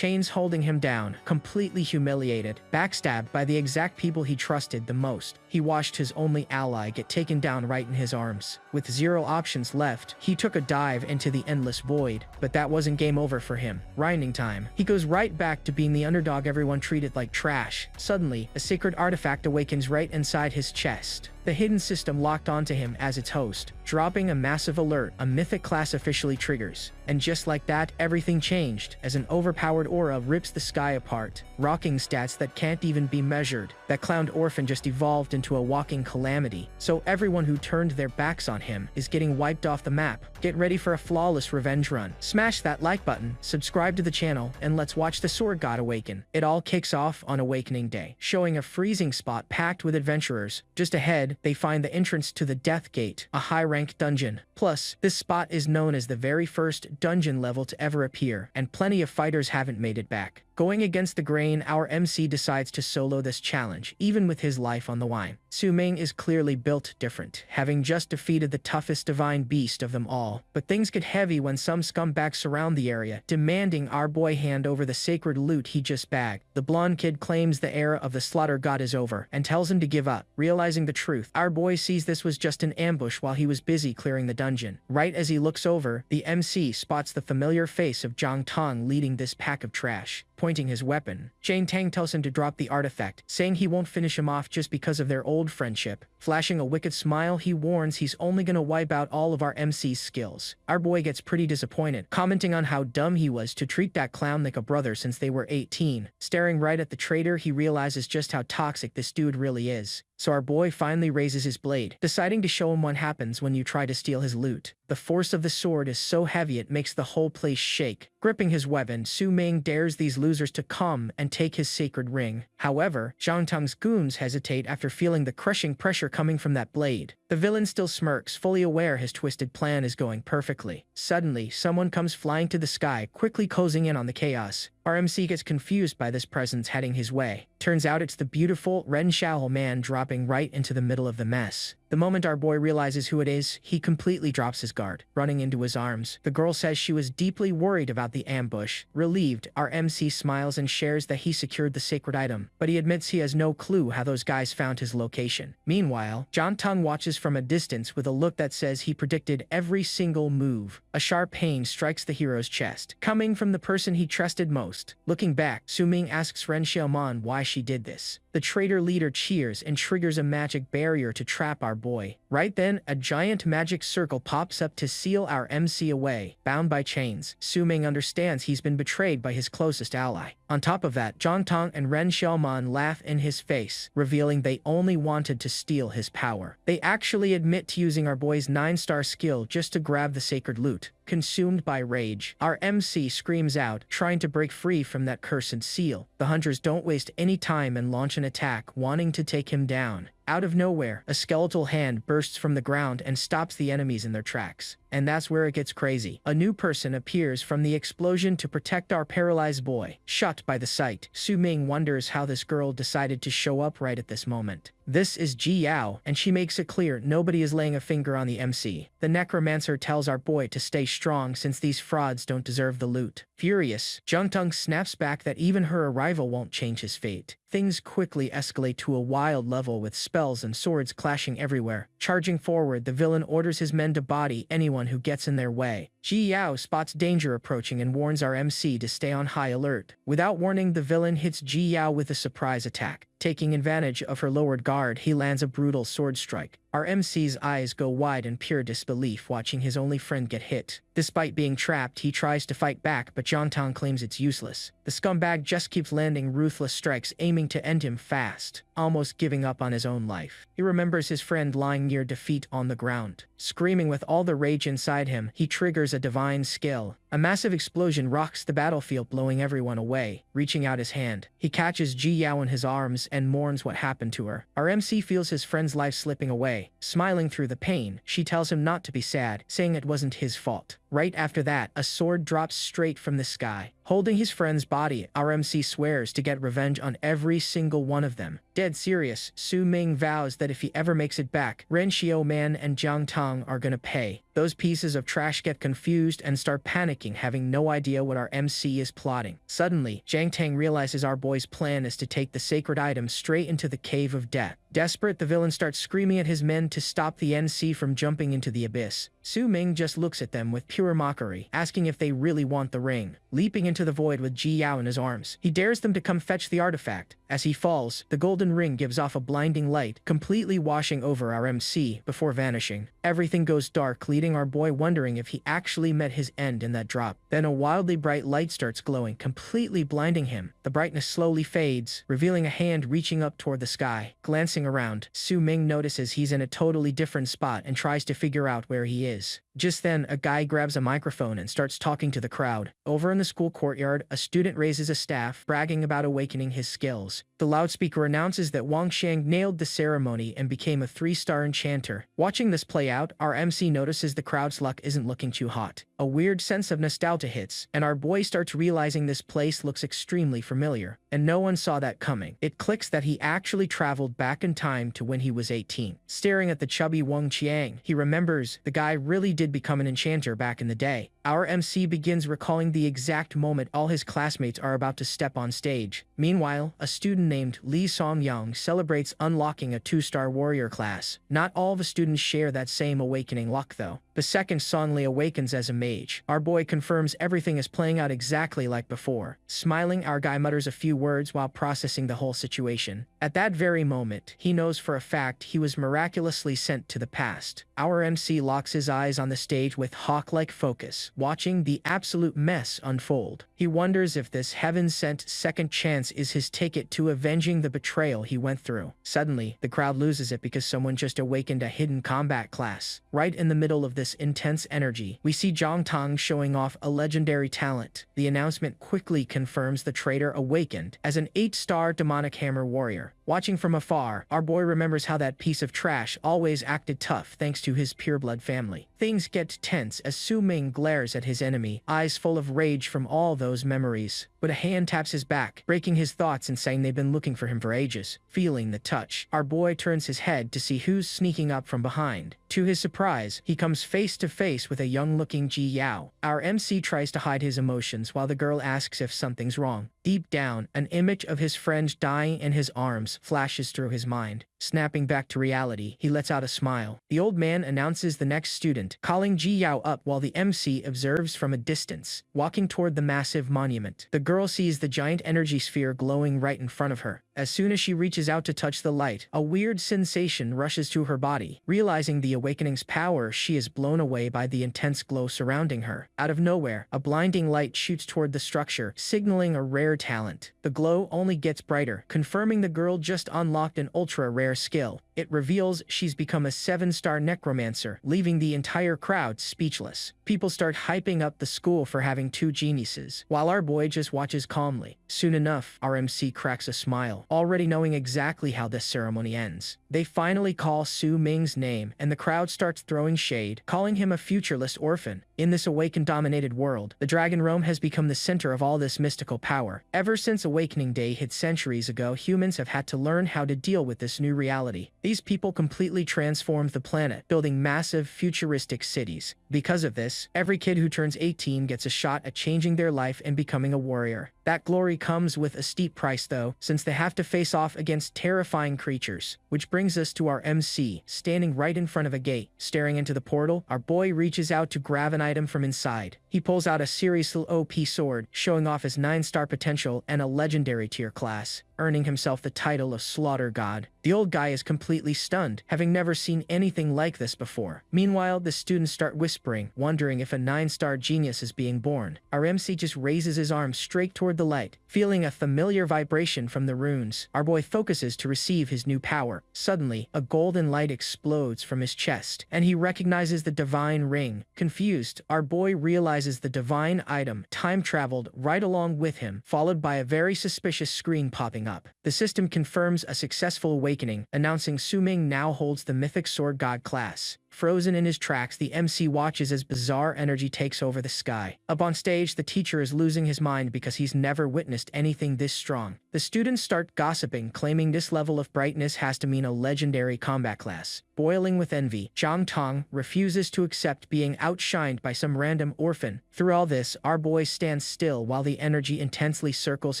chains holding him down, completely humiliated, backstabbed by the exact people he trusted the most. He watched his only ally get taken down right in his arms. With zero options left, he took a dive into the endless void, but that wasn't game over for him. Grinding time. He goes right back to being the underdog everyone treated like trash. Suddenly, a sacred artifact awakens right inside his chest. The hidden system locked onto him as its host, dropping a massive alert. A mythic class officially triggers. And just like that, everything changed, as an overpowered aura rips the sky apart, rocking stats that can't even be measured. That clowned orphan just evolved into a walking calamity, so everyone who turned their backs on him is getting wiped off the map. Get ready for a flawless revenge run. Smash that like button, subscribe to the channel, and let's watch the Sword God awaken. It all kicks off on Awakening Day, showing a freezing spot packed with adventurers. Just ahead, they find the entrance to the Death Gate, a high-ranked dungeon. Plus, this spot is known as the very first dungeon level to ever appear, and plenty of fighters haven't made it back. Going against the grain, our MC decides to solo this challenge, even with his life on the line. Su-ming is clearly built different, having just defeated the toughest divine beast of them all. But things get heavy when some scumbags surround the area, demanding our boy hand over the sacred loot he just bagged. The blonde kid claims the era of the slaughter god is over, and tells him to give up. Realizing the truth, our boy sees this was just an ambush while he was busy clearing the dungeon. Right as he looks over, the MC spots the familiar face of Zhang Tong leading this pack of trash. Pointing his weapon, Jane Tang tells him to drop the artifact, saying he won't finish him off just because of their old friendship. Flashing a wicked smile, he warns he's only gonna wipe out all of our MC's skills. Our boy gets pretty disappointed, commenting on how dumb he was to treat that clown like a brother since they were 18. Staring right at the traitor, he realizes just how toxic this dude really is. So our boy finally raises his blade, deciding to show him what happens when you try to steal his loot. The force of the sword is so heavy it makes the whole place shake. Gripping his weapon, Su-ming dares these losers to come and take his sacred ring. However, Zhang Tong's goons hesitate after feeling the crushing pressure coming from that blade. The villain still smirks, fully aware his twisted plan is going perfectly. Suddenly, someone comes flying to the sky, quickly closing in on the chaos. Our MC gets confused by this presence heading his way. Turns out it's the beautiful Ren Xiaohe man dropping right into the middle of the mess. The moment our boy realizes who it is, he completely drops his guard, running into his arms. The girl says she was deeply worried about the ambush. Relieved, our MC smiles and shares that he secured the sacred item, but he admits he has no clue how those guys found his location. Meanwhile, Zhang Tong watches from a distance with a look that says he predicted every single move. A sharp pain strikes the hero's chest, coming from the person he trusted most. Looking back, Su-ming asks Ren Xiaoman why she did this. The traitor leader cheers and triggers a magic barrier to trap our boy. Right then, a giant magic circle pops up to seal our MC away, bound by chains. Su-ming understands he's been betrayed by his closest ally. On top of that, Zhang Tong and Ren Xiaoman laugh in his face, revealing they only wanted to steal his power. They actually admit to using our boy's 9-star skill just to grab the sacred loot. Consumed by rage, our MC screams out, trying to break free from that cursed seal. The hunters don't waste any time and launch an attack, wanting to take him down. Out of nowhere, a skeletal hand bursts from the ground and stops the enemies in their tracks. And that's where it gets crazy. A new person appears from the explosion to protect our paralyzed boy. Shocked by the sight, Su-ming wonders how this girl decided to show up right at this moment. This is Ji Yao, and she makes it clear nobody is laying a finger on the MC. The necromancer tells our boy to stay strong since these frauds don't deserve the loot. Furious, Zhang Tong snaps back that even her arrival won't change his fate. Things quickly escalate to a wild level with spells and swords clashing everywhere. Charging forward, the villain orders his men to body anyone who gets in their way. Ji Yao spots danger approaching and warns our MC to stay on high alert. Without warning, the villain hits Ji Yao with a surprise attack. Taking advantage of her lowered guard, he lands a brutal sword strike. Our MC's eyes go wide in pure disbelief watching his only friend get hit. Despite being trapped, he tries to fight back, but Zhang Tong claims it's useless. The scumbag just keeps landing ruthless strikes, aiming to end him fast, almost giving up on his own life. He remembers his friend lying near defeat on the ground. Screaming with all the rage inside him, he triggers a divine skill. A massive explosion rocks the battlefield, blowing everyone away. Reaching out his hand, he catches Ji Yao in his arms and mourns what happened to her. Our MC feels his friend's life slipping away. Smiling through the pain, she tells him not to be sad, saying it wasn't his fault. Right after that, a sword drops straight from the sky. Holding his friend's body, our MC swears to get revenge on every single one of them. Dead serious, Su Ming vows that if he ever makes it back, Ren Xiaoman and Jiang Tong are gonna pay. Those pieces of trash get confused and start panicking, having no idea what our MC is plotting. Suddenly, Jiang Tang realizes our boy's plan is to take the sacred item straight into the Cave of Death. Desperate, the villain starts screaming at his men to stop the NC from jumping into the abyss. Su Ming just looks at them with pure mockery, asking if they really want the ring. Leaping into the void with Ji Yao in his arms, he dares them to come fetch the artifact. As he falls, the golden ring gives off a blinding light, completely washing over our MC before vanishing. Everything goes dark, leaving our boy wondering if he actually met his end in that drop. Then a wildly bright light starts glowing, completely blinding him. The brightness slowly fades, revealing a hand reaching up toward the sky. Glancing around, Su Ming notices he's in a totally different spot and tries to figure out where he is. Just then, a guy grabs a microphone and starts talking to the crowd. Over in the school courtyard, a student raises a staff, bragging about awakening his skills. The loudspeaker announces that Wang Xiang nailed the ceremony and became a 3-star enchanter. Watching this play out, our MC notices the crowd's luck isn't looking too hot. A weird sense of nostalgia hits, and our boy starts realizing this place looks extremely familiar, and no one saw that coming. It clicks that he actually traveled back in time to when he was 18. Staring at the chubby Wang Qiang, he remembers the guy really did become an enchanter back in the day. Our MC begins recalling the exact moment all his classmates are about to step on stage. Meanwhile, a student named Li Songyang celebrates unlocking a 2-star warrior class. Not all the students share that same awakening luck though. The second Sonli awakens as a mage. Our boy confirms everything is playing out exactly like before. Smiling, our guy mutters a few words while processing the whole situation. At that very moment, he knows for a fact he was miraculously sent to the past. Our MC locks his eyes on the stage with hawk-like focus, watching the absolute mess unfold. He wonders if this heaven-sent second chance is his ticket to avenging the betrayal he went through. Suddenly, the crowd loses it because someone just awakened a hidden combat class. Right in the middle of this intense energy, we see Jiang Tong showing off a legendary talent. The announcement quickly confirms the traitor awakened as an 8-star demonic hammer warrior. Watching from afar, our boy remembers how that piece of trash always acted tough thanks to his pureblood family. Things get tense as Su Ming glares at his enemy, eyes full of rage from all those memories. But a hand taps his back, breaking his thoughts and saying they've been looking for him for ages. Feeling the touch, our boy turns his head to see who's sneaking up from behind. To his surprise, he comes face to face with a young-looking Ji Yao. Our MC tries to hide his emotions while the girl asks if something's wrong. Deep down, an image of his friend dying in his arms flashes through his mind. Snapping back to reality, he lets out a smile. The old man announces the next student, calling Ji Yao up while the MC observes from a distance, walking toward the massive monument. The girl sees the giant energy sphere glowing right in front of her. As soon as she reaches out to touch the light, a weird sensation rushes through her body. Realizing the awakening's power, she is blown away by the intense glow surrounding her. Out of nowhere, a blinding light shoots toward the structure, signaling a rare talent. The glow only gets brighter, confirming the girl just unlocked an ultra-rare skill. It reveals she's become a 7-star necromancer, leaving the entire crowd speechless. People start hyping up the school for having 2 geniuses, while our boy just watches calmly. Soon enough, our MC cracks a smile, already knowing exactly how this ceremony ends. They finally call Su Ming's name, and the crowd starts throwing shade, calling him a futureless orphan. In this awakened-dominated world, the Dragon Realm has become the center of all this mystical power. Ever since Awakening Day hit centuries ago, humans have had to learn how to deal with this new reality. These people completely transformed the planet, building massive, futuristic cities. Because of this, every kid who turns 18 gets a shot at changing their life and becoming a warrior. That glory comes with a steep price though, since they have to face off against terrifying creatures. Which brings us to our MC, standing right in front of a gate. Staring into the portal, our boy reaches out to grab an item from inside. He pulls out a seriously OP sword, showing off his 9-star potential and a legendary tier class, earning himself the title of Slaughter God. The old guy is completely stunned, having never seen anything like this before. Meanwhile, the students start whispering, wondering if a 9-star genius is being born. Our MC just raises his arm straight toward the light, feeling a familiar vibration from the runes. Our boy focuses to receive his new power. Suddenly, a golden light explodes from his chest, and he recognizes the divine ring. Confused, our boy realizes the divine item time-traveled right along with him, followed by a very suspicious screen popping up. The system confirms a successful awakening, announcing Su Ming now holds the Mythic Sword God class. Frozen in his tracks, the MC watches as bizarre energy takes over the sky. Up on stage, the teacher is losing his mind because he's never witnessed anything this strong. The students start gossiping, claiming this level of brightness has to mean a legendary combat class. Boiling with envy, Zhang Tong refuses to accept being outshined by some random orphan. Through all this, our boy stands still while the energy intensely circles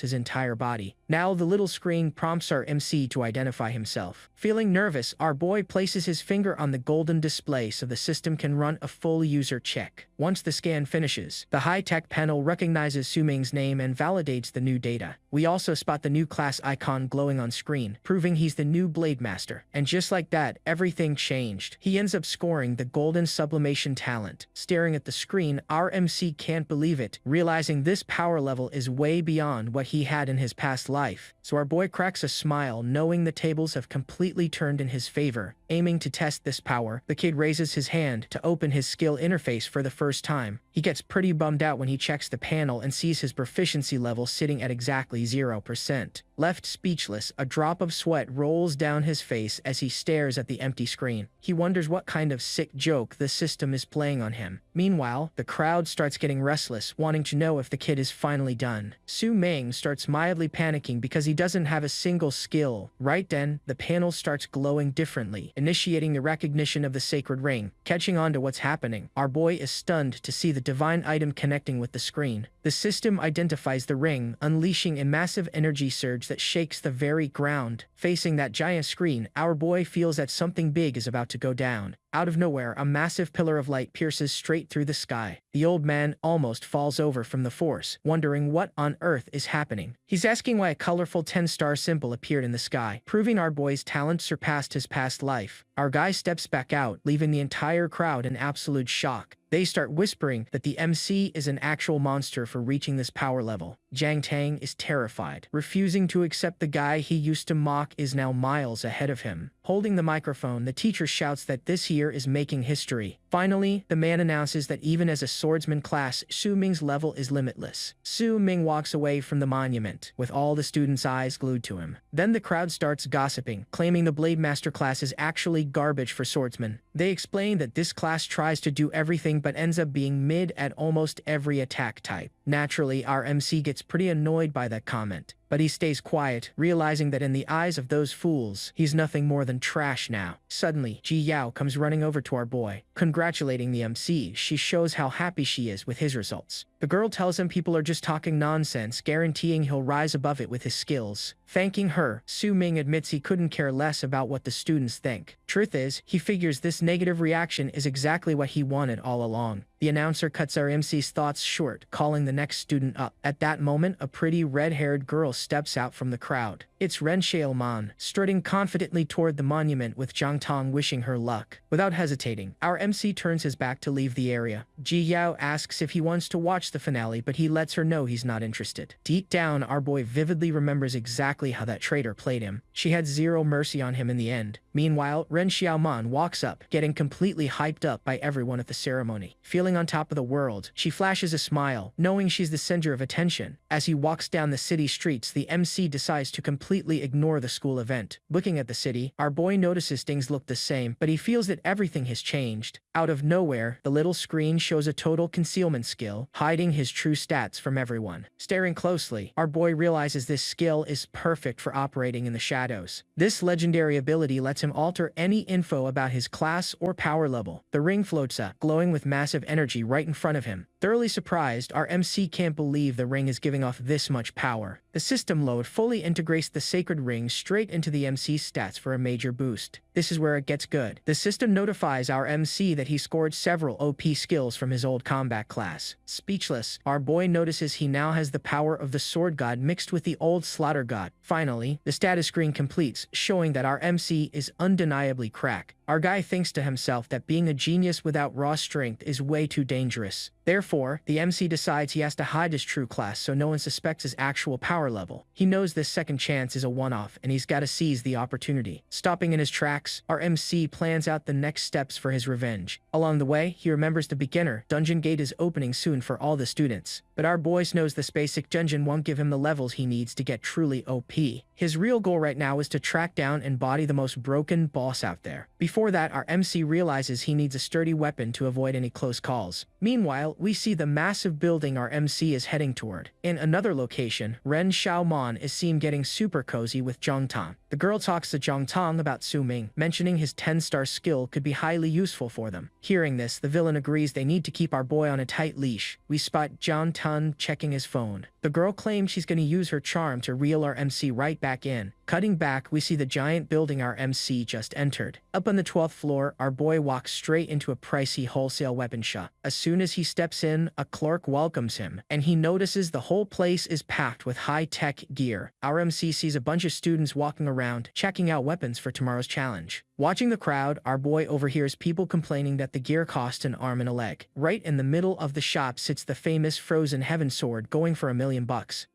his entire body. Now the little screen prompts our MC to identify himself. Feeling nervous, our boy places his finger on the golden display so the system can run a full user check. Once the scan finishes, the high-tech panel recognizes Su Ming's name and validates the new data. We also spot the new class icon glowing on screen, proving he's the new Blade Master. And just like that, everything changed. He ends up scoring the golden sublimation talent. Staring at the screen, our MC can't believe it, realizing this power level is way beyond what he had in his past life. So our boy cracks a smile, knowing the tables have completely turned in his favor. Aiming to test this power, the kid raises his hand to open his skill interface for the first time. He gets pretty bummed out when he checks the panel and sees his proficiency level sitting at exactly 0%. Left speechless, a drop of sweat rolls down his face as he stares at the empty screen. He wonders what kind of sick joke the system is playing on him. Meanwhile, the crowd starts getting restless, wanting to know if the kid is finally done. Su Ming starts mildly panicking because he doesn't have a single skill. Right then, the panel starts glowing differently, initiating the recognition of the sacred ring. Catching on to what's happening, our boy is stunned to see the divine item connecting with the screen. The system identifies the ring, unleashing a massive energy surge that shakes the very ground. Facing that giant screen, our boy feels that something big is about to go down. Out of nowhere, a massive pillar of light pierces straight through the sky. The old man almost falls over from the force, wondering what on earth is happening. He's asking why a colorful 10-star symbol appeared in the sky, proving our boy's talent surpassed his past life. Our guy steps back out, leaving the entire crowd in absolute shock. They start whispering that the MC is an actual monster for reaching this power level. Jiang Tang is terrified, refusing to accept the guy he used to mock is now miles ahead of him. Holding the microphone, the teacher shouts that this year is making history. Finally, the man announces that even as a swordsman class, Su Ming's level is limitless. Su Ming walks away from the monument, with all the students' eyes glued to him. Then the crowd starts gossiping, claiming the Blade Master class is actually garbage for swordsmen. They explain that this class tries to do everything but ends up being mid at almost every attack type. Naturally, our MC gets pretty annoyed by that comment, but he stays quiet, realizing that in the eyes of those fools, he's nothing more than trash now. Suddenly, Ji Yao comes running over to our boy, congratulating the MC. She shows how happy she is with his results. The girl tells him people are just talking nonsense, guaranteeing he'll rise above it with his skills. Thanking her, Su Ming admits he couldn't care less about what the students think. Truth is, he figures this negative reaction is exactly what he wanted all along. The announcer cuts our MC's thoughts short, calling the next student up. At that moment, a pretty red-haired girl steps out from the crowd. It's Ren Xiaoman, strutting confidently toward the monument with Zhang Tong wishing her luck. Without hesitating, our MC turns his back to leave the area. Ji Yao asks if he wants to watch the finale, but he lets her know he's not interested. Deep down, our boy vividly remembers exactly how that traitor played him. She had zero mercy on him in the end. Meanwhile, Ren Xiaoman walks up, getting completely hyped up by everyone at the ceremony. Feeling on top of the world, she flashes a smile, knowing she's the center of attention. As he walks down the city streets, the MC decides to completely ignore the school event. Looking at the city, our boy notices things look the same, but he feels that everything has changed. Out of nowhere, the little screen shows a total concealment skill, hiding his true stats from everyone. Staring closely, our boy realizes this skill is perfect for operating in the shadows. This legendary ability lets him alter any info about his class or power level. The ring floats up, glowing with massive energy right in front of him. Thoroughly surprised, our MC can't believe the ring is giving off this much power. The system load fully integrates the sacred ring straight into the MC's stats for a major boost. This is where it gets good. The system notifies our MC that he scored several OP skills from his old combat class. Speechless, our boy notices he now has the power of the sword god mixed with the old slaughter god. Finally, the status screen completes, showing that our MC is undeniably crack. Our guy thinks to himself that being a genius without raw strength is way too dangerous. Therefore, the MC decides he has to hide his true class so no one suspects his actual power level. He knows this second chance is a one-off and he's got to seize the opportunity. Stopping in his tracks, our MC plans out the next steps for his revenge. Along the way, he remembers the beginner dungeon gate is opening soon for all the students. But our boy knows this basic dungeon won't give him the levels he needs to get truly OP. His real goal right now is to track down and body the most broken boss out there. Before Before that, our MC realizes he needs a sturdy weapon to avoid any close calls. Meanwhile, we see the massive building our MC is heading toward. In another location, Ren Xiaomon is seen getting super cozy with Zhang Tang. The girl talks to Zhang Tang about Su Ming, mentioning his 10-star skill could be highly useful for them. Hearing this, the villain agrees they need to keep our boy on a tight leash. We spot Zhang Tang checking his phone. The girl claims she's going to use her charm to reel our MC right back in. Cutting back, we see the giant building our MC just entered. Up on the 12th floor, our boy walks straight into a pricey wholesale weapon shop. As soon as he steps in, a clerk welcomes him, and he notices the whole place is packed with high-tech gear. Our MC sees a bunch of students walking around, checking out weapons for tomorrow's challenge. Watching the crowd, our boy overhears people complaining that the gear cost an arm and a leg. Right in the middle of the shop sits the famous Frozen Heaven sword going for $1 million.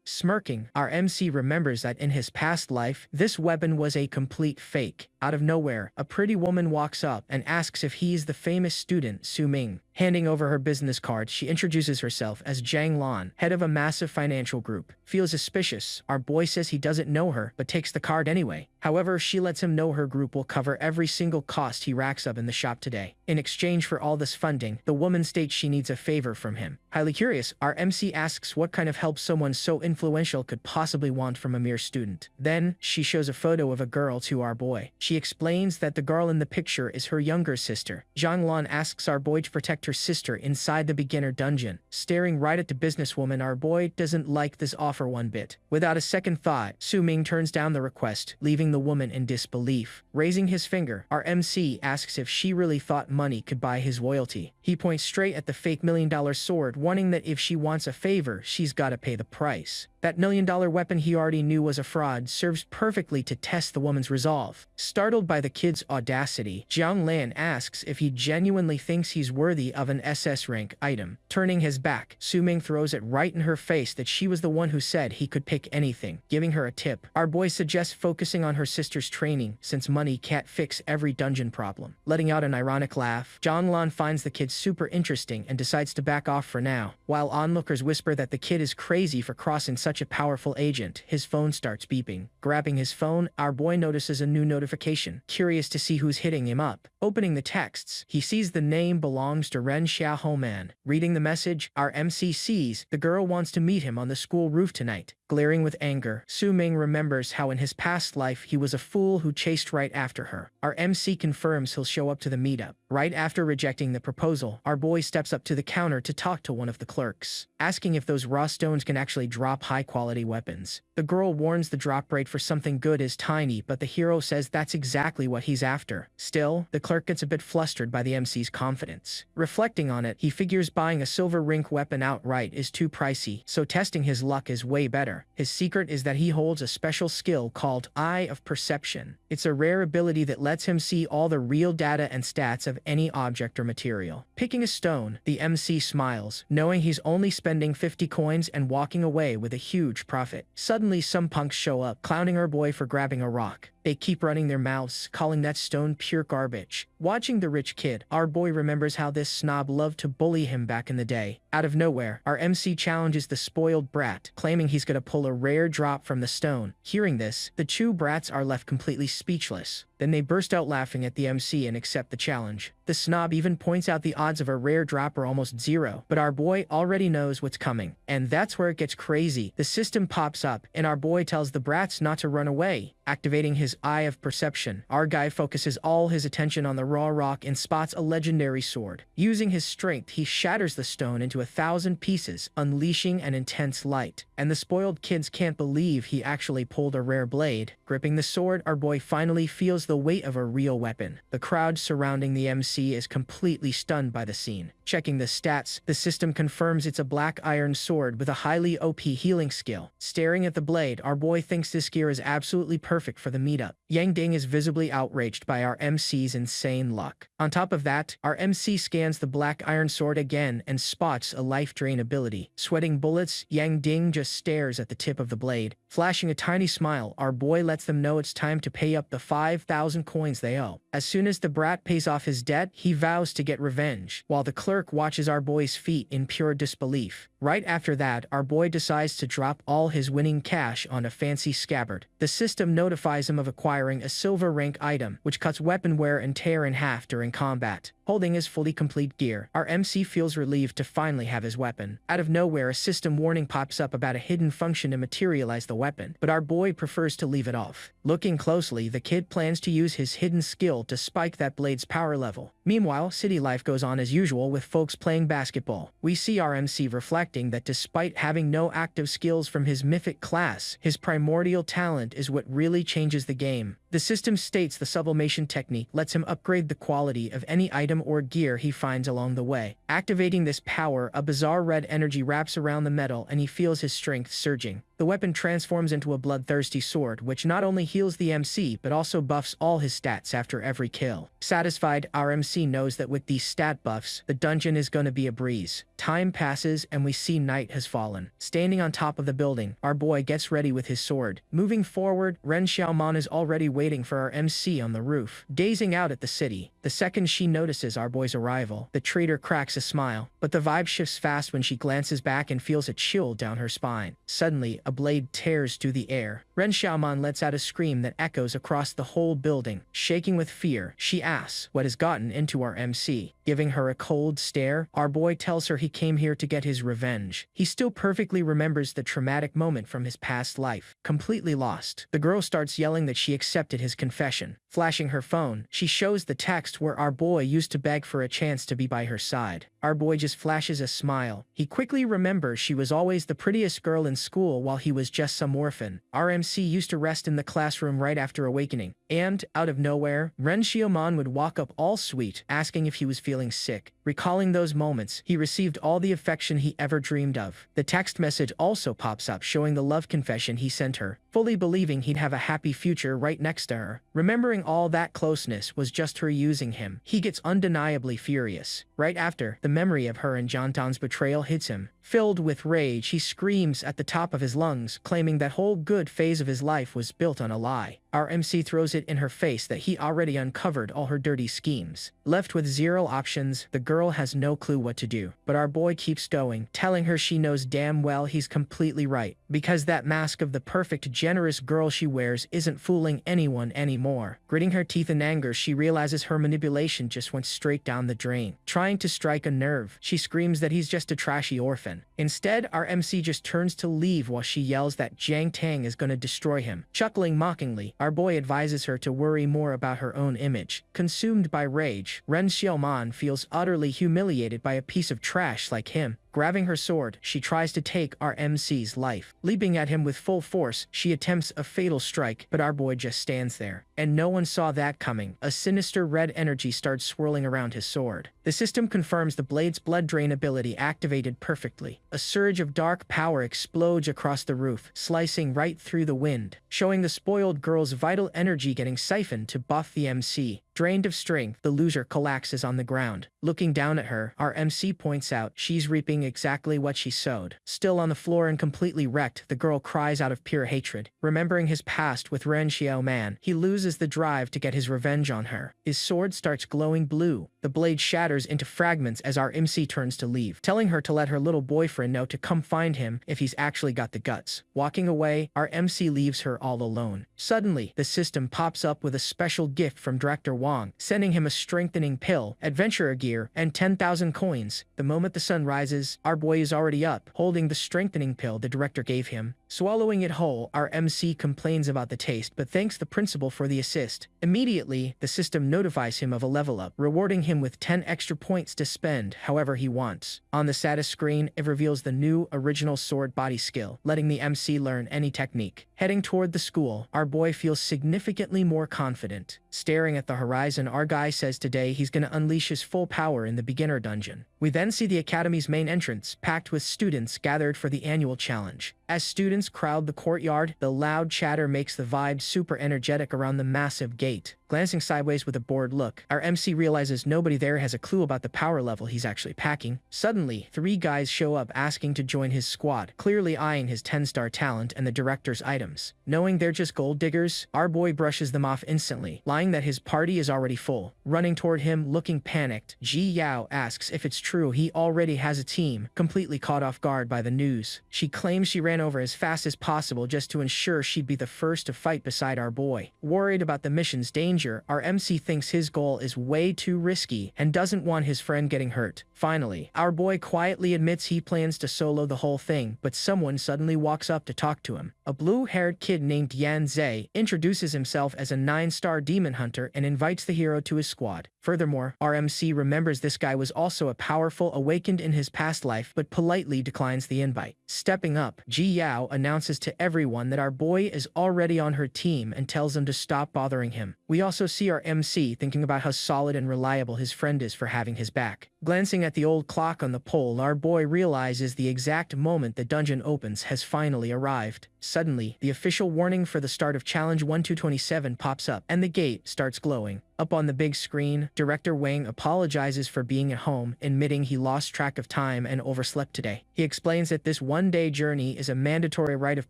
Smirking, our MC remembers that in his past life, this weapon was a complete fake. Out of nowhere, a pretty woman walks up and asks if he's the famous student Su Ming. Handing over her business card, she introduces herself as Zhang Lan, head of a massive financial group. Feels suspicious. Our boy says he doesn't know her, but takes the card anyway. However, she lets him know her group will cover every single cost he racks up in the shop today. In exchange for all this funding, the woman states she needs a favor from him. Highly curious, our MC asks what kind of help someone so influential could possibly want from a mere student. Then, she shows a photo of a girl to our boy. She explains that the girl in the picture is her younger sister. Zhang Lan asks our boy to protect her sister inside the beginner dungeon. Staring right at the businesswoman, our boy doesn't like this offer one bit. Without a second thought, Su Ming turns down the request, leaving the woman in disbelief. Raising his finger, our MC asks if she really thought money could buy his loyalty. He points straight at the fake $1 million sword, warning that if she wants a favor, she's gotta pay the price. That $1 million weapon he already knew was a fraud serves perfectly to test the woman's resolve. Startled by the kid's audacity, Jiang Lan asks if he genuinely thinks he's worthy of an SS rank item. Turning his back, Su Ming throws it right in her face that she was the one who said he could pick anything, giving her a tip. Our boy suggests focusing on her sister's training since money can't fix every dungeon problem. Letting out an ironic laugh, Jiang Lan finds the kid super interesting and decides to back off for now. While onlookers whisper that the kid is crazy for crossing such a powerful agent, his phone starts beeping. Grabbing his phone, our boy notices a new notification, curious to see who's hitting him up. Opening the texts, he sees the name belongs to Ren Xiaoman. Reading the message, our MC sees the girl wants to meet him on the school roof tonight. Glaring with anger, Su Ming remembers how in his past life he was a fool who chased right after her. Our MC confirms he'll show up to the meetup. Right after rejecting the proposal, our boy steps up to the counter to talk to one of the clerks, asking if those raw stones can actually drop high-quality weapons. The girl warns the drop rate for something good is tiny, but the hero says that's exactly what he's after. Still, the clerk gets a bit flustered by the MC's confidence. Reflecting on it, he figures buying a silver rink weapon outright is too pricey, so testing his luck is way better. His secret is that he holds a special skill called Eye of Perception. It's a rare ability that lets him see all the real data and stats of any object or material. Picking a stone, the MC smiles, knowing he's only spending 50 coins and walking away with a huge profit. Suddenly, some punks show up, clowning our boy for grabbing a rock. They keep running their mouths, calling that stone pure garbage. Watching the rich kid, our boy remembers how this snob loved to bully him back in the day. Out of nowhere, our MC challenges the spoiled brat, claiming he's gonna pull a rare drop from the stone. Hearing this, the two brats are left completely speechless. Then they burst out laughing at the MC and accept the challenge. The snob even points out the odds of a rare drop are almost zero, but our boy already knows what's coming. And that's where it gets crazy. The system pops up, and our boy tells the brats not to run away. Activating his Eye of Perception, our guy focuses all his attention on the raw rock and spots a legendary sword. Using his strength, he shatters the stone into 1,000 pieces, unleashing an intense light. And the spoiled kids can't believe he actually pulled a rare blade. Gripping the sword, our boy finally feels the weight of a real weapon. The crowd surrounding the MC is completely stunned by the scene. Checking the stats, the system confirms it's a black iron sword with a highly OP healing skill. Staring at the blade, our boy thinks this gear is absolutely perfect for the meetup. Yang Ding is visibly outraged by our MC's insane luck. On top of that, our MC scans the black iron sword again and spots a life drain ability. Sweating bullets, Yang Ding just stares at the tip of the blade. Flashing a tiny smile, our boy lets them know it's time to pay up the 5,000 coins they owe. As soon as the brat pays off his debt, he vows to get revenge, while the clerk watches our boy's feet in pure disbelief. Right after that, our boy decides to drop all his winning cash on a fancy scabbard. The system notifies him of acquiring a silver rank item, which cuts weapon wear and tear in half during combat. Holding his fully complete gear, our MC feels relieved to finally have his weapon. Out of nowhere, a system warning pops up about a hidden function to materialize the weapon, but our boy prefers to leave it off. Looking closely, the kid plans to use his hidden skill to spike that blade's power level. Meanwhile, city life goes on as usual with folks playing basketball. We see our MC reflecting that despite having no active skills from his mythic class, his primordial talent is what really changes the game. The system states the sublimation technique lets him upgrade the quality of any item or gear he finds along the way. Activating this power, a bizarre red energy wraps around the metal and he feels his strength surging. The weapon transforms into a bloodthirsty sword, which not only heals the MC, but also buffs all his stats after every kill. Satisfied, our MC knows that with these stat buffs, the dungeon is gonna be a breeze. Time passes and we see night has fallen. Standing on top of the building, our boy gets ready with his sword. Moving forward, Ren Xiaoman is already waiting for our MC on the roof, gazing out at the city. The second she notices our boy's arrival, the traitor cracks a smile, but the vibe shifts fast when she glances back and feels a chill down her spine. Suddenly, a blade tears through the air. Ren Xiaoman lets out a scream that echoes across the whole building. Shaking with fear, she asks what has gotten into our MC. Giving her a cold stare, our boy tells her he came here to get his revenge. He still perfectly remembers the traumatic moment from his past life. Completely lost, the girl starts yelling that she accepted his confession. Flashing her phone, she shows the text where our boy used to beg for a chance to be by her side. Our boy just flashes a smile. He quickly remembers she was always the prettiest girl in school while he was just some orphan. Our MC used to rest in the classroom right after awakening. And, out of nowhere, Ren Xiaoman would walk up all sweet, asking if he was feeling sick. Recalling those moments, he received all the affection he ever dreamed of. The text message also pops up showing the love confession he sent her, fully believing he'd have a happy future right next to her. Remembering all that closeness was just her using him, he gets undeniably furious. Right after, the memory of her and Jantan's betrayal hits him. Filled with rage, he screams at the top of his lungs, claiming that whole good phase of his life was built on a lie. Our MC throws it in her face that he already uncovered all her dirty schemes. Left with zero options, the girl has no clue what to do. But our boy keeps going, telling her she knows damn well he's completely right, because that mask of the perfect, generous girl she wears isn't fooling anyone anymore. Gritting her teeth in anger, she realizes her manipulation just went straight down the drain. Trying to strike a nerve, she screams that he's just a trashy orphan. Instead, our MC just turns to leave while she yells that Jiang Tang is gonna destroy him. Chuckling mockingly, our boy advises her to worry more about her own image. Consumed by rage, Ren Xiaoman feels utterly humiliated by a piece of trash like him. Grabbing her sword, she tries to take our MC's life. Leaping at him with full force, she attempts a fatal strike, but our boy just stands there. And no one saw that coming. A sinister red energy starts swirling around his sword. The system confirms the blade's blood drain ability activated perfectly. A surge of dark power explodes across the roof, slicing right through the wind, showing the spoiled girl's vital energy getting siphoned to buff the MC. Drained of strength, the loser collapses on the ground. Looking down at her, our MC points out she's reaping exactly what she sowed. Still on the floor and completely wrecked, the girl cries out of pure hatred. Remembering his past with Ren Xiaoman, he loses the drive to get his revenge on her. His sword starts glowing blue. The blade shatters into fragments as our MC turns to leave, telling her to let her little boyfriend know to come find him if he's actually got the guts. Walking away, our MC leaves her all alone. Suddenly, the system pops up with a special gift from Director Wong, sending him a strengthening pill, adventurer gear, and 10,000 coins. The moment the sun rises, our boy is already up, holding the strengthening pill the director gave him. Swallowing it whole, our MC complains about the taste but thanks the principal for the assist. Immediately, the system notifies him of a level up, rewarding him with 10 extra points to spend however he wants. On the status screen, it reveals the new original sword body skill, letting the MC learn any technique. Heading toward the school, our boy feels significantly more confident. Staring at the horizon, our guy says today he's gonna unleash his full power in the beginner dungeon. We then see the academy's main entrance, packed with students gathered for the annual challenge. As students crowd the courtyard, the loud chatter makes the vibe super energetic around the massive gate. Glancing sideways with a bored look, our MC realizes nobody there has a clue about the power level he's actually packing. Suddenly, 3 guys show up asking to join his squad, clearly eyeing his 10-star talent and the director's items. Knowing they're just gold diggers, our boy brushes them off instantly, lying that his party is already full. Running toward him, looking panicked, Ji Yao asks if it's true, he already has a team, completely caught off guard by the news. She claims she ran over as fast as possible just to ensure she'd be the first to fight beside our boy. Worried about the mission's danger, our MC thinks his goal is way too risky and doesn't want his friend getting hurt. Finally, our boy quietly admits he plans to solo the whole thing, but someone suddenly walks up to talk to him. A blue-haired kid named Yan Zhe introduces himself as a 9-star demon hunter and invites the hero to his squad. Furthermore, our MC remembers this guy was also a powerful awakened in his past life but politely declines the invite. Stepping up, Ji Yao announces to everyone that our boy is already on her team and tells them to stop bothering him. We also see our MC thinking about how solid and reliable his friend is for having his back. Glancing at the old clock on the pole, our boy realizes the exact moment the dungeon opens has finally arrived. Suddenly, the official warning for the start of Challenge 1227 pops up, and the gate starts glowing. Up on the big screen, Director Wang apologizes for being at home, admitting he lost track of time and overslept today. He explains that this one-day journey is a mandatory rite of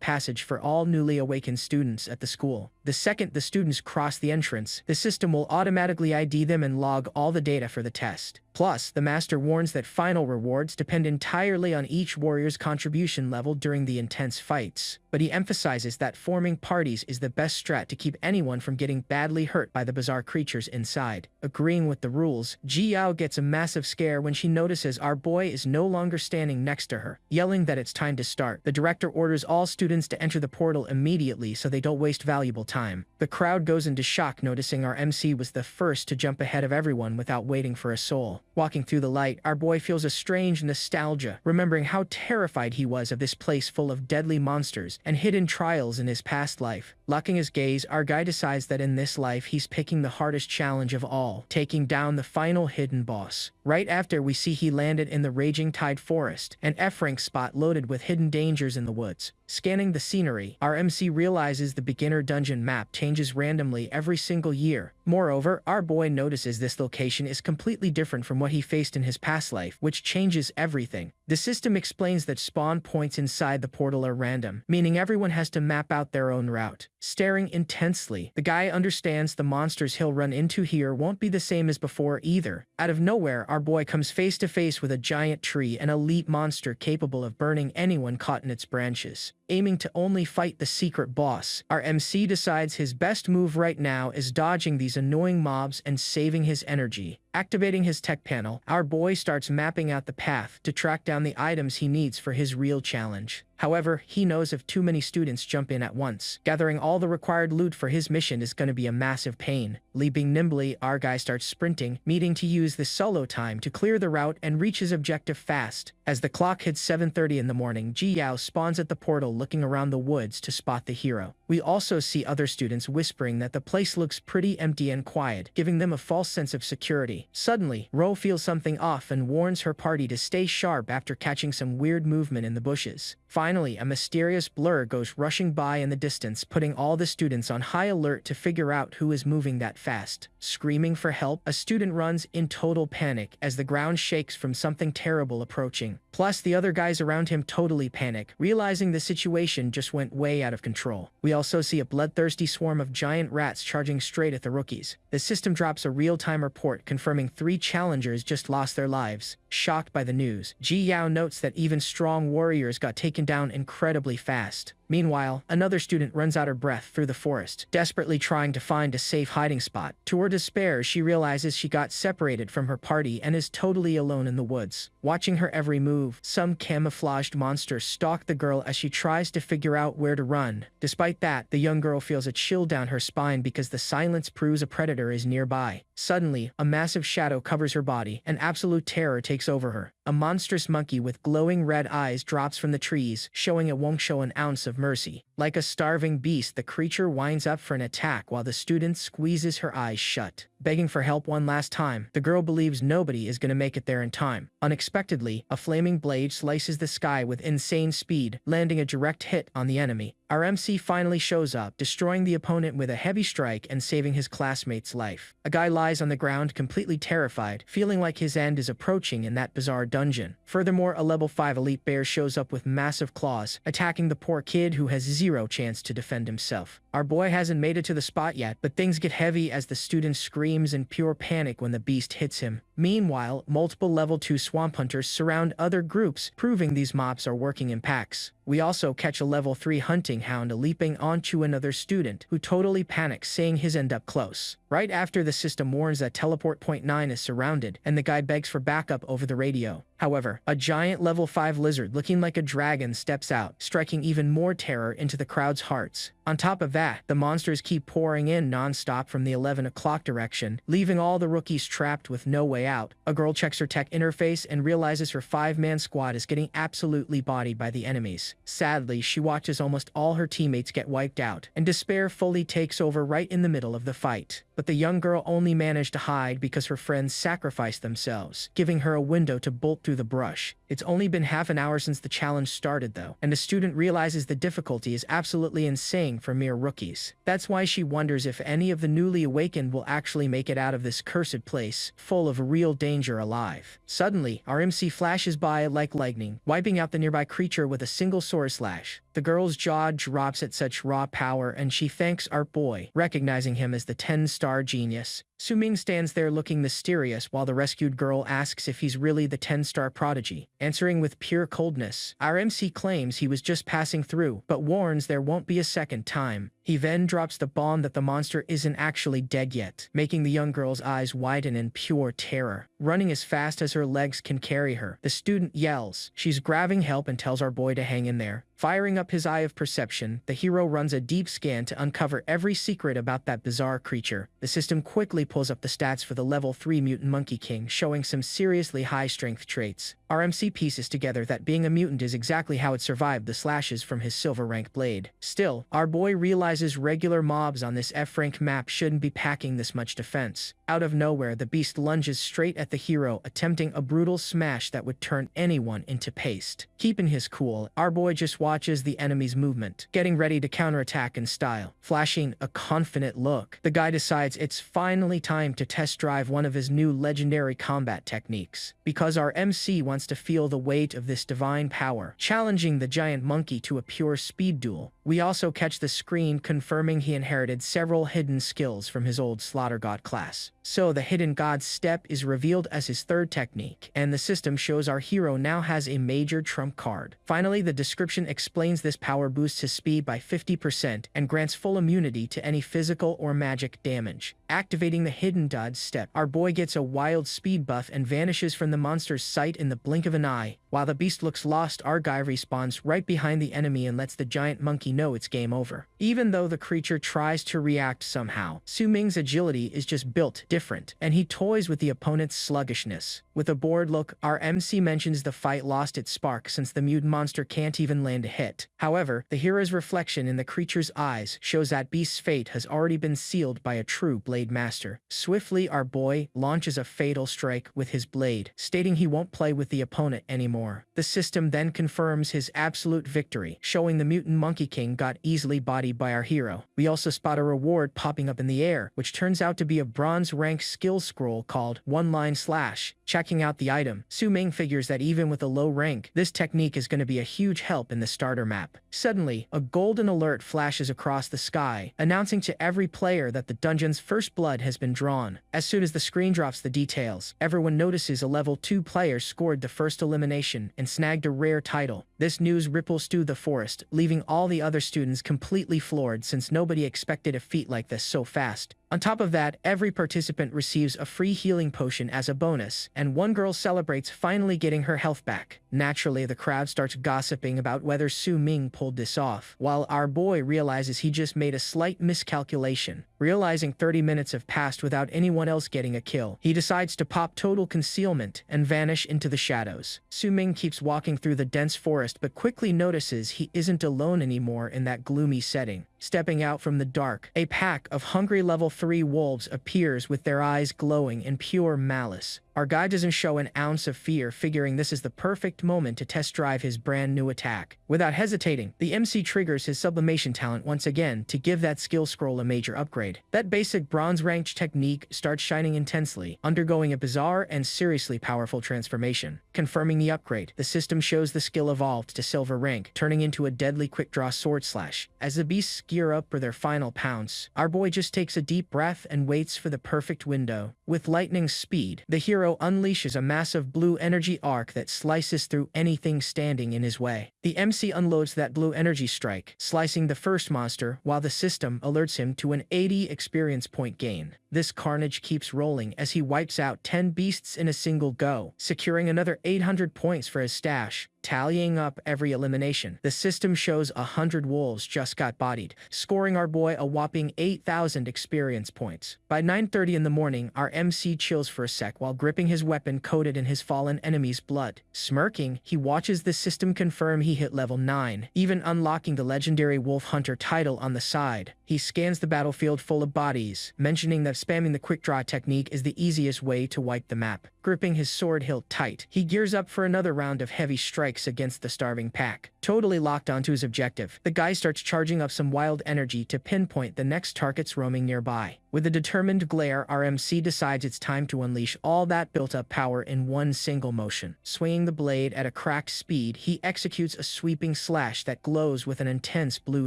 passage for all newly awakened students at the school. The second the students cross the entrance, the system will automatically ID them and log all the data for the test. Plus, the master warns that final rewards depend entirely on each warrior's contribution level during the intense fights. But he emphasizes that forming parties is the best strat to keep anyone from getting badly hurt by the bizarre creatures inside. Agreeing with the rules, Ji Yao gets a massive scare when she notices our boy is no longer standing next to her. Yelling that it's time to start, the director orders all students to enter the portal immediately so they don't waste valuable time. The crowd goes into shock noticing our MC was the first to jump ahead of everyone without waiting for a soul. Walking through the light, our boy feels a strange nostalgia, remembering how terrified he was of this place full of deadly monsters and hidden trials in his past life. Locking his gaze, our guy decides that in this life he's picking the hardest challenge of all, taking down the final hidden boss. Right after, we see he landed in the Raging Tide Forest, an F-rank spot loaded with hidden dangers in the woods. Scanning the scenery, our MC realizes the beginner dungeon map changes randomly every single year. Moreover, our boy notices this location is completely different from what he faced in his past life, which changes everything. The system explains that spawn points inside the portal are random, meaning everyone has to map out their own route. Staring intensely, the guy understands the monsters he'll run into here won't be the same as before either. Out of nowhere, our boy comes face to face with a giant tree, an elite monster capable of burning anyone caught in its branches. Aiming to only fight the secret boss, our MC decides his best move right now is dodging these annoying mobs and saving his energy. Activating his tech panel, our boy starts mapping out the path to track down the items he needs for his real challenge. However, he knows if too many students jump in at once, gathering all the required loot for his mission is going to be a massive pain. Leaping nimbly, our guy starts sprinting, needing to use the solo time to clear the route and reach his objective fast. As the clock hits 7:30 in the morning, Ji Yao spawns at the portal looking around the woods to spot the hero. We also see other students whispering that the place looks pretty empty and quiet, giving them a false sense of security. Suddenly, Ro feels something off and warns her party to stay sharp after catching some weird movement in the bushes. Finally, a mysterious blur goes rushing by in the distance, putting all the students on high alert to figure out who is moving that fast. Screaming for help, a student runs in total panic as the ground shakes from something terrible approaching. Plus, the other guys around him totally panic, realizing the situation just went way out of control. We also see a bloodthirsty swarm of giant rats charging straight at the rookies. The system drops a real-time report confirming 3 challengers just lost their lives. Shocked by the news, Ji Yao notes that even strong warriors got taken down incredibly fast. Meanwhile, another student runs out of breath through the forest, desperately trying to find a safe hiding spot. To her despair, she realizes she got separated from her party and is totally alone in the woods. Watching her every move, some camouflaged monster stalk the girl as she tries to figure out where to run. Despite that, the young girl feels a chill down her spine because the silence proves a predator is nearby. Suddenly, a massive shadow covers her body, and absolute terror takes over her. A monstrous monkey with glowing red eyes drops from the trees, showing it won't show an ounce of mercy. Like a starving beast, the creature winds up for an attack while the student squeezes her eyes shut. Begging for help one last time, the girl believes nobody is going to make it there in time. Unexpectedly, a flaming blade slices the sky with insane speed, landing a direct hit on the enemy. Our MC finally shows up, destroying the opponent with a heavy strike and saving his classmate's life. A guy lies on the ground completely terrified, feeling like his end is approaching in that bizarre dungeon. Furthermore, a level 5 elite bear shows up with massive claws, attacking the poor kid who has 0 zero chance to defend himself. Our boy hasn't made it to the spot yet, but things get heavy as the student screams in pure panic when the beast hits him. Meanwhile, multiple level 2 swamp hunters surround other groups, proving these mobs are working in packs. We also catch a level 3 hunting hound leaping onto another student, who totally panics, saying his end up close. Right after the system warns that teleport point 9 is surrounded, and the guy begs for backup over the radio. However, a giant level 5 lizard looking like a dragon steps out, striking even more terror into the crowd's hearts. On top of that, the monsters keep pouring in non-stop from the 11 o'clock direction, leaving all the rookies trapped with no way out. A girl checks her tech interface and realizes her 5-man squad is getting absolutely bodied by the enemies. Sadly, she watches almost all her teammates get wiped out, and despair fully takes over right in the middle of the fight. But the young girl only managed to hide because her friends sacrificed themselves, giving her a window to bolt through the brush. It's only been half an hour since the challenge started though, and the student realizes the difficulty is absolutely insane for mere rookies. That's why she wonders if any of the newly awakened will actually make it out of this cursed place, full of real danger alive. Suddenly, our MC flashes by like lightning, wiping out the nearby creature with a single sword slash. The girl's jaw drops at such raw power, and she thanks our boy, recognizing him as the 10-star genius. Su-ming stands there looking mysterious while the rescued girl asks if he's really the 10-star prodigy. Answering with pure coldness, our MC claims he was just passing through, but warns there won't be a second time. He then drops the bomb that the monster isn't actually dead yet, making the young girl's eyes widen in pure terror. Running as fast as her legs can carry her, the student yells. She's grabbing help and tells our boy to hang in there. Firing up his eye of perception, the hero runs a deep scan to uncover every secret about that bizarre creature. The system quickly pulls up the stats for the level 3 mutant monkey king, showing some seriously high strength traits. Our MC pieces together that being a mutant is exactly how it survived the slashes from his silver rank blade. Still, our boy realizes regular mobs on this F-rank map shouldn't be packing this much defense. Out of nowhere, the beast lunges straight at the hero, attempting a brutal smash that would turn anyone into paste. Keeping his cool, our boy just watches the enemy's movement, getting ready to counterattack in style. Flashing a confident look, the guy decides it's finally time to test drive one of his new legendary combat techniques. Because our MC wants to feel the weight of this divine power, challenging the giant monkey to a pure speed duel. We also catch the screen confirming he inherited several hidden skills from his old Slaughter God class. So the Hidden God's Step is revealed as his third technique, and the system shows our hero now has a major trump card. Finally, the description explains this power boosts his speed by 50% and grants full immunity to any physical or magic damage. Activating the Hidden God's Step, our boy gets a wild speed buff and vanishes from the monster's sight in the blink of an eye. While the beast looks lost, our guy respawns right behind the enemy and lets the giant monkey know it's game over. Even though the creature tries to react somehow, Su-ming's agility is just built different, and he toys with the opponent's sluggishness. With a bored look, our MC mentions the fight lost its spark since the mutant monster can't even land a hit. However, the hero's reflection in the creature's eyes shows that beast's fate has already been sealed by a true blade master. Swiftly, our boy launches a fatal strike with his blade, stating he won't play with the opponent anymore. The system then confirms his absolute victory, showing the mutant monkey king got easily bodied by our hero. We also spot a reward popping up in the air, which turns out to be a bronze rank skill scroll called One Line Slash. Checking out the item, Su-ming figures that even with a low rank, this technique is going to be a huge help in the starter map. Suddenly, a golden alert flashes across the sky, announcing to every player that the dungeon's first blood has been drawn. As soon as the screen drops the details, everyone notices a level 2 player scored the first elimination and snagged a rare title. This news ripples through the forest, leaving all the other students completely floored since nobody expected a feat like this so fast. On top of that, every participant receives a free healing potion as a bonus, and one girl celebrates finally getting her health back. Naturally, the crowd starts gossiping about whether Su-ming pulled this off, while our boy realizes he just made a slight miscalculation. Realizing 30 minutes have passed without anyone else getting a kill, he decides to pop total concealment and vanish into the shadows. Su-ming keeps walking through the dense forest but quickly notices he isn't alone anymore in that gloomy setting. Stepping out from the dark, a pack of hungry level 3 wolves appears with their eyes glowing in pure malice. Our guy doesn't show an ounce of fear, figuring this is the perfect moment to test drive his brand new attack. Without hesitating, the MC triggers his sublimation talent once again to give that skill scroll a major upgrade. That basic bronze ranked technique starts shining intensely, undergoing a bizarre and seriously powerful transformation. Confirming the upgrade, the system shows the skill evolved to silver rank, turning into a deadly quick draw sword slash. As the beasts gear up for their final pounce, our boy just takes a deep breath and waits for the perfect window. With lightning speed, the hero unleashes a massive blue energy arc that slices through anything standing in his way. The MC unloads that blue energy strike, slicing the first monster, while the system alerts him to an 80 experience point gain. This carnage keeps rolling as he wipes out 10 beasts in a single go, securing another 800 points for his stash. Tallying up every elimination, the system shows 100 wolves just got bodied, scoring our boy a whopping 8,000 experience points. By 9:30 in the morning, our MC chills for a sec while gripping his weapon coated in his fallen enemy's blood. Smirking, he watches the system confirm he hit level 9, even unlocking the legendary Wolf Hunter title on the side. He scans the battlefield full of bodies, mentioning that spamming the quick draw technique is the easiest way to wipe the map. Gripping his sword hilt tight, he gears up for another round of heavy strikes against the starving pack. Totally locked onto his objective, the guy starts charging up some wild energy to pinpoint the next targets roaming nearby. With a determined glare, our MC decides it's time to unleash all that built-up power in one single motion. Swinging the blade at a cracked speed, he executes a sweeping slash that glows with an intense blue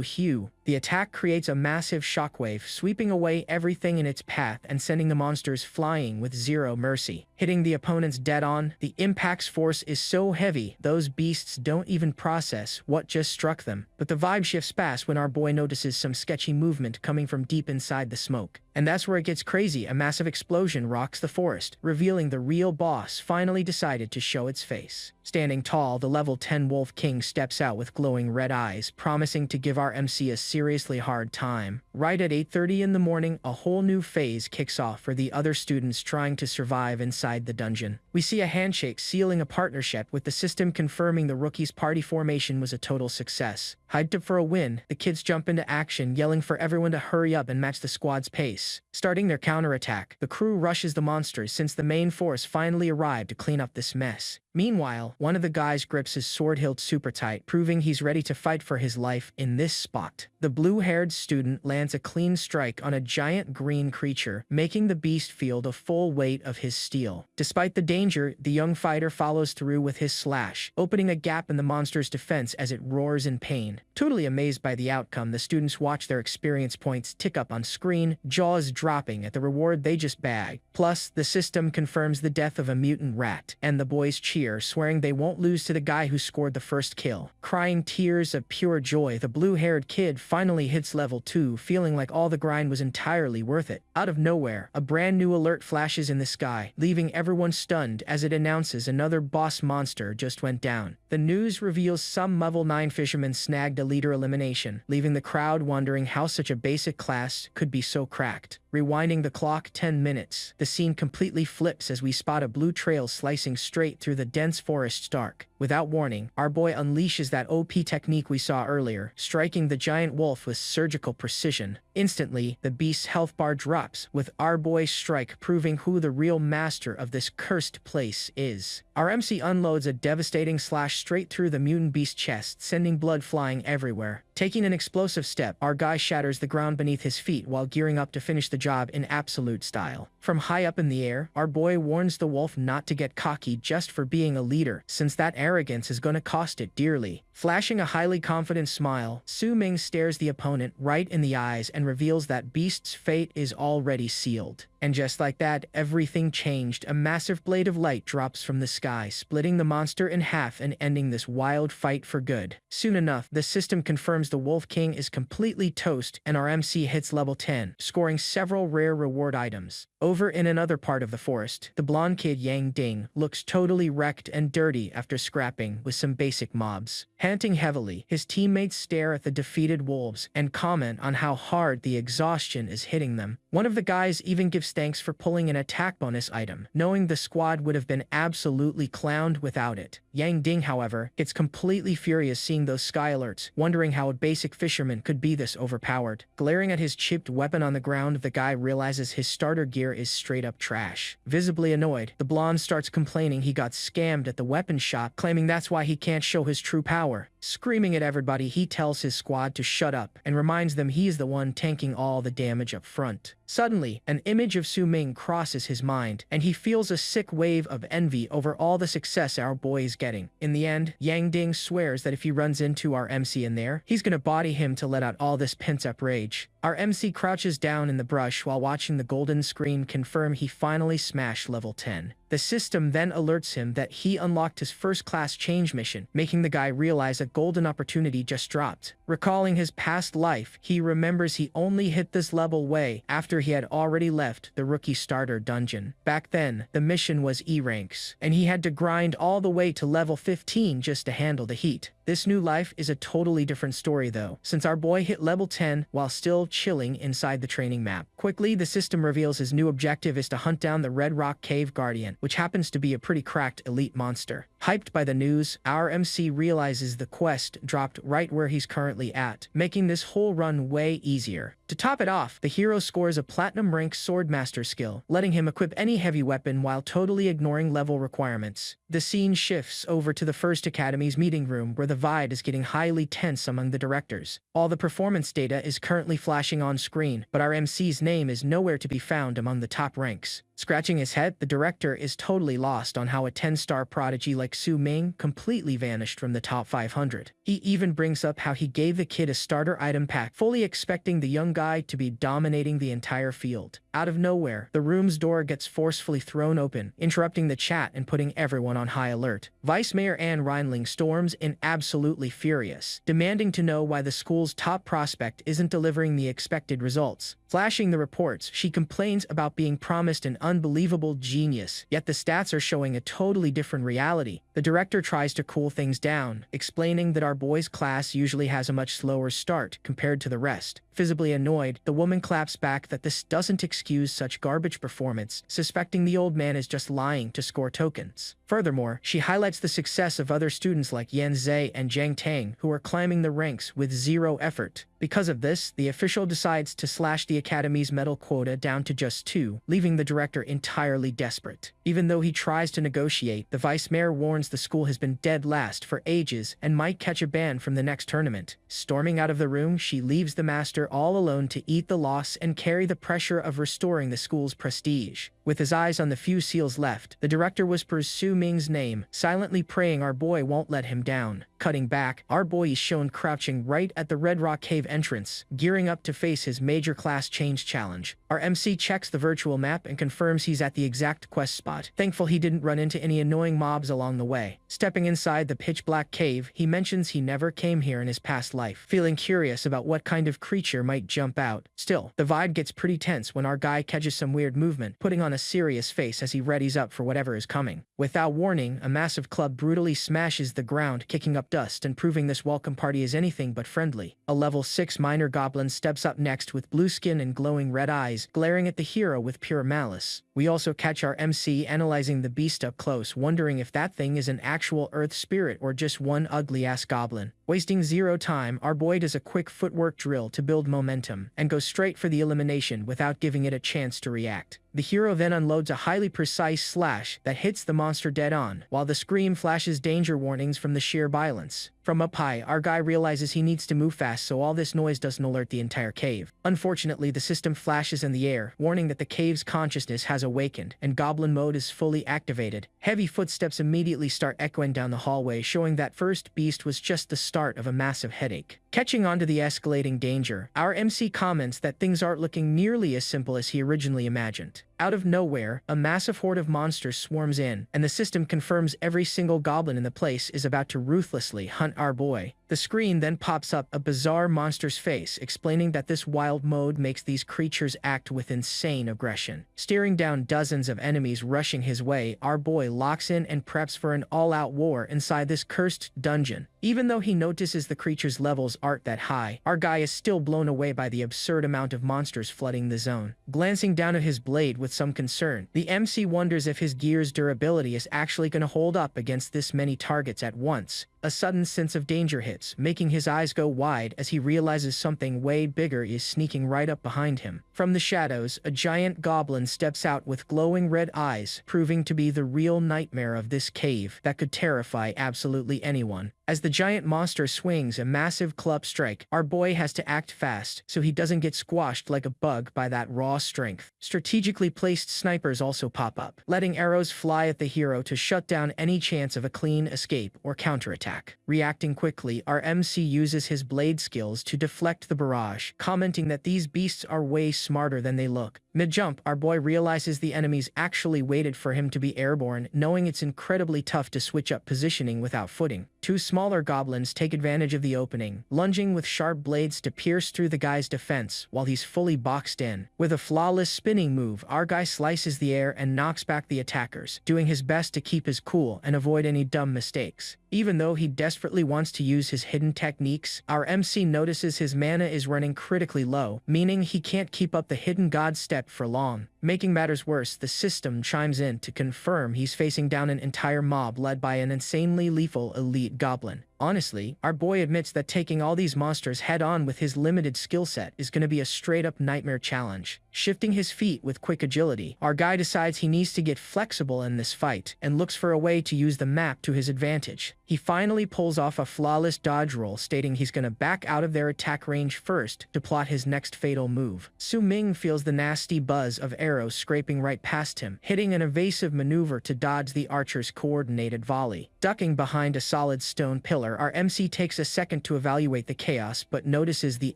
hue. The attack creates a massive shockwave, sweeping away everything in its path and sending the monsters flying with zero mercy. Hitting the opponents dead on, the impact's force is so heavy, those beasts don't even process what just struck them. But the vibe shifts fast when our boy notices some sketchy movement coming from deep inside the smoke. And that's where it gets crazy. A massive explosion rocks the forest, revealing the real boss finally decided to show its face. Standing tall, the level 10 Wolf King steps out with glowing red eyes, promising to give our MC a seriously hard time. Right at 8:30 in the morning, a whole new phase kicks off for the other students trying to survive inside the dungeon. We see a handshake sealing a partnership, with the system confirming the rookie's party formation was a total success. Hyped up for a win, the kids jump into action, yelling for everyone to hurry up and match the squad's pace. Starting their counterattack, the crew rushes the monsters since the main force finally arrived to clean up this mess. Meanwhile, one of the guys grips his sword hilt super tight, proving he's ready to fight for his life in this spot. The blue-haired student lands a clean strike on a giant green creature, making the beast feel the full weight of his steel. Despite the danger, the young fighter follows through with his slash, opening a gap in the monster's defense as it roars in pain. Totally amazed by the outcome, the students watch their experience points tick up on screen, jaws dropping at the reward they just bagged. Plus, the system confirms the death of a mutant rat, and the boys cheer, swearing they won't lose to the guy who scored the first kill. Crying tears of pure joy, the blue-haired kid finally hits level 2, feeling like all the grind was entirely worth it. Out of nowhere, a brand new alert flashes in the sky, leaving everyone stunned as it announces another boss monster just went down. The news reveals some level 9 fisherman snagged a leader elimination, leaving the crowd wondering how such a basic class could be so cracked. Rewinding the clock 10 minutes, the scene completely flips as we spot a blue trail slicing straight through the dense forest's dark. Without warning, our boy unleashes that OP technique we saw earlier, striking the giant wolf with surgical precision. Instantly, the beast's health bar drops, with our boy's strike proving who the real master of this cursed place is. Our MC unloads a devastating slash straight through the mutant beast's chest, sending blood flying everywhere. Taking an explosive step, our guy shatters the ground beneath his feet while gearing up to finish the job in absolute style. From high up in the air, our boy warns the wolf not to get cocky just for being a leader, since that arrogance is gonna cost it dearly. Flashing a highly confident smile, Su Ming stares the opponent right in the eyes and reveals that Beast's fate is already sealed. And just like that, everything changed. A massive blade of light drops from the sky, splitting the monster in half and ending this wild fight for good. Soon enough, the system confirms the Wolf King is completely toast, and our MC hits level 10, scoring several rare reward items. Over in another part of the forest, the blonde kid Yang Ding looks totally wrecked and dirty after scrapping with some basic mobs. Panting heavily, his teammates stare at the defeated wolves and comment on how hard the exhaustion is hitting them. One of the guys even gives thanks for pulling an attack bonus item, knowing the squad would have been absolutely clowned without it. Yang Ding, however, gets completely furious seeing those sky alerts, wondering how a basic fisherman could be this overpowered. Glaring at his chipped weapon on the ground, the guy realizes his starter gear is straight up trash. Visibly annoyed, the blonde starts complaining he got scammed at the weapon shop, claiming that's why he can't show his true power. Screaming at everybody, he tells his squad to shut up and reminds them he's the one tanking all the damage up front. Suddenly, an image of Su Ming crosses his mind, and he feels a sick wave of envy over all the success our boy is getting. In the end, Yang Ding swears that if he runs into our MC in there, he's gonna body him to let out all this pent-up rage. Our MC crouches down in the brush while watching the golden screen confirm he finally smashed level 10. The system then alerts him that he unlocked his first-class change mission, making the guy realize a golden opportunity just dropped. Recalling his past life, he remembers he only hit this level way after he had already left the rookie starter dungeon. Back then, the mission was E ranks, and he had to grind all the way to level 15 just to handle the heat. This new life is a totally different story though, since our boy hit level 10 while still chilling inside the training map. Quickly, the system reveals his new objective is to hunt down the Red Rock Cave Guardian, which happens to be a pretty cracked elite monster. Hyped by the news, our MC realizes the quest dropped right where he's currently at, making this whole run way easier. To top it off, the hero scores a platinum rank swordmaster skill, letting him equip any heavy weapon while totally ignoring level requirements. The scene shifts over to the First Academy's meeting room where the vibe is getting highly tense among the directors. All the performance data is currently flashing on screen, but our MC's name is nowhere to be found among the top ranks. Scratching his head, the director is totally lost on how a 10-star prodigy like Su Ming completely vanished from the top 500. He even brings up how he gave the kid a starter item pack, fully expecting the young guy to be dominating the entire field. Out of nowhere, the room's door gets forcefully thrown open, interrupting the chat and putting everyone on high alert. Vice Mayor Anne Reinling storms in absolutely furious, demanding to know why the school's top prospect isn't delivering the expected results. Flashing the reports, she complains about being promised an unbelievable genius, yet the stats are showing a totally different reality. The director tries to cool things down, explaining that our boy's class usually has a much slower start compared to the rest. Visibly annoyed, the woman claps back that this doesn't excuse such garbage performance, suspecting the old man is just lying to score tokens. Furthermore, she highlights the success of other students like Yan Zhe and Zhang Tang, who are climbing the ranks with zero effort. Because of this, the official decides to slash the Academy's medal quota down to just 2, leaving the director entirely desperate. Even though he tries to negotiate, the vice mayor warns the school has been dead last for ages and might catch a ban from the next tournament. Storming out of the room, she leaves the master all alone to eat the loss and carry the pressure of restoring the school's prestige. With his eyes on the few seals left, the director whispers Su Ming's name, silently praying our boy won't let him down. Cutting back, our boy is shown crouching right at the Red Rock Cave entrance, gearing up to face his major class change challenge. Our MC checks the virtual map and confirms he's at the exact quest spot, thankful he didn't run into any annoying mobs along the way. Stepping inside the pitch-black cave, he mentions he never came here in his past life, feeling curious about what kind of creature might jump out. Still, the vibe gets pretty tense when our guy catches some weird movement, putting on a serious face as he readies up for whatever is coming. Without warning, a massive club brutally smashes the ground, kicking up dust and proving this welcome party is anything but friendly. A level 6 minor goblin steps up next with blue skin and glowing red eyes, glaring at the hero with pure malice. We also catch our MC analyzing the beast up close, wondering if that thing is an actual earth spirit or just one ugly-ass goblin. Wasting zero time, our boy does a quick footwork drill to build momentum, and goes straight for the elimination without giving it a chance to react. The hero then unloads a highly precise slash that hits the monster dead on, while the scream flashes danger warnings from the sheer violence. From up high, our guy realizes he needs to move fast so all this noise doesn't alert the entire cave. Unfortunately, the system flashes in the air, warning that the cave's consciousness has awakened, and goblin mode is fully activated. Heavy footsteps immediately start echoing down the hallway, showing that first beast was just the start of a massive headache. Catching on to the escalating danger, our MC comments that things aren't looking nearly as simple as he originally imagined. Out of nowhere, a massive horde of monsters swarms in, and the system confirms every single goblin in the place is about to ruthlessly hunt our boy. The screen then pops up a bizarre monster's face, explaining that this wild mode makes these creatures act with insane aggression. Staring down dozens of enemies rushing his way, our boy locks in and preps for an all-out war inside this cursed dungeon. Even though he notices the creature's levels aren't that high, our guy is still blown away by the absurd amount of monsters flooding the zone. Glancing down at his blade with some concern, the MC wonders if his gear's durability is actually going to hold up against this many targets at once. A sudden sense of danger hits, making his eyes go wide as he realizes something way bigger is sneaking right up behind him. From the shadows, a giant goblin steps out with glowing red eyes, proving to be the real nightmare of this cave that could terrify absolutely anyone. As the giant monster swings a massive club strike, our boy has to act fast so he doesn't get squashed like a bug by that raw strength. Strategically placed snipers also pop up, letting arrows fly at the hero to shut down any chance of a clean escape or counterattack. Reacting quickly, our MC uses his blade skills to deflect the barrage, commenting that these beasts are way smarter than they look. Mid-jump, our boy realizes the enemies actually waited for him to be airborne, knowing it's incredibly tough to switch up positioning without footing. Two smaller goblins take advantage of the opening, lunging with sharp blades to pierce through the guy's defense while he's fully boxed in. With a flawless spinning move, our guy slices the air and knocks back the attackers, doing his best to keep his cool and avoid any dumb mistakes. Even though he desperately wants to use his hidden techniques, our MC notices his mana is running critically low, meaning he can't keep up the hidden god step for long. Making matters worse, the system chimes in to confirm he's facing down an entire mob led by an insanely lethal elite goblin. Honestly, our boy admits that taking all these monsters head-on with his limited skill set is going to be a straight-up nightmare challenge. Shifting his feet with quick agility, our guy decides he needs to get flexible in this fight and looks for a way to use the map to his advantage. He finally pulls off a flawless dodge roll, stating he's going to back out of their attack range first to plot his next fatal move. Su Ming feels the nasty buzz of arrows scraping right past him, hitting an evasive maneuver to dodge the archer's coordinated volley. Ducking behind a solid stone pillar, our MC takes a second to evaluate the chaos but notices the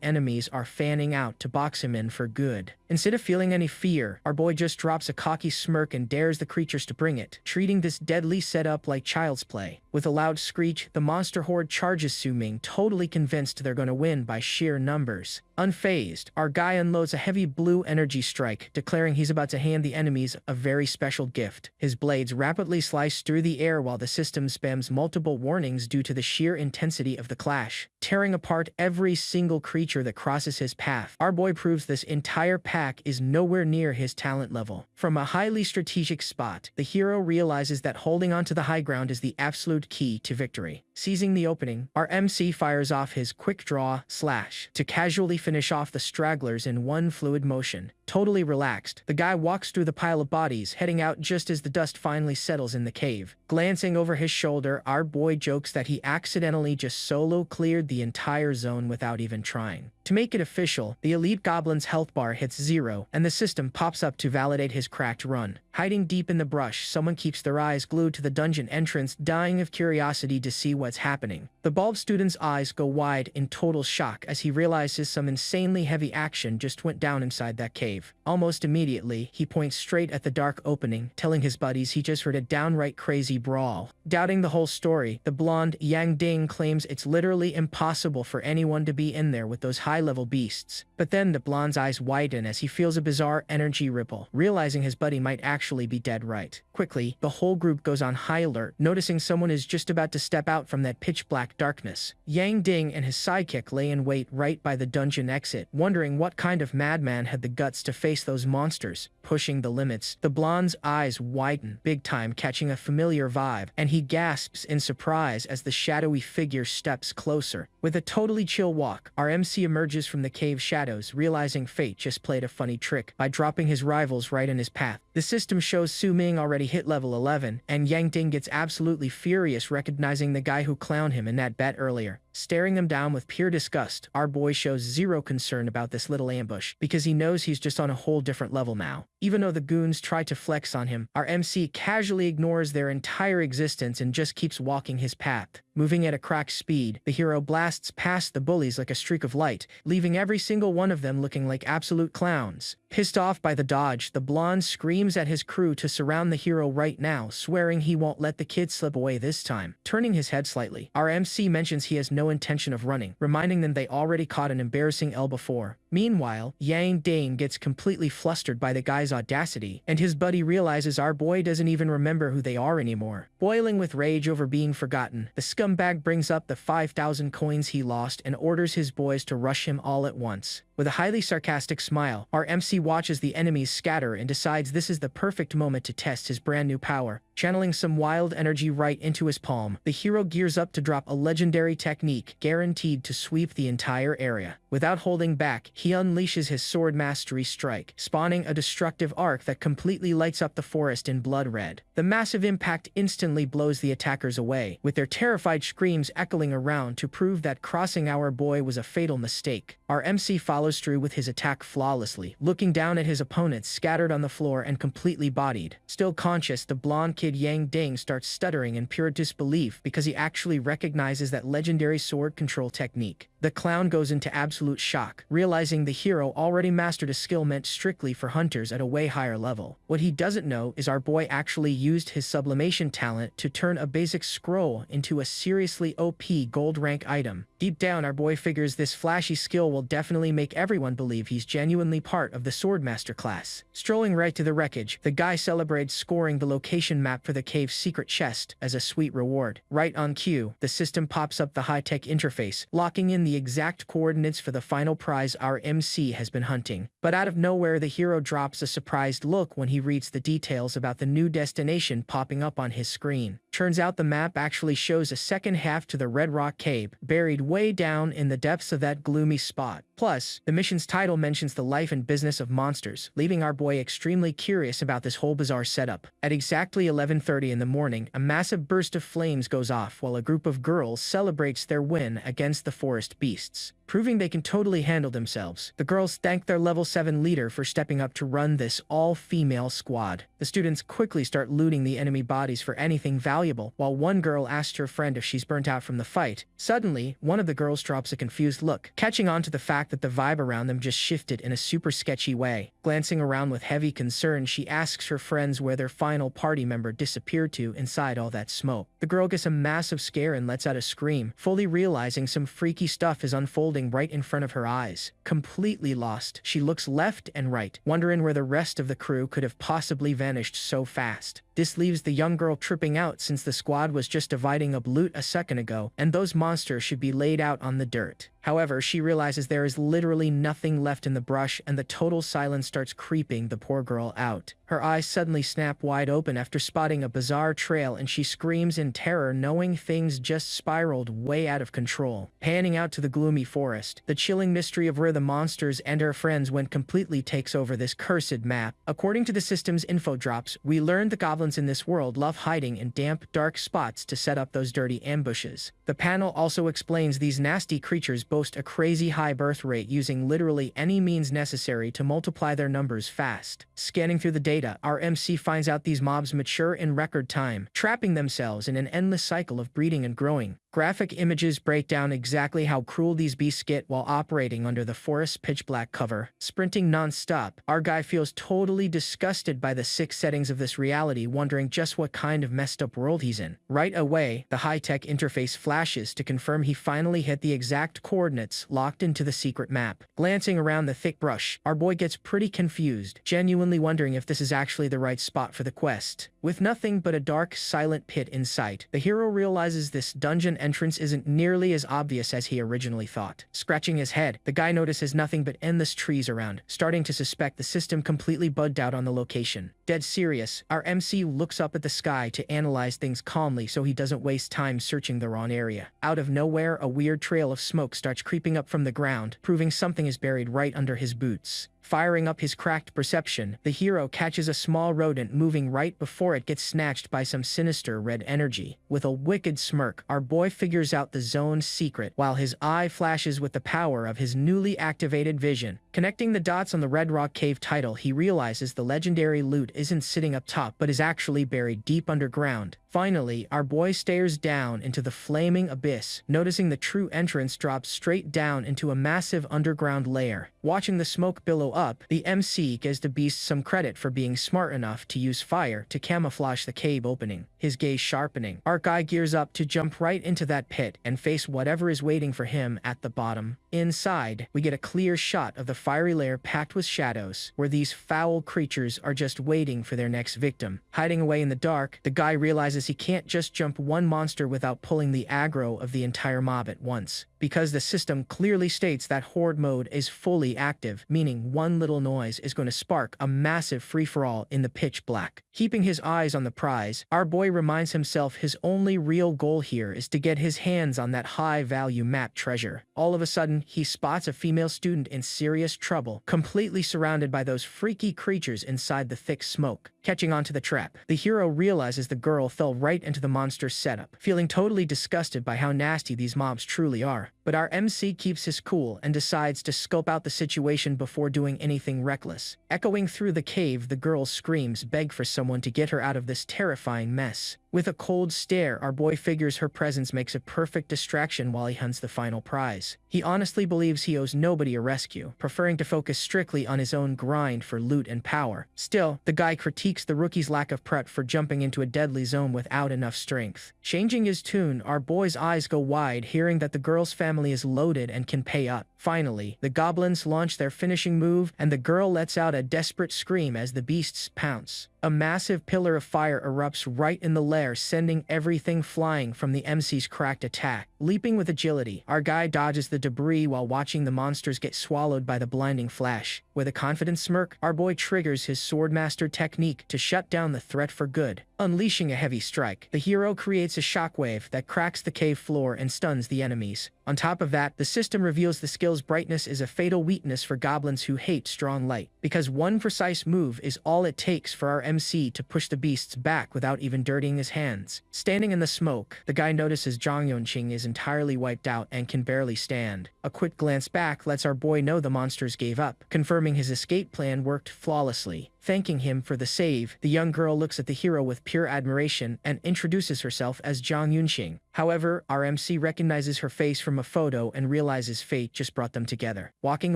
enemies are fanning out to box him in for good. Instead of feeling any fear, our boy just drops a cocky smirk and dares the creatures to bring it, treating this deadly setup like child's play. With a loud screech, the monster horde charges Su Ming, totally convinced they're going to win by sheer numbers. Unfazed, our guy unloads a heavy blue energy strike, declaring he's about to hand the enemies a very special gift. His blades rapidly slice through the air while the system spams multiple warnings due to the sheer intensity of the clash, tearing apart every single creature that crosses his path. Our boy proves this entire pack is nowhere near his talent level. From a highly strategic spot, the hero realizes that holding onto the high ground is the absolute key to victory. Seizing the opening, our MC fires off his quick draw slash to casually finish off the stragglers in one fluid motion. Totally relaxed, the guy walks through the pile of bodies, heading out just as the dust finally settles in the cave. Glancing over his shoulder, our boy jokes that he accidentally just solo cleared the entire zone without even trying. To make it official, the elite goblin's health bar hits 0, and the system pops up to validate his cracked run. Hiding deep in the brush, someone keeps their eyes glued to the dungeon entrance, dying of curiosity to see what's happening. The bulb student's eyes go wide in total shock as he realizes some insanely heavy action just went down inside that cave. Almost immediately, he points straight at the dark opening, telling his buddies he just heard a downright crazy brawl. Doubting the whole story, the blonde Yang Ding claims it's literally impossible for anyone to be in there with those high-level beasts. But then the blonde's eyes widen as he feels a bizarre energy ripple, realizing his buddy might actually be dead right. Quickly, the whole group goes on high alert, noticing someone is just about to step out from that pitch-black darkness. Yang Ding and his sidekick lay in wait right by the dungeon exit, wondering what kind of madman had the guts to face those monsters. Pushing the limits, the blonde's eyes widen, big time, catching a familiar vibe, and he gasps in surprise as the shadowy figure steps closer. With a totally chill walk, our MC emerges from the cave shadows, realizing fate just played a funny trick by dropping his rivals right in his path. The system shows Su Ming already hit level 11, and Yang Ding gets absolutely furious recognizing the guy who clowned him in that bet earlier. Staring them down with pure disgust, our boy shows zero concern about this little ambush because he knows he's just on a whole different level now. Even though the goons try to flex on him, our MC casually ignores their entire existence and just keeps walking his path. Moving at a crack speed, the hero blasts past the bullies like a streak of light, leaving every single one of them looking like absolute clowns. Pissed off by the dodge, the blonde screams at his crew to surround the hero right now, swearing he won't let the kid slip away this time. Turning his head slightly, our MC mentions he has no intention of running, reminding them they already caught an embarrassing L before. Meanwhile, Yang Dane gets completely flustered by the guy's audacity, and his buddy realizes our boy doesn't even remember who they are anymore. Boiling with rage over being forgotten, the scumbag brings up the 5,000 coins he lost and orders his boys to rush him all at once. With a highly sarcastic smile, our MC watches the enemies scatter and decides this is the perfect moment to test his brand new power. Channeling some wild energy right into his palm, the hero gears up to drop a legendary technique guaranteed to sweep the entire area. Without holding back, he unleashes his sword mastery strike, spawning a destructive arc that completely lights up the forest in blood red. The massive impact instantly blows the attackers away, with their terrified screams echoing around to prove that crossing our boy was a fatal mistake. Our MC follows through with his attack flawlessly, looking down at his opponents scattered on the floor and completely bodied. Still conscious, the blonde kid Yang Ding starts stuttering in pure disbelief because he actually recognizes that legendary sword control technique. The clown goes into absolute shock, realizing the hero already mastered a skill meant strictly for hunters at a way higher level. What he doesn't know is our boy actually used his sublimation talent to turn a basic scroll into a seriously OP gold rank item. Deep down, our boy figures this flashy skill will definitely make everyone believe he's genuinely part of the Swordmaster class. Strolling right to the wreckage, the guy celebrates scoring the location map for the cave's secret chest as a sweet reward. Right on cue, the system pops up the high-tech interface, locking in the exact coordinates for the final prize our MC has been hunting. But out of nowhere, the hero drops a surprised look when he reads the details about the new destination popping up on his screen. Turns out the map actually shows a second half to the Red Rock Cave, buried way down in the depths of that gloomy spot. Plus, the mission's title mentions the life and business of monsters, leaving our boy extremely curious about this whole bizarre setup. At exactly 11:30 in the morning, a massive burst of flames goes off while a group of girls celebrates their win against the forest beasts. Proving they can totally handle themselves, the girls thank their level 7 leader for stepping up to run this all-female squad. The students quickly start looting the enemy bodies for anything valuable, while one girl asks her friend if she's burnt out from the fight. Suddenly, one of the girls drops a confused look, catching on to the fact that the vibe around them just shifted in a super sketchy way. Glancing around with heavy concern, she asks her friends where their final party member disappeared to inside all that smoke. The girl gets a massive scare and lets out a scream, fully realizing some freaky stuff is unfolding right in front of her eyes. Completely lost, she looks left and right, wondering where the rest of the crew could have possibly vanished so fast. This leaves the young girl tripping out since the squad was just dividing up loot a second ago, and those monsters should be laid out on the dirt. However, she realizes there is literally nothing left in the brush, and the total silence starts creeping the poor girl out. Her eyes suddenly snap wide open after spotting a bizarre trail, and she screams in terror knowing things just spiraled way out of control. Panning out to the gloomy forest, the chilling mystery of where the monsters and her friends went completely takes over this cursed map. According to the system's info drops, we learned the goblins in this world love hiding in damp, dark spots to set up those dirty ambushes. The panel also explains these nasty creatures boast a crazy high birth rate, using literally any means necessary to multiply their numbers fast. Scanning through the data, our MC finds out these mobs mature in record time, trapping themselves in an endless cycle of breeding and growing. Graphic images break down exactly how cruel these beasts get while operating under the forest's pitch-black cover. Sprinting non-stop, our guy feels totally disgusted by the sick settings of this reality, wondering just what kind of messed-up world he's in. Right away, the high-tech interface flashes to confirm he finally hit the exact coordinates locked into the secret map. Glancing around the thick brush, our boy gets pretty confused, genuinely wondering if this is actually the right spot for the quest. With nothing but a dark, silent pit in sight, the hero realizes this dungeon entrance isn't nearly as obvious as he originally thought. Scratching his head, the guy notices nothing but endless trees around, starting to suspect the system completely bugged out on the location. Dead serious, our MC looks up at the sky to analyze things calmly so he doesn't waste time searching the wrong area. Out of nowhere, a weird trail of smoke starts creeping up from the ground, proving something is buried right under his boots. Firing up his cracked perception, the hero catches a small rodent moving right before it gets snatched by some sinister red energy. With a wicked smirk, our boy figures out the zone's secret, while his eye flashes with the power of his newly activated vision. Connecting the dots on the Red Rock Cave title, he realizes the legendary loot isn't sitting up top but is actually buried deep underground. Finally, our boy stares down into the flaming abyss, noticing the true entrance drops straight down into a massive underground lair. Watching the smoke billow up, the MC gives the beast some credit for being smart enough to use fire to camouflage the cave opening, his gaze sharpening. Our guy gears up to jump right into that pit and face whatever is waiting for him at the bottom. Inside, we get a clear shot of the fiery lair packed with shadows, where these foul creatures are just waiting for their next victim. Hiding away in the dark, the guy realizes he can't just jump one monster without pulling the aggro of the entire mob at once, because the system clearly states that horde mode is fully active, meaning one little noise is going to spark a massive free-for-all in the pitch black. Keeping his eyes on the prize, our boy reminds himself his only real goal here is to get his hands on that high-value map treasure. All of a sudden, he spots a female student in serious trouble, completely surrounded by those freaky creatures inside the thick smoke. Catching onto the trap, the hero realizes the girl fell right into the monster's setup, feeling totally disgusted by how nasty these mobs truly are. But our MC keeps his cool and decides to scope out the situation before doing anything reckless. Echoing through the cave, the girl's screams beg for someone to get her out of this terrifying mess. With a cold stare, our boy figures her presence makes a perfect distraction while he hunts the final prize. He honestly believes he owes nobody a rescue, preferring to focus strictly on his own grind for loot and power. Still, the guy critiques the rookie's lack of prep for jumping into a deadly zone without enough strength. Changing his tune, our boy's eyes go wide, hearing that the girl's family is loaded and can pay up. Finally, the goblins launch their finishing move, and the girl lets out a desperate scream as the beasts pounce. A massive pillar of fire erupts right in the lair, sending everything flying from the MC's cracked attack. Leaping with agility, our guy dodges the debris while watching the monsters get swallowed by the blinding flash. With a confident smirk, our boy triggers his swordmaster technique to shut down the threat for good. Unleashing a heavy strike, the hero creates a shockwave that cracks the cave floor and stuns the enemies. On top of that, the system reveals the skill's brightness is a fatal weakness for goblins who hate strong light, because one precise move is all it takes for our MC to push the beasts back without even dirtying his hands. Standing in the smoke, the guy notices Zhang Yunqing is entirely wiped out and can barely stand. A quick glance back lets our boy know the monsters gave up, confirming his escape plan worked flawlessly. Thanking him for the save, the young girl looks at the hero with pure admiration and introduces herself as Zhang Yunqing. However, our MC recognizes her face from a photo and realizes fate just brought them together. Walking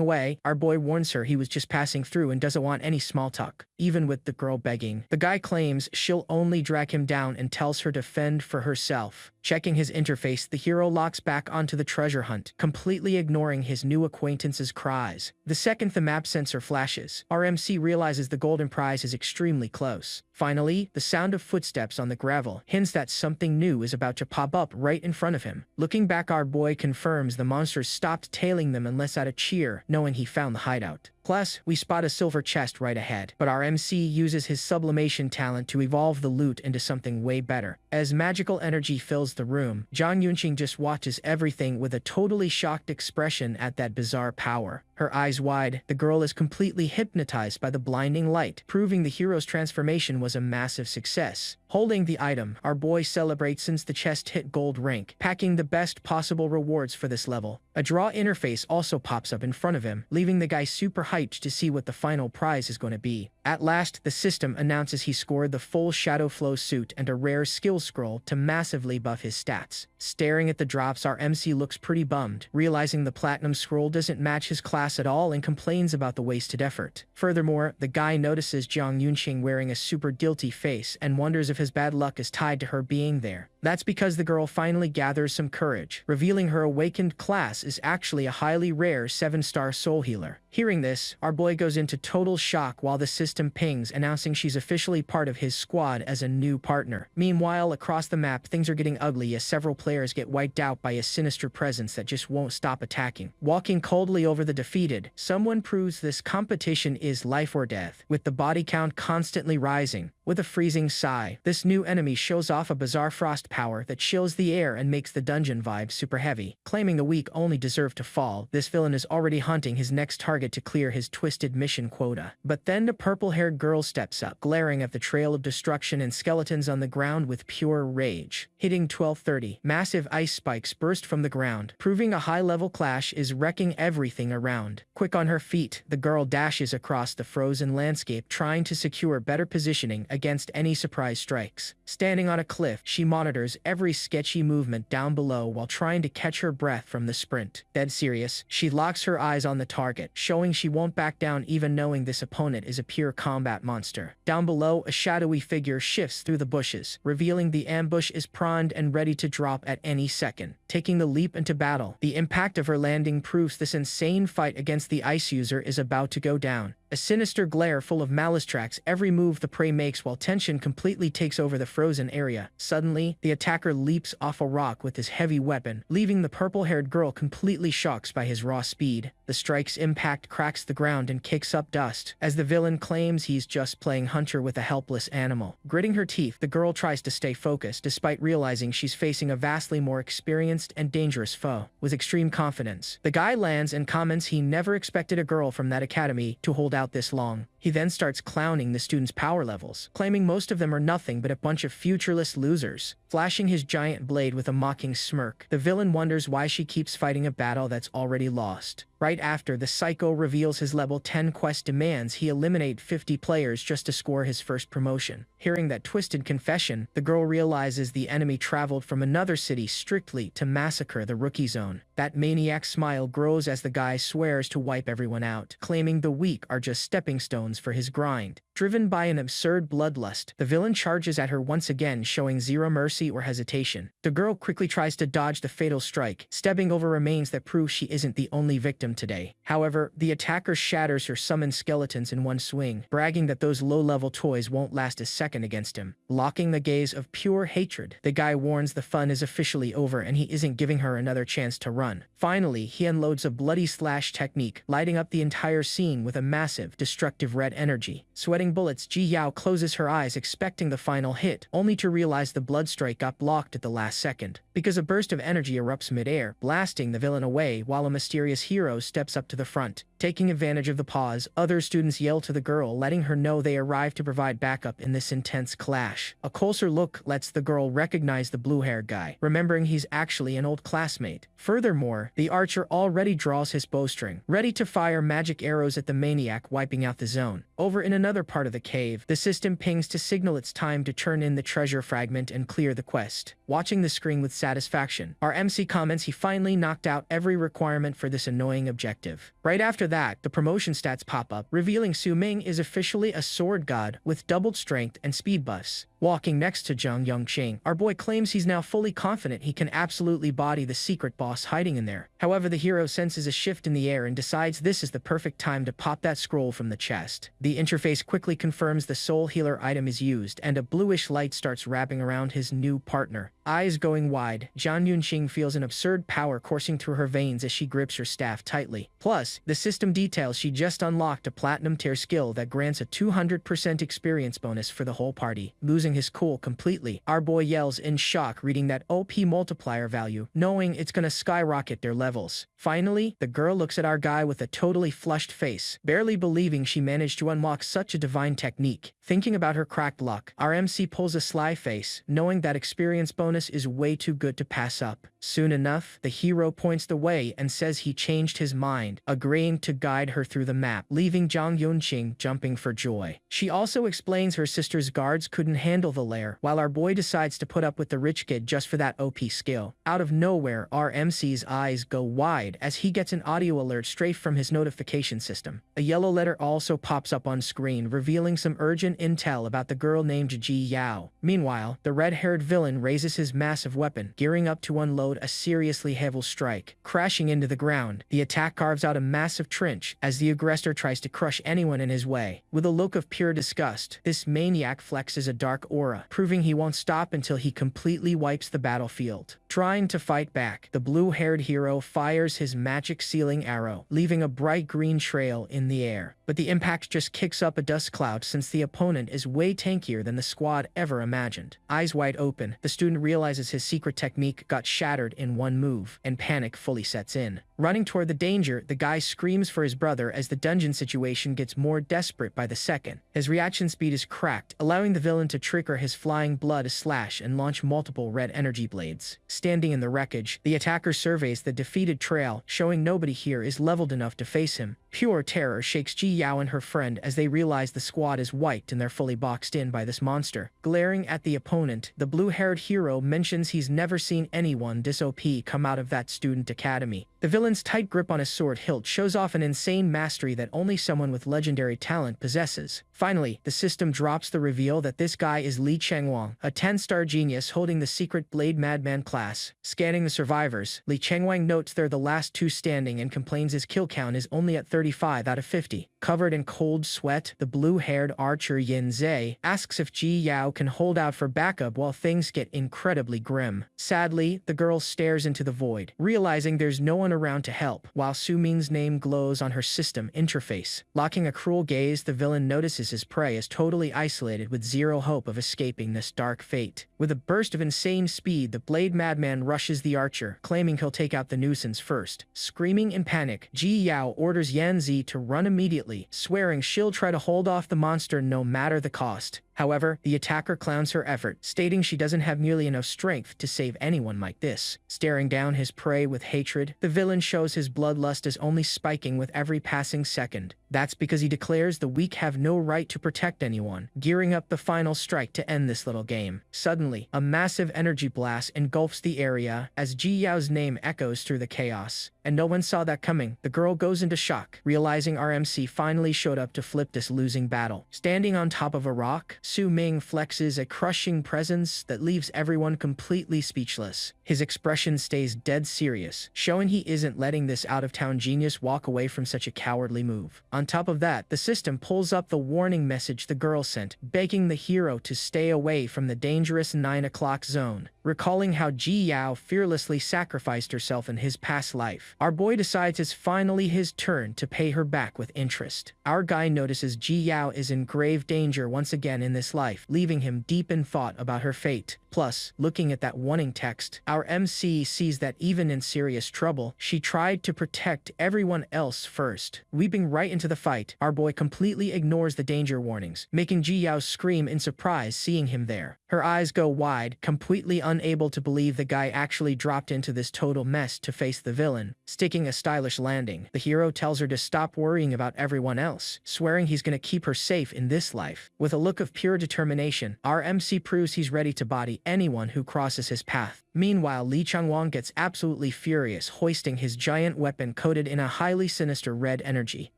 away, our boy warns her he was just passing through and doesn't want any small talk, even with the girl begging. The guy claims she'll only drag him down and tells her to fend for herself. Checking his interface, the hero locks back onto the treasure hunt, completely ignoring his new acquaintance's cries. The second the map sensor flashes, our MC realizes the golden prize is extremely close. Finally, the sound of footsteps on the gravel hints that something new is about to pop up right in front of him. Looking back, our boy confirms the monsters stopped tailing them and lets out a cheer, knowing he found the hideout. Plus, we spot a silver chest right ahead, but our MC uses his sublimation talent to evolve the loot into something way better. As magical energy fills the room, Zhang Yunqing just watches everything with a totally shocked expression at that bizarre power. Her eyes wide, the girl is completely hypnotized by the blinding light, proving the hero's transformation was a massive success. Holding the item, our boy celebrates since the chest hit gold rank, packing the best possible rewards for this level. A draw interface also pops up in front of him, leaving the guy super hyped to see what the final prize is going to be. At last, the system announces he scored the full Shadow Flow suit and a rare skill scroll to massively buff his stats. Staring at the drops, our MC looks pretty bummed, realizing the platinum scroll doesn't match his class at all and complains about the wasted effort. Furthermore, the guy notices Zhang Yunqing wearing a super guilty face and wonders if his bad luck is tied to her being there. That's because the girl finally gathers some courage, revealing her awakened class is actually a highly rare 7-star soul healer. Hearing this, our boy goes into total shock while the system pings, announcing she's officially part of his squad as a new partner. Meanwhile, across the map, things are getting ugly as several players get wiped out by a sinister presence that just won't stop attacking. Walking coldly over the defeated, someone proves this competition is life or death, with the body count constantly rising. With a freezing sigh, this new enemy shows off a bizarre frost power that chills the air and makes the dungeon vibe super heavy. Claiming the weak only deserve to fall, this villain is already hunting his next target to clear his twisted mission quota. But then the purple-haired girl steps up, glaring at the trail of destruction and skeletons on the ground with pure rage. Hitting 1230, massive ice spikes burst from the ground, proving a high-level clash is wrecking everything around. Quick on her feet, the girl dashes across the frozen landscape, trying to secure better positioning against any surprise strikes. Standing on a cliff, she monitors monitors every sketchy movement down below while trying to catch her breath from the sprint. Dead serious, she locks her eyes on the target, showing she won't back down even knowing this opponent is a pure combat monster. Down below, a shadowy figure shifts through the bushes, revealing the ambush is primed and ready to drop at any second. Taking the leap into battle, the impact of her landing proves this insane fight against the ice user is about to go down. A sinister glare full of malice tracks every move the prey makes while tension completely takes over the frozen area. Suddenly, the attacker leaps off a rock with his heavy weapon, leaving the purple-haired girl completely shocked by his raw speed. The strike's impact cracks the ground and kicks up dust, as the villain claims he's just playing hunter with a helpless animal. Gritting her teeth, the girl tries to stay focused despite realizing she's facing a vastly more experienced and dangerous foe. With extreme confidence, the guy lands and comments he never expected a girl from that academy to hold out this long. He then starts clowning the students' power levels, claiming most of them are nothing but a bunch of futureless losers. Flashing his giant blade with a mocking smirk, the villain wonders why she keeps fighting a battle that's already lost. Right after, the psycho reveals his level 10 quest demands he eliminate 50 players just to score his first promotion. Hearing that twisted confession, the girl realizes the enemy traveled from another city strictly to massacre the rookie zone. That maniac smile grows as the guy swears to wipe everyone out, claiming the weak are just stepping stones for his grind. Driven by an absurd bloodlust, the villain charges at her once again, showing zero mercy or hesitation. The girl quickly tries to dodge the fatal strike, stepping over remains that prove she isn't the only victim today. However, the attacker shatters her summoned skeletons in one swing, bragging that those low-level toys won't last a second against him. Locking the gaze of pure hatred, the guy warns the fun is officially over and he isn't giving her another chance to run. Finally, he unloads a bloody slash technique, lighting up the entire scene with a massive, destructive red energy. Sweating bullets, Ji Yao closes her eyes expecting the final hit, only to realize the blood strike got blocked at the last second, because a burst of energy erupts mid-air, blasting the villain away while a mysterious hero steps up to the front. Taking advantage of the pause, other students yell to the girl, letting her know they arrived to provide backup in this intense clash. A closer look lets the girl recognize the blue-haired guy, remembering he's actually an old classmate. Furthermore, the archer already draws his bowstring, ready to fire magic arrows at the maniac wiping out the zone. Over in another part of the cave, the system pings to signal it's time to turn in the treasure fragment and clear the quest. Watching the screen with satisfaction, our MC comments he finally knocked out every requirement for this annoying objective. Right after that, the promotion stats pop up, revealing Su Ming is officially a sword god with doubled strength and speed buffs. Walking next to Zhang Yongqing, our boy claims he's now fully confident he can absolutely body the secret boss hiding in there. However, the hero senses a shift in the air and decides this is the perfect time to pop that scroll from the chest. The interface quickly confirms the soul healer item is used, and a bluish light starts wrapping around his new partner. Eyes going wide, Zhang Yunqing feels an absurd power coursing through her veins as she grips her staff tightly. Plus, the system details she just unlocked a platinum tier skill that grants a 200% experience bonus for the whole party. Losing his cool completely, our boy yells in shock reading that OP multiplier value, knowing it's gonna skyrocket their levels. Finally, the girl looks at our guy with a totally flushed face, barely believing she managed to unlock such a divine technique. Thinking about her cracked luck, our MC pulls a sly face, knowing that experience bonus is way too good to pass up. Soon enough, the hero points the way and says he changed his mind, agreeing to guide her through the map, leaving Zhang Yunqing jumping for joy. She also explains her sister's guards couldn't handle the lair, while our boy decides to put up with the rich kid just for that OP skill. Out of nowhere, our MC's eyes go wide as he gets an audio alert straight from his notification system. A yellow letter also pops up on screen, revealing some urgent intel about the girl named Ji Yao. Meanwhile, the red-haired villain raises his massive weapon, gearing up to unload a seriously heavy strike. Crashing into the ground, the attack carves out a massive trench as the aggressor tries to crush anyone in his way. With a look of pure disgust, this maniac flexes a dark aura, proving he won't stop until he completely wipes the battlefield. Trying to fight back, the blue-haired hero fires his magic sealing arrow, leaving a bright green trail in the air. But the impact just kicks up a dust cloud since the opponent is way tankier than the squad ever imagined. Eyes wide open, the student realizes his secret technique got shattered in one move, and panic fully sets in. Running toward the danger, the guy screams for his brother as the dungeon situation gets more desperate by the second. His reaction speed is cracked, allowing the villain to trigger his flying blood slash and launch multiple red energy blades. Standing in the wreckage, the attacker surveys the defeated trail, showing nobody here is leveled enough to face him. Pure terror shakes Ji Yao and her friend as they realize the squad is wiped and they're fully boxed in by this monster. Glaring at the opponent, the blue-haired hero mentions he's never seen anyone this OP come out of that student academy. The villain's tight grip on his sword hilt shows off an insane mastery that only someone with legendary talent possesses. Finally, the system drops the reveal that this guy is Li Chengwang, a 10-star genius holding the secret Blade Madman class. Scanning the survivors, Li Chengwang notes they're the last two standing and complains his kill count is only at 35 out of 50. Covered in cold sweat, the blue-haired archer Yin Zhe asks if Ji Yao can hold out for backup while things get incredibly grim. Sadly, the girl stares into the void, realizing there's no one around to help, while Su Ming's name glows on her system interface. Locking a cruel gaze, the villain notices his prey is totally isolated with zero hope of escaping this dark fate. With a burst of insane speed, the Blade Madman rushes the archer, claiming he'll take out the nuisance first. Screaming in panic, Ji Yao orders Yan Zi to run immediately, swearing she'll try to hold off the monster no matter the cost. However, the attacker clowns her effort, stating she doesn't have nearly enough strength to save anyone like this. Staring down his prey with hatred, the villain shows his bloodlust is only spiking with every passing second. That's because he declares the weak have no right to protect anyone, gearing up the final strike to end this little game. Suddenly, a massive energy blast engulfs the area as Ji Yao's name echoes through the chaos. And no one saw that coming. The girl goes into shock, realizing RMC finally showed up to flip this losing battle. Standing on top of a rock, Su Ming flexes a crushing presence that leaves everyone completely speechless. His expression stays dead serious, showing he isn't letting this out-of-town genius walk away from such a cowardly move. On top of that, the system pulls up the warning message the girl sent, begging the hero to stay away from the dangerous 9 o'clock zone. Recalling how Ji Yao fearlessly sacrificed herself in his past life, our boy decides it's finally his turn to pay her back with interest. Our guy notices Ji Yao is in grave danger once again in this life, leaving him deep in thought about her fate. Plus, looking at that warning text, our MC sees that even in serious trouble, she tried to protect everyone else first. Leaping right into the fight, our boy completely ignores the danger warnings, making Ji Yao scream in surprise seeing him there. Her eyes go wide, completely unable to believe the guy actually dropped into this total mess to face the villain. Sticking a stylish landing, the hero tells her to stop worrying about everyone else, swearing he's gonna keep her safe in this life. With a look of pure determination, our MC proves he's ready to body anyone who crosses his path. Meanwhile, Li Changwang gets absolutely furious, hoisting his giant weapon coated in a highly sinister red energy.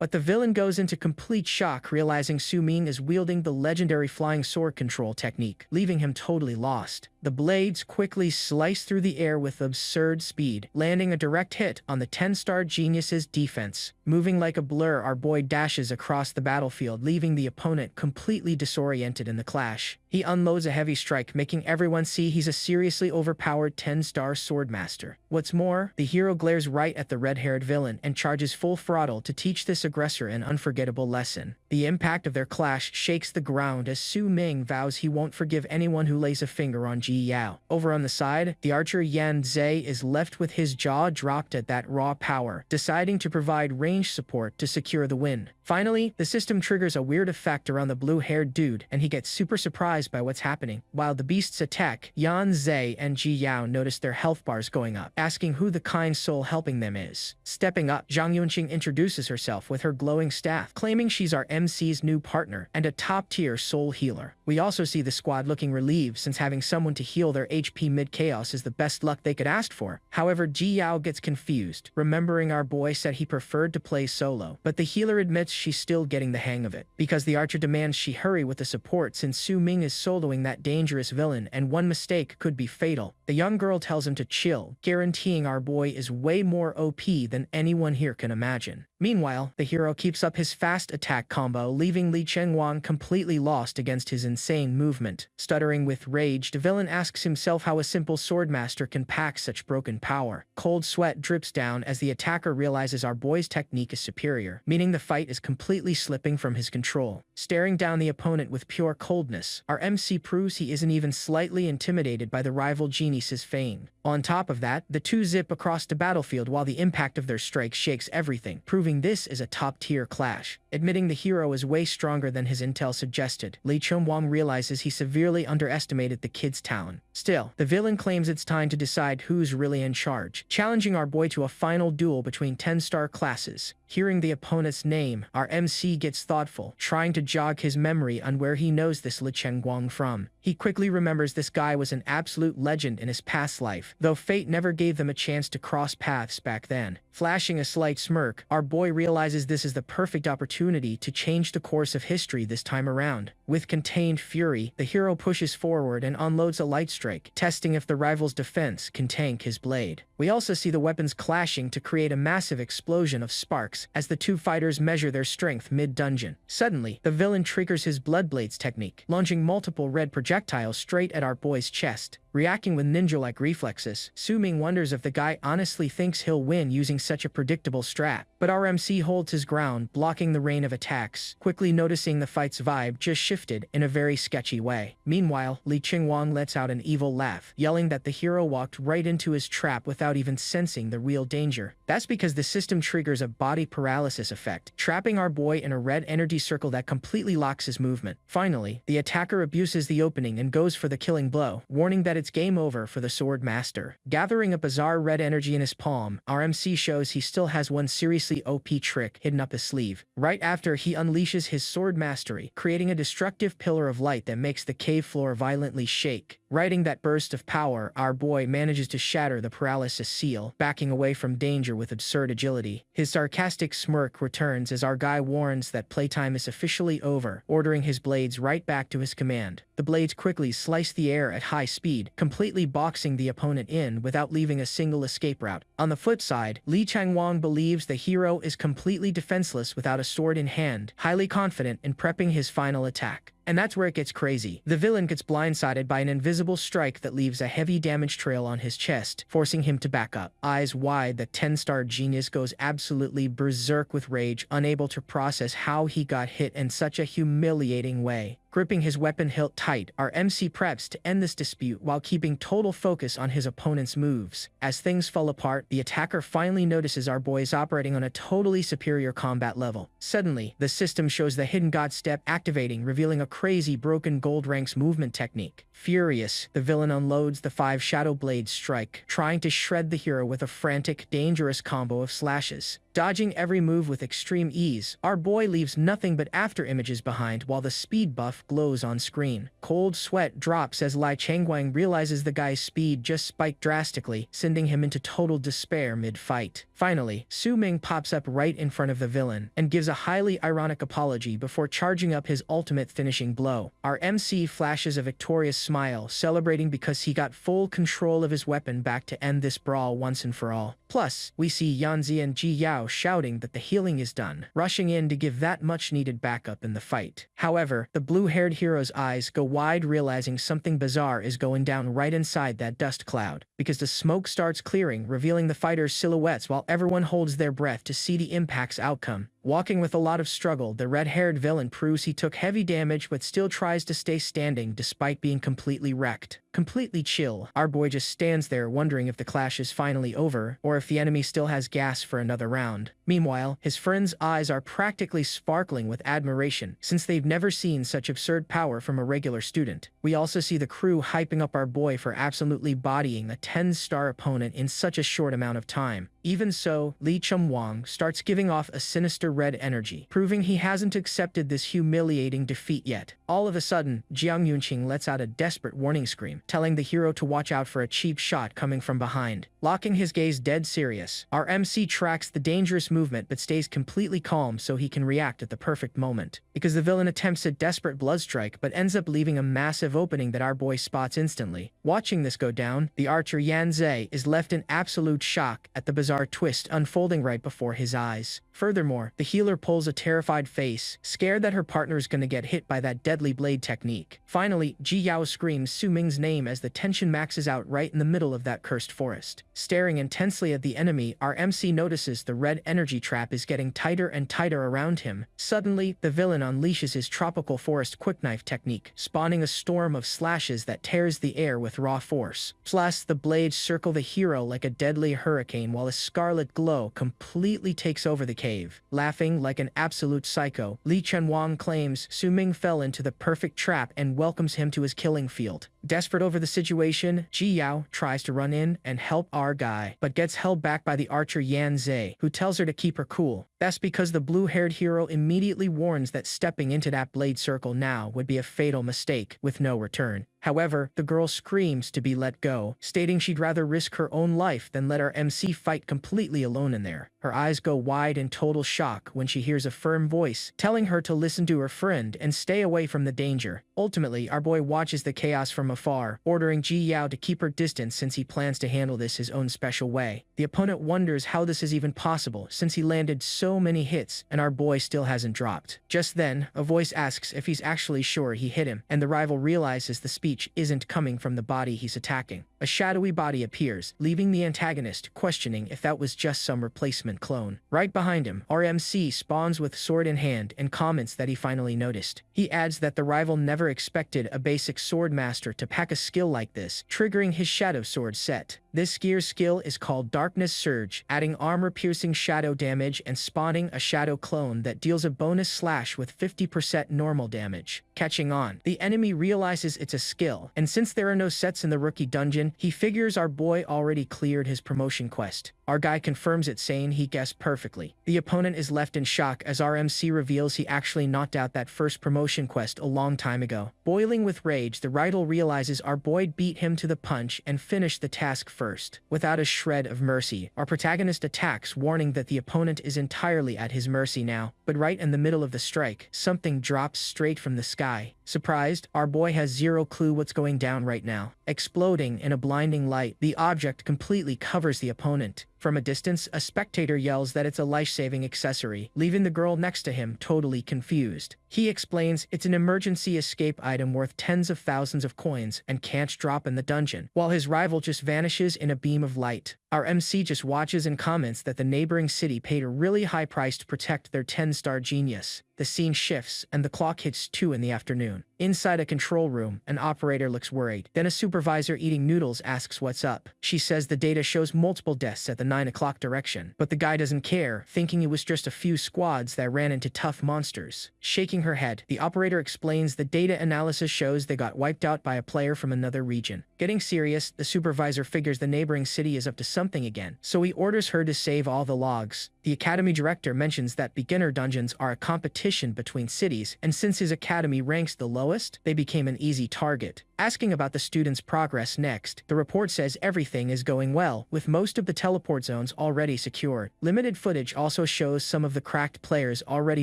But the villain goes into complete shock, realizing Su Ming is wielding the legendary flying sword control technique, leaving him totally lost. The blades quickly slice through the air with absurd speed, landing a direct hit on the 10-star genius's defense. Moving like a blur, our boy dashes across the battlefield, leaving the opponent completely disoriented in the clash. He unloads a heavy strike, making everyone see he's a seriously overpowered 10-star swordmaster. What's more, the hero glares right at the red-haired villain and charges full throttle to teach this aggressor an unforgettable lesson. The impact of their clash shakes the ground as Su Ming vows he won't forgive anyone who lays a finger on Ji Yao. Over on the side, the archer Yan Zhe is left with his jaw dropped at that raw power, deciding to provide range support to secure the win. Finally, the system triggers a weird effect around the blue-haired dude, and he gets super surprised by what's happening. While the beasts attack, Yan Zhe and Ji Yao notice their health bars going up, asking who the kind soul helping them is. Stepping up, Zhang Yunqing introduces herself with her glowing staff, claiming she's our MC's new partner and a top-tier soul healer. We also see the squad looking relieved, since having someone to heal their HP mid-chaos is the best luck they could ask for. However, Ji Yao gets confused, remembering our boy said he preferred to play solo, but the healer admits she's still getting the hang of it, because the archer demands she hurry with the support since Su Ming is soloing that dangerous villain and one mistake could be fatal. The young girl tells him to chill, guaranteeing our boy is way more OP than anyone here can imagine. Meanwhile, the hero keeps up his fast attack combo, leaving Li Chengwang completely lost against his insane movement. Stuttering with rage, the villain asks himself how a simple swordmaster can pack such broken power. Cold sweat drips down as the attacker realizes our boy's technique is superior, meaning the fight is completely slipping from his control. Staring down the opponent with pure coldness, our MC proves he isn't even slightly intimidated by the rival genius's fame. On top of that, the two zip across the battlefield while the impact of their strike shakes everything, proving this is a top-tier clash. Admitting the hero is way stronger than his intel suggested, Lee Chum-wong realizes he severely underestimated the kid's talent. Still, the villain claims it's time to decide who's really in charge, challenging our boy to a final duel between 10-star classes. Hearing the opponent's name, our MC gets thoughtful, trying to jog his memory on where he knows this Lee Cheng-wong from. He quickly remembers this guy was an absolute legend in his past life, though fate never gave them a chance to cross paths back then. Flashing a slight smirk, our boy realizes this is the perfect opportunity to change the course of history this time around. With contained fury, the hero pushes forward and unloads a light strike, testing if the rival's defense can tank his blade. We also see the weapons clashing to create a massive explosion of sparks as the two fighters measure their strength mid-dungeon. Suddenly, the villain triggers his Blood Blades technique, launching multiple red projectiles straight at our boy's chest. Reacting with ninja-like reflexes, Su-ming wonders if the guy honestly thinks he'll win using such a predictable strat. But our MC holds his ground, blocking the rain of attacks, quickly noticing the fight's vibe just shifted in a very sketchy way. Meanwhile, Lee Ching-wong lets out an evil laugh, yelling that the hero walked right into his trap without even sensing the real danger. That's because the system triggers a body paralysis effect, trapping our boy in a red energy circle that completely locks his movement. Finally, the attacker abuses the opening and goes for the killing blow, warning that it's game over for the sword master. Gathering a bizarre red energy in his palm, our MC shows he still has one seriously OP trick hidden up his sleeve. Right after he unleashes his sword mastery, creating a destructive pillar of light that makes the cave floor violently shake. Riding that burst of power, our boy manages to shatter the paralysis seal, backing away from danger with absurd agility. His sarcastic smirk returns as our guy warns that playtime is officially over, ordering his blades right back to his command. The blades quickly slice the air at high speed, completely boxing the opponent in without leaving a single escape route. On the flip side, Lee Chang-wong believes the hero is completely defenseless without a sword in hand, highly confident in prepping his final attack. And that's where it gets crazy. The villain gets blindsided by an invisible strike that leaves a heavy damage trail on his chest, forcing him to back up. Eyes wide, the 10-star genius goes absolutely berserk with rage, unable to process how he got hit in such a humiliating way. Gripping his weapon hilt tight, our MC preps to end this dispute while keeping total focus on his opponent's moves. As things fall apart, the attacker finally notices our boy is operating on a totally superior combat level. Suddenly, the system shows the hidden god step activating, revealing a crazy broken gold ranks movement technique. Furious, the villain unloads the 5 Shadow Blade strike, trying to shred the hero with a frantic, dangerous combo of slashes. Dodging every move with extreme ease, our boy leaves nothing but after images behind while the speed buff glows on screen. Cold sweat drops as Lee Chang-wong realizes the guy's speed just spiked drastically, sending him into total despair mid-fight. Finally, Su-ming pops up right in front of the villain and gives a highly ironic apology before charging up his ultimate finishing blow. Our MC flashes a victorious smile, celebrating because he got full control of his weapon back to end this brawl once and for all. Plus, we see Yanzi and Ji Yao shouting that the healing is done, rushing in to give that much-needed backup in the fight. However, the blue-haired hero's eyes go wide, realizing something bizarre is going down right inside that dust cloud, because the smoke starts clearing, revealing the fighters' silhouettes while everyone holds their breath to see the impact's outcome. Walking with a lot of struggle, the red-haired villain proves he took heavy damage but still tries to stay standing despite being completely wrecked. Completely chill, our boy just stands there wondering if the clash is finally over, or if the enemy still has gas for another round. Meanwhile, his friend's eyes are practically sparkling with admiration, since they've never seen such absurd power from a regular student. We also see the crew hyping up our boy for absolutely bodying a 10-star opponent in such a short amount of time. Even so, Lee Chum-wong starts giving off a sinister red energy, proving he hasn't accepted this humiliating defeat yet. All of a sudden, Jiang Yunqing lets out a desperate warning scream, telling the hero to watch out for a cheap shot coming from behind. Locking his gaze dead serious, our MC tracks the dangerous movement but stays completely calm so he can react at the perfect moment. Because the villain attempts a desperate blood strike but ends up leaving a massive opening that our boy spots instantly. Watching this go down, the archer Yan Zhe is left in absolute shock at the bizarre twist unfolding right before his eyes. Furthermore, the healer pulls a terrified face, scared that her partner's gonna get hit by that deadly blade technique. Finally, Ji Yao screams Su Ming's name as the tension maxes out right in the middle of that cursed forest. Staring intensely at the enemy, our MC notices the red energy trap is getting tighter and tighter around him. Suddenly, the villain unleashes his tropical forest quick-knife technique, spawning a storm of slashes that tears the air with raw force. Plus, the blades circle the hero like a deadly hurricane while a scarlet glow completely takes over the cave. Laughing like an absolute psycho, Li Chenwang claims Su Ming fell into the perfect trap and welcomes him to his killing field. Desperate over the situation, Ji Yao tries to run in and help our guy, but gets held back by the archer Yan Zhe, who tells her to keep her cool. That's because the blue-haired hero immediately warns that stepping into that blade circle now would be a fatal mistake, with no return. However, the girl screams to be let go, stating she'd rather risk her own life than let our MC fight completely alone in there. Her eyes go wide in total shock when she hears a firm voice telling her to listen to her friend and stay away from the danger. Ultimately, our boy watches the chaos from afar, ordering Ji Yao to keep her distance since he plans to handle this his own special way. The opponent wonders how this is even possible since he landed so many hits and our boy still hasn't dropped. Just then, a voice asks if he's actually sure he hit him, and the rival realizes the speech isn't coming from the body he's attacking. A shadowy body appears, leaving the antagonist questioning if that was just some replacement clone. Right behind him, our MC spawns with sword in hand and comments that he finally noticed. He adds that the rival never expected a basic sword master to pack a skill like this, triggering his shadow sword set. This gear's skill is called Darkness Surge, adding armor-piercing shadow damage and spawning a shadow clone that deals a bonus slash with 50% normal damage. Catching on, the enemy realizes it's a skill, and since there are no sets in the rookie dungeon, he figures our boy already cleared his promotion quest. Our guy confirms it, saying he guessed perfectly. The opponent is left in shock as our MC reveals he actually knocked out that first promotion quest a long time ago. Boiling with rage, the rival realizes our boy beat him to the punch and finished the task first. Without a shred of mercy, our protagonist attacks, warning that the opponent is entirely at his mercy now. But right in the middle of the strike, something drops straight from the sky. Surprised, our boy has zero clue what's going down right now. Exploding in a blinding light, the object completely covers the opponent. From a distance, a spectator yells that it's a life-saving accessory, leaving the girl next to him totally confused. He explains it's an emergency escape item worth tens of thousands of coins and can't drop in the dungeon, while his rival just vanishes in a beam of light. Our MC just watches and comments that the neighboring city paid a really high price to protect their 10-star genius. The scene shifts, and the clock hits 2 in the afternoon. Inside a control room, an operator looks worried. Then a supervisor eating noodles asks what's up. She says the data shows multiple deaths at the 9 o'clock direction, but the guy doesn't care, thinking it was just a few squads that ran into tough monsters. Shaking her head, the operator explains the data analysis shows they got wiped out by a player from another region. Getting serious, the supervisor figures the neighboring city is up to something again, so he orders her to save all the logs. The academy director mentions that beginner dungeons are a competition between cities, and since his academy ranks the lowest, they became an easy target. Asking about the students' progress next, the report says everything is going well, with most of the teleport zones already secured. Limited footage also shows some of the cracked players already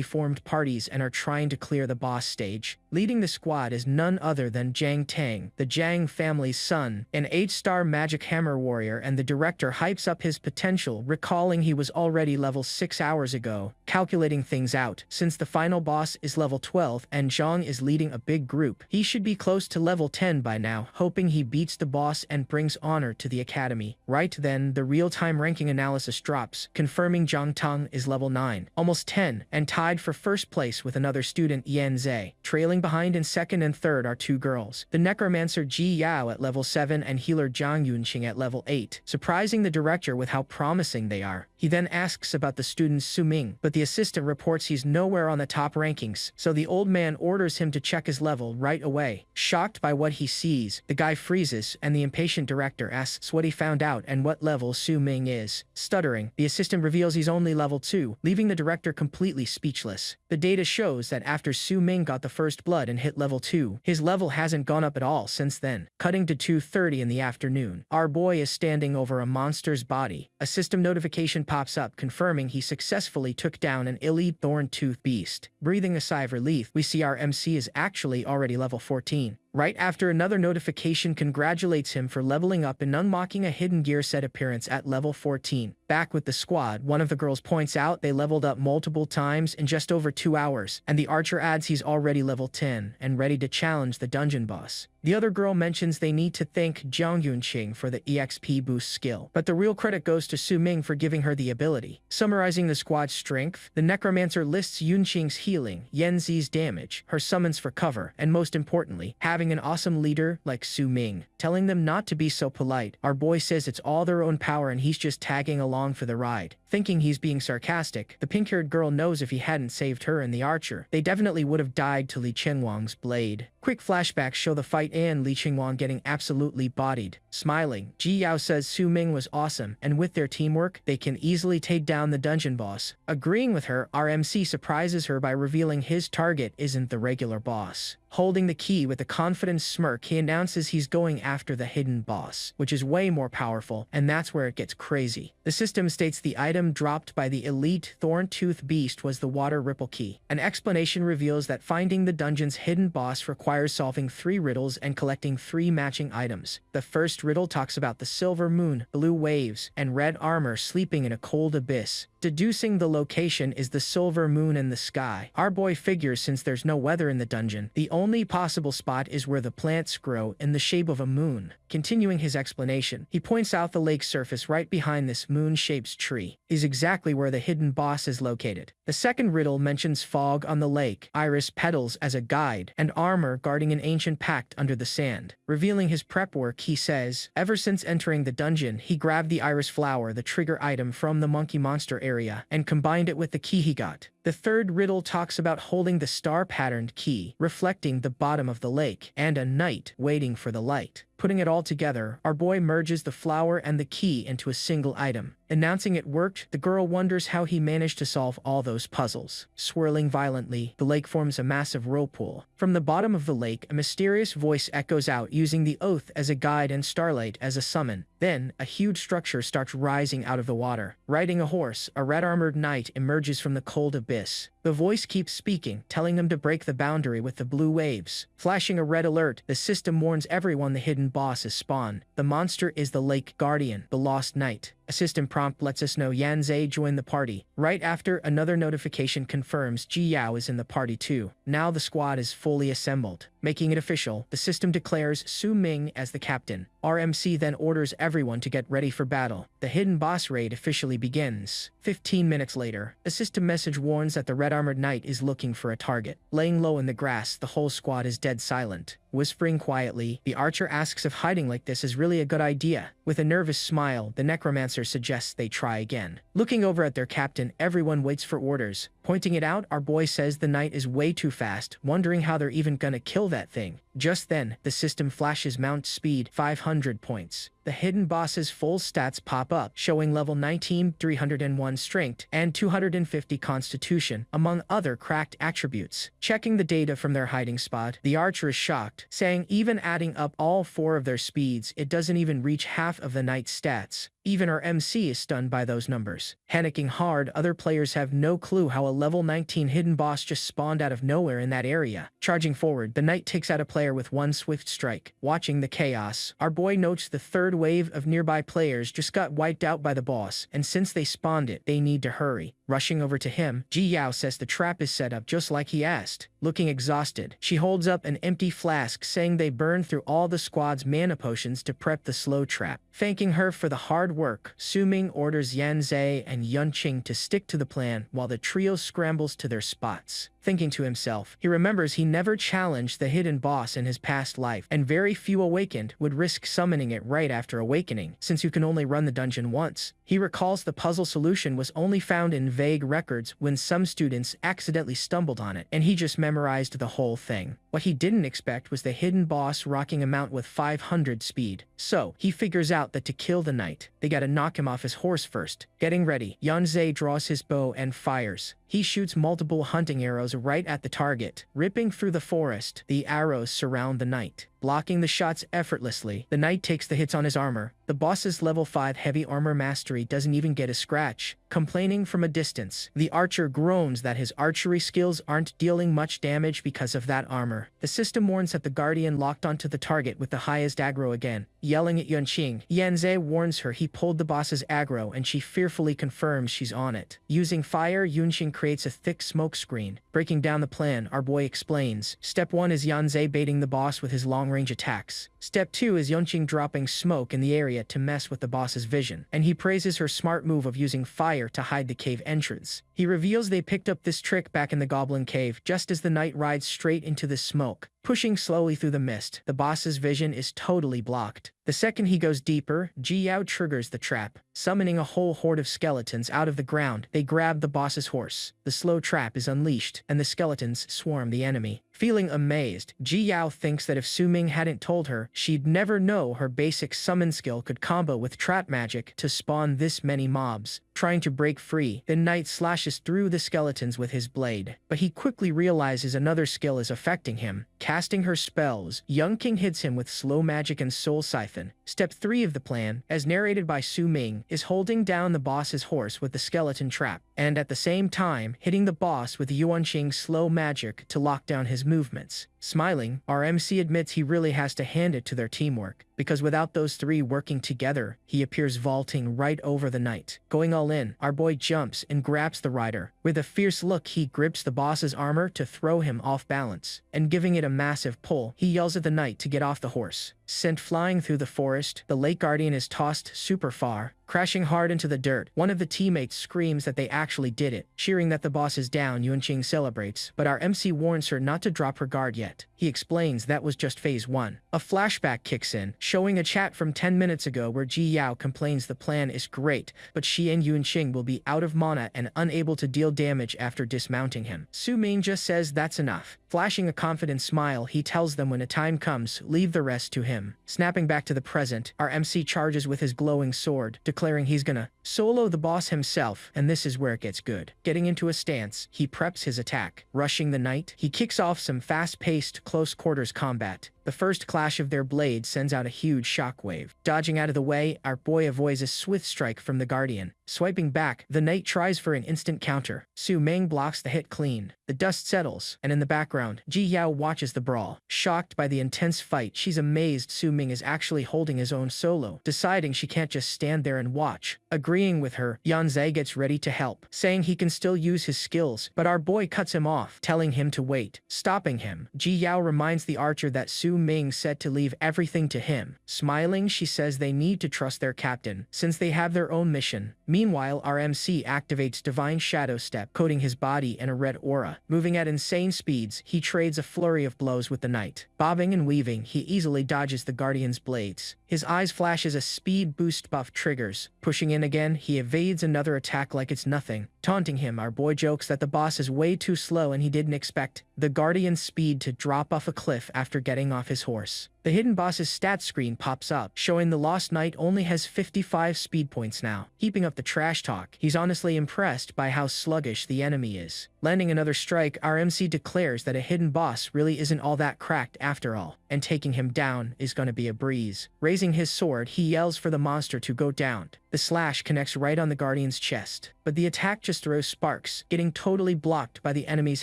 formed parties and are trying to clear the boss stage. Leading the squad is none other than Jiang Tang, the Jiang family's son, an 8-star magic hammer warrior, and the director hypes up his potential, recalling he was already level 6 hours ago. Calculating things out, since the final boss is level 12 and Zhang is leading a big group, he should be close to level 10 by now, hoping he beats the boss and brings honor to the academy. Right then, the real-time ranking analysis drops, confirming Zhang Tang is level 9, almost 10, and tied for first place with another student Yan Zhe. Trailing behind in second and third are 2 girls, the necromancer Ji Yao at level 7 and healer Zhang Yunqing at level 8, surprising the director with how promising they are. He then asks about the student Su Ming, but the assistant reports he's nowhere on the top rankings, so the old man orders him to check his level right away. Shocked by what he sees, the guy freezes, and the impatient director asks what he found out and what level Su Ming is. Stuttering, the assistant reveals he's only level 2, leaving the director completely speechless. The data shows that after Su Ming got the first blood and hit level 2, his level hasn't gone up at all since then. Cutting to 2:30 in the afternoon, our boy is standing over a monster's body. A system notification pops up confirming he successfully took down an elite thorn-tooth beast. Breathing a sigh of relief, we see our MC is actually already level 14. Right after another notification congratulates him for leveling up and unlocking a hidden gear set appearance at level 14. Back with the squad, one of the girls points out they leveled up multiple times in just over 2 hours, and the archer adds he's already level 10 and ready to challenge the dungeon boss. The other girl mentions they need to thank Jiang Yunqing for the EXP boost skill, but the real credit goes to Su Ming for giving her the ability. Summarizing the squad's strength, the necromancer lists Yunqing's healing, Yan Zi's damage, her summons for cover, and most importantly, having an awesome leader like Su Ming, telling them not to be so polite. Our boy says it's all their own power and he's just tagging along for the ride. Thinking he's being sarcastic, the pink-haired girl knows if he hadn't saved her and the archer, they definitely would have died to Li Qingwang's blade. Quick flashbacks show the fight and Li Qingwang getting absolutely bodied. Smiling, Ji Yao says Su Ming was awesome, and with their teamwork, they can easily take down the dungeon boss. Agreeing with her, our MC surprises her by revealing his target isn't the regular boss. Holding the key with a confident smirk, he announces he's going after the hidden boss, which is way more powerful, and that's where it gets crazy. The system states the item dropped by the elite Thorn-Tooth Beast was the Water Ripple Key. An explanation reveals that finding the dungeon's hidden boss requires solving 3 riddles and collecting 3 matching items. The first riddle talks about the silver moon, blue waves, and red armor sleeping in a cold abyss. Deducing the location is the silver moon in the sky. Our boy figures since there's no weather in the dungeon, the only possible spot is where the plants grow in the shape of a moon. Continuing his explanation, he points out the lake surface right behind this moon-shaped tree is exactly where the hidden boss is located. The second riddle mentions fog on the lake, iris petals as a guide, and armor guarding an ancient pact under the sand. Revealing his prep work, he says, ever since entering the dungeon, he grabbed the iris flower, the trigger item from the monkey monster area, and combined it with the key he got. The third riddle talks about holding the star-patterned key, reflecting the bottom of the lake, and a knight waiting for the light. Putting it all together, our boy merges the flower and the key into a single item. Announcing it worked, the girl wonders how he managed to solve all those puzzles. Swirling violently, the lake forms a massive whirlpool. From the bottom of the lake, a mysterious voice echoes out using the oath as a guide and starlight as a summon. Then, a huge structure starts rising out of the water. Riding a horse, a red-armored knight emerges from the cold abyss. The voice keeps speaking, telling them to break the boundary with the blue waves. Flashing a red alert, the system warns everyone the hidden boss is spawned. The monster is the Lake Guardian, the Lost Knight. A system prompt lets us know Yan Zi joined the party. Right after, another notification confirms Ji Yao is in the party too. Now the squad is fully assembled. Making it official, the system declares Su Ming as the captain. RMC then orders everyone to get ready for battle. The hidden boss raid officially begins. 15 minutes later, a system message warns that the red-armored knight is looking for a target. Laying low in the grass, the whole squad is dead silent. Whispering quietly, the archer asks if hiding like this is really a good idea. With a nervous smile, the necromancer suggests they try again. Looking over at their captain, everyone waits for orders. Pointing it out, our boy says the knight is way too fast, wondering how they're even gonna kill that thing. Just then, the system flashes mount speed 500 points. The hidden boss's full stats pop up, showing level 19, 301 strength, and 250 constitution, among other cracked attributes. Checking the data from their hiding spot, the archer is shocked, saying even adding up all 4 of their speeds, it doesn't even reach half of the knight's stats. Even our MC is stunned by those numbers. Panicking hard, other players have no clue how a level 19 hidden boss just spawned out of nowhere in that area. Charging forward, the knight takes out a player with one swift strike. Watching the chaos, our boy notes the third wave of nearby players just got wiped out by the boss, and since they spawned it, they need to hurry. Rushing over to him, Ji Yao says the trap is set up just like he asked. Looking exhausted, she holds up an empty flask saying they burned through all the squad's mana potions to prep the slow trap. Thanking her for the hard work, Su Ming orders Yan Zi and Yunqing to stick to the plan while the trio scrambles to their spots. Thinking to himself, he remembers he never challenged the hidden boss in his past life, and very few awakened would risk summoning it right after awakening, since you can only run the dungeon once. He recalls the puzzle solution was only found in vague records when some students accidentally stumbled on it, and he just memorized the whole thing. What he didn't expect was the hidden boss rocking a mount with 500 speed. So, he figures out that to kill the knight, they gotta knock him off his horse first. Getting ready, Yan Zi draws his bow and fires. He shoots multiple hunting arrows right at the target. Ripping through the forest, the arrows surround the knight. blocking the shots effortlessly. The knight takes the hits on his armor. The boss's level 5 heavy armor mastery doesn't even get a scratch. Complaining from a distance, the archer groans that his archery skills aren't dealing much damage because of that armor. The system warns that the guardian locked onto the target with the highest aggro again. Yelling at Yunqing, Yanzhe warns her he pulled the boss's aggro and she fearfully confirms she's on it. Using fire, Yunqing creates a thick smoke screen. Breaking down the plan, our boy explains. Step 1 is Yanzhe baiting the boss with his long-range attacks. Step 2 is Yunqing dropping smoke in the area to mess with the boss's vision. And he praises her smart move of using fire to hide the cave entrance. He reveals they picked up this trick back in the Goblin Cave just as the knight rides straight into the smoke. Pushing slowly through the mist, the boss's vision is totally blocked. The second he goes deeper, Ji Yao triggers the trap. Summoning a whole horde of skeletons out of the ground, they grab the boss's horse. The slow trap is unleashed, and the skeletons swarm the enemy. Feeling amazed, Ji Yao thinks that if Su Ming hadn't told her, she'd never know her basic summon skill could combo with trap magic to spawn this many mobs. Trying to break free, the knight slashes through the skeletons with his blade. But he quickly realizes another skill is affecting him. Casting her spells, Yunqing hits him with slow magic and soul siphon. Step 3 of the plan, as narrated by Su Ming, is holding down the boss's horse with the skeleton trap, and at the same time hitting the boss with Yuanqing's slow magic to lock down his movements. Smiling, our MC admits he really has to hand it to their teamwork, because without those three working together, he appears vaulting right over the knight. Going all in, our boy jumps and grabs the rider. With a fierce look, he grips the boss's armor to throw him off balance, and giving it a massive pull, he yells at the knight to get off the horse. Sent flying through the forest, the late guardian is tossed super far, crashing hard into the dirt. One of the teammates screams that they actually did it. Cheering that the boss is down, Yunqing celebrates, but our MC warns her not to drop her guard yet. He explains that was just phase 1. A flashback kicks in, showing a chat from 10 minutes ago where Ji Yao complains the plan is great, but she and Yunqing will be out of mana and unable to deal damage after dismounting him. Su Ming just says that's enough. Flashing a confident smile, he tells them when a time comes, leave the rest to him. Snapping back to the present, our MC charges with his glowing sword, declaring he's gonna solo the boss himself, and this is where it gets good. Getting into a stance, he preps his attack. Rushing the knight, he kicks off some fast-paced close-quarters combat. The first clash of their blades sends out a huge shockwave. Dodging out of the way, our boy avoids a swift strike from the guardian. Swiping back, the knight tries for an instant counter. Su Ming blocks the hit clean. The dust settles, and in the background, Ji Yao watches the brawl. Shocked by the intense fight, she's amazed Su Ming is actually holding his own solo, deciding she can't just stand there and watch. Agreeing with her, Yanzhe gets ready to help, saying he can still use his skills, but our boy cuts him off, telling him to wait. Stopping him, Ji Yao reminds the archer that Su Ming said to leave everything to him. Smiling, she says they need to trust their captain, since they have their own mission. Meanwhile, our MC activates Divine Shadow Step, coating his body in a red aura. Moving at insane speeds, he trades a flurry of blows with the knight. Bobbing and weaving, he easily dodges the guardian's blades. His eyes flash as a speed boost buff triggers. Pushing in again, he evades another attack like it's nothing. Taunting him, our boy jokes that the boss is way too slow and he didn't expect the guardian's speed to drop off a cliff after getting off his horse. The hidden boss's stat screen pops up, showing the lost knight only has 55 speed points now. Heaping up the trash talk, he's honestly impressed by how sluggish the enemy is. Landing another strike, our MC declares that a hidden boss really isn't all that cracked after all, and taking him down is gonna be a breeze. Raising his sword, he yells for the monster to go down. The slash connects right on the guardian's chest, but the attack just throws sparks, getting totally blocked by the enemy's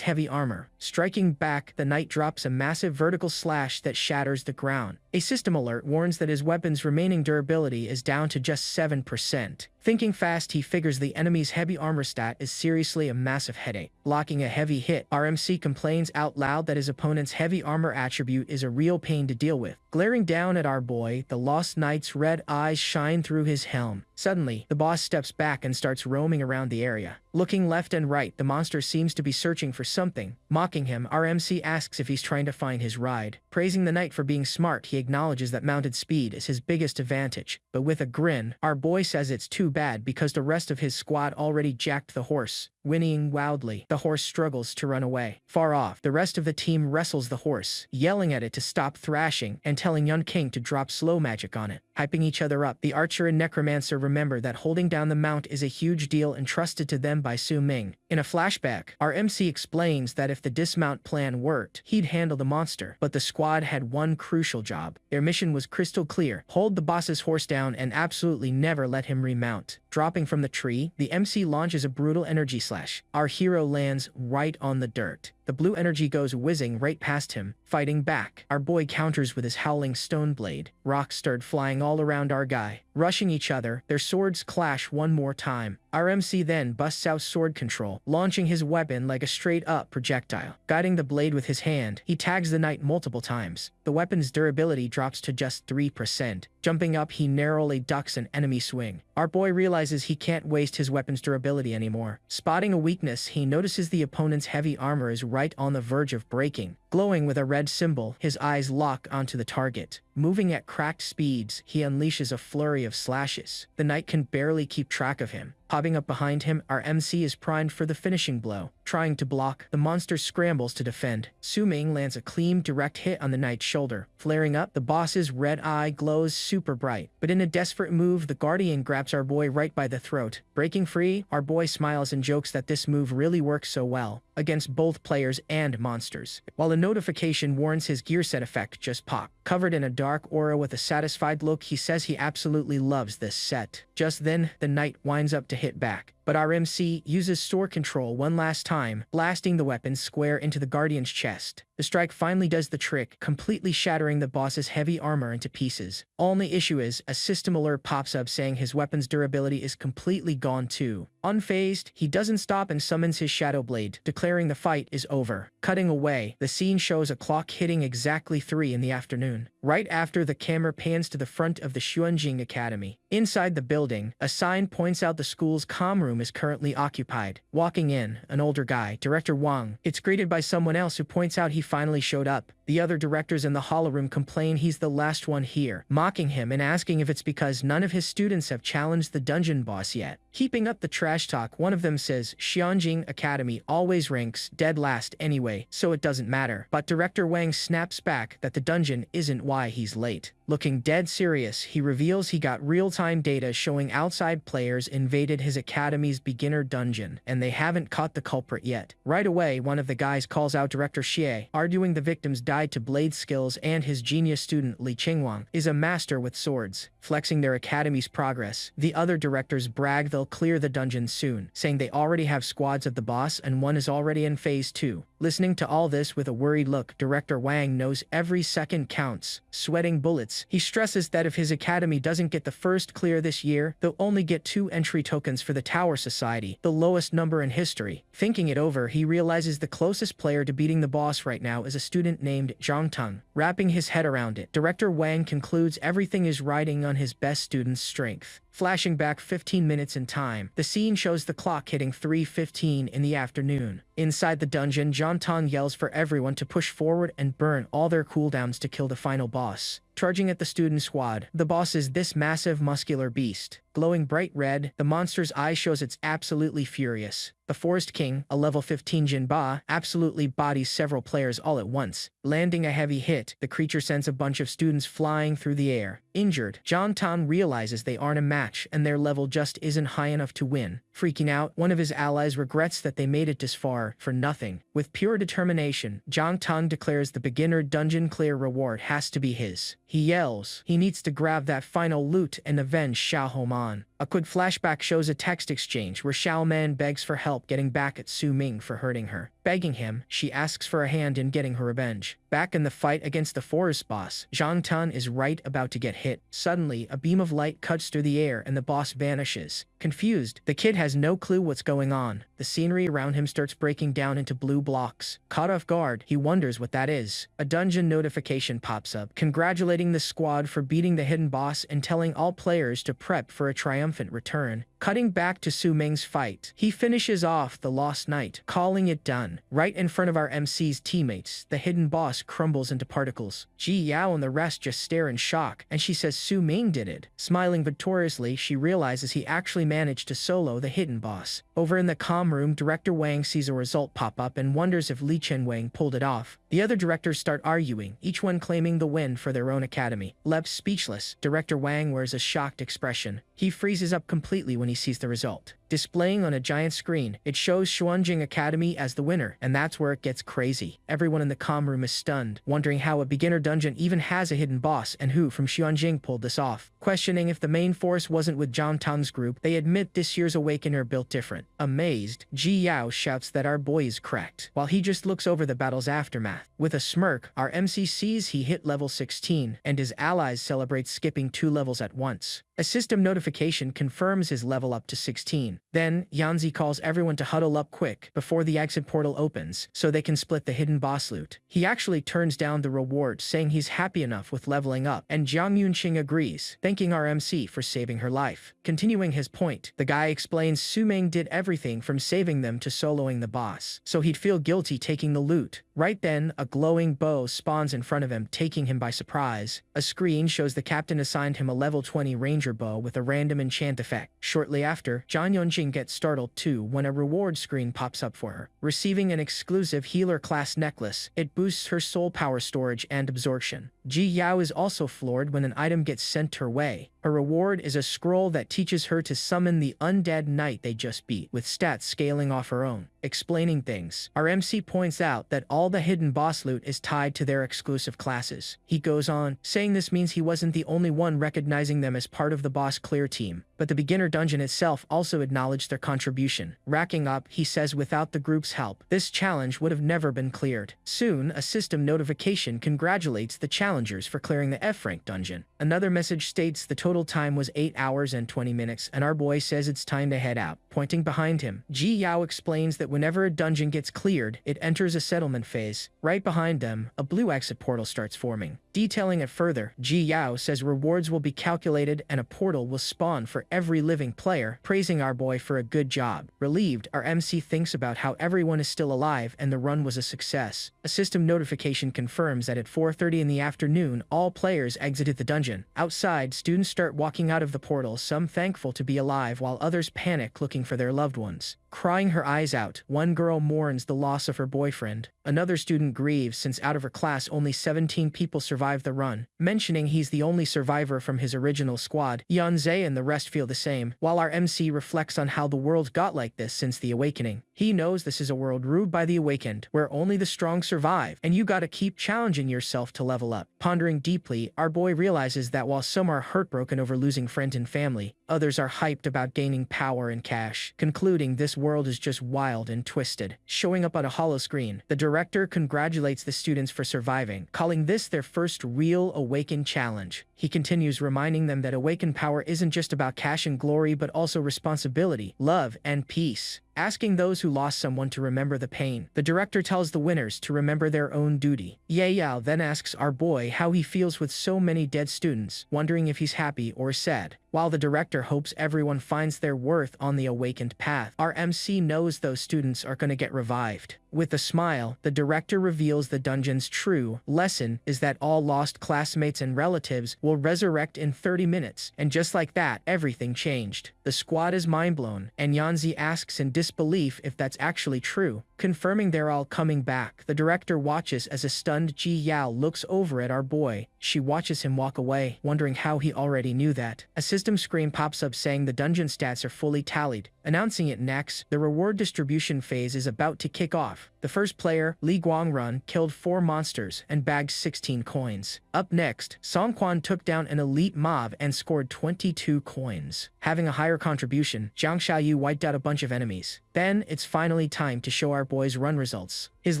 heavy armor. Striking back, the knight drops a massive vertical slash that shatters the ground. A system alert warns that his weapon's remaining durability is down to just 7%. Thinking fast, he figures the enemy's heavy armor stat is seriously a massive headache. Blocking a heavy hit, our MC complains out loud that his opponent's heavy armor attribute is a real pain to deal with. Glaring down at our boy, the lost knight's red eyes shine through his helm. Suddenly, the boss steps back and starts roaming around the area. Looking left and right, the monster seems to be searching for something. Mocking him, our MC asks if he's trying to find his ride. Praising the knight for being smart, he acknowledges that mounted speed is his biggest advantage. But with a grin, our boy says it's too bad because the rest of his squad already jacked the horse. whinnying wildly. The horse struggles to run away. Far off, the rest of the team wrestles the horse, yelling at it to stop thrashing and telling Yun King to drop slow magic on it. Hyping each other up, the archer and necromancer remember that holding down the mount is a huge deal entrusted to them by Su Ming. In a flashback, our MC explains that if the dismount plan worked, he'd handle the monster, but the squad had one crucial job. Their mission was crystal clear: hold the boss's horse down and absolutely never let him remount. Dropping from the tree, the MC launches a brutal energy slash. Our hero lands right on the dirt. The blue energy goes whizzing right past him, fighting back. Our boy counters with his howling stone blade. Rocks start flying all around our guy. Rushing each other, their swords clash one more time. Our MC then busts out sword control, launching his weapon like a straight-up projectile. Guiding the blade with his hand, he tags the knight multiple times. The weapon's durability drops to just 3%. Jumping up, he narrowly ducks an enemy swing. Our boy realizes he can't waste his weapon's durability anymore. Spotting a weakness, he notices the opponent's heavy armor is right on the verge of breaking. Glowing with a red symbol, his eyes lock onto the target. Moving at cracked speeds, he unleashes a flurry of slashes. The knight can barely keep track of him. Popping up behind him, our MC is primed for the finishing blow. Trying to block, the monster scrambles to defend. Su Ming lands a clean, direct hit on the knight's shoulder. Flaring up, the boss's red eye glows super bright. But in a desperate move, the guardian grabs our boy right by the throat. Breaking free, our boy smiles and jokes that this move really works so well against both players and monsters. While a notification warns his gear set effect just popped. Covered in a dark aura with a satisfied look, he says he absolutely loves this set. Just then, the knight winds up to hit back. But our MC uses sword control one last time, blasting the weapon square into the guardian's chest. The strike finally does the trick, completely shattering the boss's heavy armor into pieces. Only issue is, a system alert pops up saying his weapon's durability is completely gone too. Unfazed, he doesn't stop and summons his shadow blade, declaring the fight is over. Cutting away, the scene shows a clock hitting exactly 3 in the afternoon. Right after, the camera pans to the front of the Xuanjing Academy. Inside the building, a sign points out the school's comm room is currently occupied. Walking in, an older guy, Director Wang, it's greeted by someone else who points out he finally showed up. The other directors in the holo room complain he's the last one here, mocking him and asking if it's because none of his students have challenged the dungeon boss yet. Keeping up the trash talk, one of them says Xianjing Academy always ranks dead last anyway, so it doesn't matter. But Director Wang snaps back that the dungeon isn't why he's late. Looking dead serious, he reveals he got real-time data showing outside players invaded his academy's beginner dungeon, and they haven't caught the culprit yet. Right away, one of the guys calls out Director Xie, arguing the victims died to blade skills and his genius student Li Qingwang is a master with swords. Flexing their academy's progress, the other directors brag they'll clear the dungeon soon, saying they already have squads of the boss and one is already in phase 2. Listening to all this with a worried look, Director Wang knows every second counts. Sweating bullets, he stresses that if his academy doesn't get the first clear this year, they'll only get 2 entry tokens for the Tower Society, the lowest number in history. Thinking it over, he realizes the closest player to beating the boss right now is a student named Zhang Teng. Wrapping his head around it, Director Wang concludes everything is riding on his best student's strength. Flashing back 15 minutes in time, the scene shows the clock hitting 3:15 in the afternoon. Inside the dungeon, Zhang Teng yells for everyone to push forward and burn all their cooldowns to kill the final boss. Charging at the student squad, the boss is this massive muscular beast. Glowing bright red, the monster's eye shows it's absolutely furious. The Forest King, a level 15 Jinba, absolutely bodies several players all at once. Landing a heavy hit, the creature sends a bunch of students flying through the air. Injured, Zhang Teng realizes they aren't a match and their level just isn't high enough to win. Freaking out, one of his allies regrets that they made it this far for nothing. With pure determination, Zhang Teng declares the beginner dungeon clear reward has to be his. He yells he needs to grab that final loot and avenge Xiao Homan. A quick flashback shows a text exchange where Xiao Man begs for help getting back at Su Ming for hurting her. Begging him, she asks for a hand in getting her revenge. Back in the fight against the forest boss, Zhang Teng is right about to get hit. Suddenly, a beam of light cuts through the air and the boss vanishes. Confused, the kid has no clue what's going on. The scenery around him starts breaking down into blue blocks. Caught off guard, he wonders what that is. A dungeon notification pops up, congratulating the squad for beating the hidden boss and telling all players to prep for a triumphant return. Cutting back to Su Ming's fight, he finishes off the Lost Knight, calling it done. Right in front of our MC's teammates, the hidden boss crumbles into particles. Ji Yao and the rest just stare in shock, and she says Su Ming did it. Smiling victoriously, she realizes he actually managed to solo the hidden boss. Over in the comm room, Director Wang sees a result pop up and wonders if Li Chen-Wang pulled it off. The other directors start arguing, each one claiming the win for their own academy. Left speechless, Director Wang wears a shocked expression. He freezes up completely when he sees the result. Displaying on a giant screen, it shows Xuanjing Academy as the winner, and that's where it gets crazy. Everyone in the comm room is stunned, wondering how a beginner dungeon even has a hidden boss and who from Xuanjing pulled this off. Questioning if the main force wasn't with Zhang Tang's group, they admit this year's Awakener built different. Amazed, Ji Yao shouts that our boy is cracked, while he just looks over the battle's aftermath. With a smirk, our MC sees he hit level 16, and his allies celebrate skipping 2 levels at once. A system notification confirms his level up to 16. Then, Yanzi calls everyone to huddle up quick before the exit portal opens, so they can split the hidden boss loot. He actually turns down the reward, saying he's happy enough with leveling up, and Jiang Yunqing agrees, thanking our MC for saving her life. Continuing his point, the guy explains Su Ming did everything from saving them to soloing the boss, so he'd feel guilty taking the loot. Right then, a glowing bow spawns in front of him, taking him by surprise. A screen shows the captain assigned him a level 20 ranger bow with a random enchant effect. Shortly after, Zhang Yunjing gets startled too when a reward screen pops up for her. Receiving an exclusive healer-class necklace, it boosts her soul power storage and absorption. Ji Yao is also floored when an item gets sent her way. Her reward is a scroll that teaches her to summon the undead knight they just beat, with stats scaling off her own. Explaining things, our MC points out that all the hidden boss loot is tied to their exclusive classes. He goes on, saying this means he wasn't the only one recognizing them as part of the boss clear team, but the beginner dungeon itself also acknowledged their contribution. Racking up, he says without the group's help, this challenge would have never been cleared. Soon, a system notification congratulates the challengers for clearing the F-rank dungeon. Another message states the total time was 8 hours and 20 minutes, and our boy says it's time to head out. Pointing behind him, Ji Yao explains that whenever a dungeon gets cleared, it enters a settlement phase. Right behind them, a blue exit portal starts forming. Detailing it further, Ji Yao says rewards will be calculated and a portal will spawn for every living player, praising our boy for a good job. Relieved, our MC thinks about how everyone is still alive and the run was a success. A system notification confirms that at 4:30 in the afternoon, all players exited the dungeon. Outside, students start walking out of the portal, some thankful to be alive while others panic looking for their loved ones. Crying her eyes out, one girl mourns the loss of her boyfriend. Another student grieves since out of her class only 17 people survived the run. Mentioning he's the only survivor from his original squad, Yanzei and the rest feel the same, while our MC reflects on how the world got like this since the awakening. He knows this is a world ruled by the awakened, where only the strong survive, and you gotta keep challenging yourself to level up. Pondering deeply, our boy realizes that while some are heartbroken over losing friends and family, others are hyped about gaining power and cash. Concluding, this world is just wild and twisted. Showing up on a hollow screen, the director congratulates the students for surviving, calling this their first real Awaken challenge. He continues reminding them that Awaken power isn't just about cash and glory but also responsibility, love, and peace. Asking those who lost someone to remember the pain, the director tells the winners to remember their own duty. Ye Yao then asks our boy how he feels with so many dead students, wondering if he's happy or sad. While the director hopes everyone finds their worth on the awakened path, our MC knows those students are gonna get revived. With a smile, the director reveals the dungeon's true lesson is that all lost classmates and relatives will resurrect in 30 minutes, and just like that, everything changed. The squad is mind-blown, and Yanzi asks in disbelief if that's actually true. Confirming they're all coming back, the director watches as a stunned Ji Yao looks over at our boy. She watches him walk away, wondering how he already knew that. A system screen pops up saying the dungeon stats are fully tallied. Announcing it next, the reward distribution phase is about to kick off. The first player, Li Guangrun, killed 4 monsters and bagged 16 coins. Up next, Song Quan took down an elite mob and scored 22 coins. Having a higher contribution, Zhang Xiaoyu wiped out a bunch of enemies. Then, it's finally time to show our boy's run results. His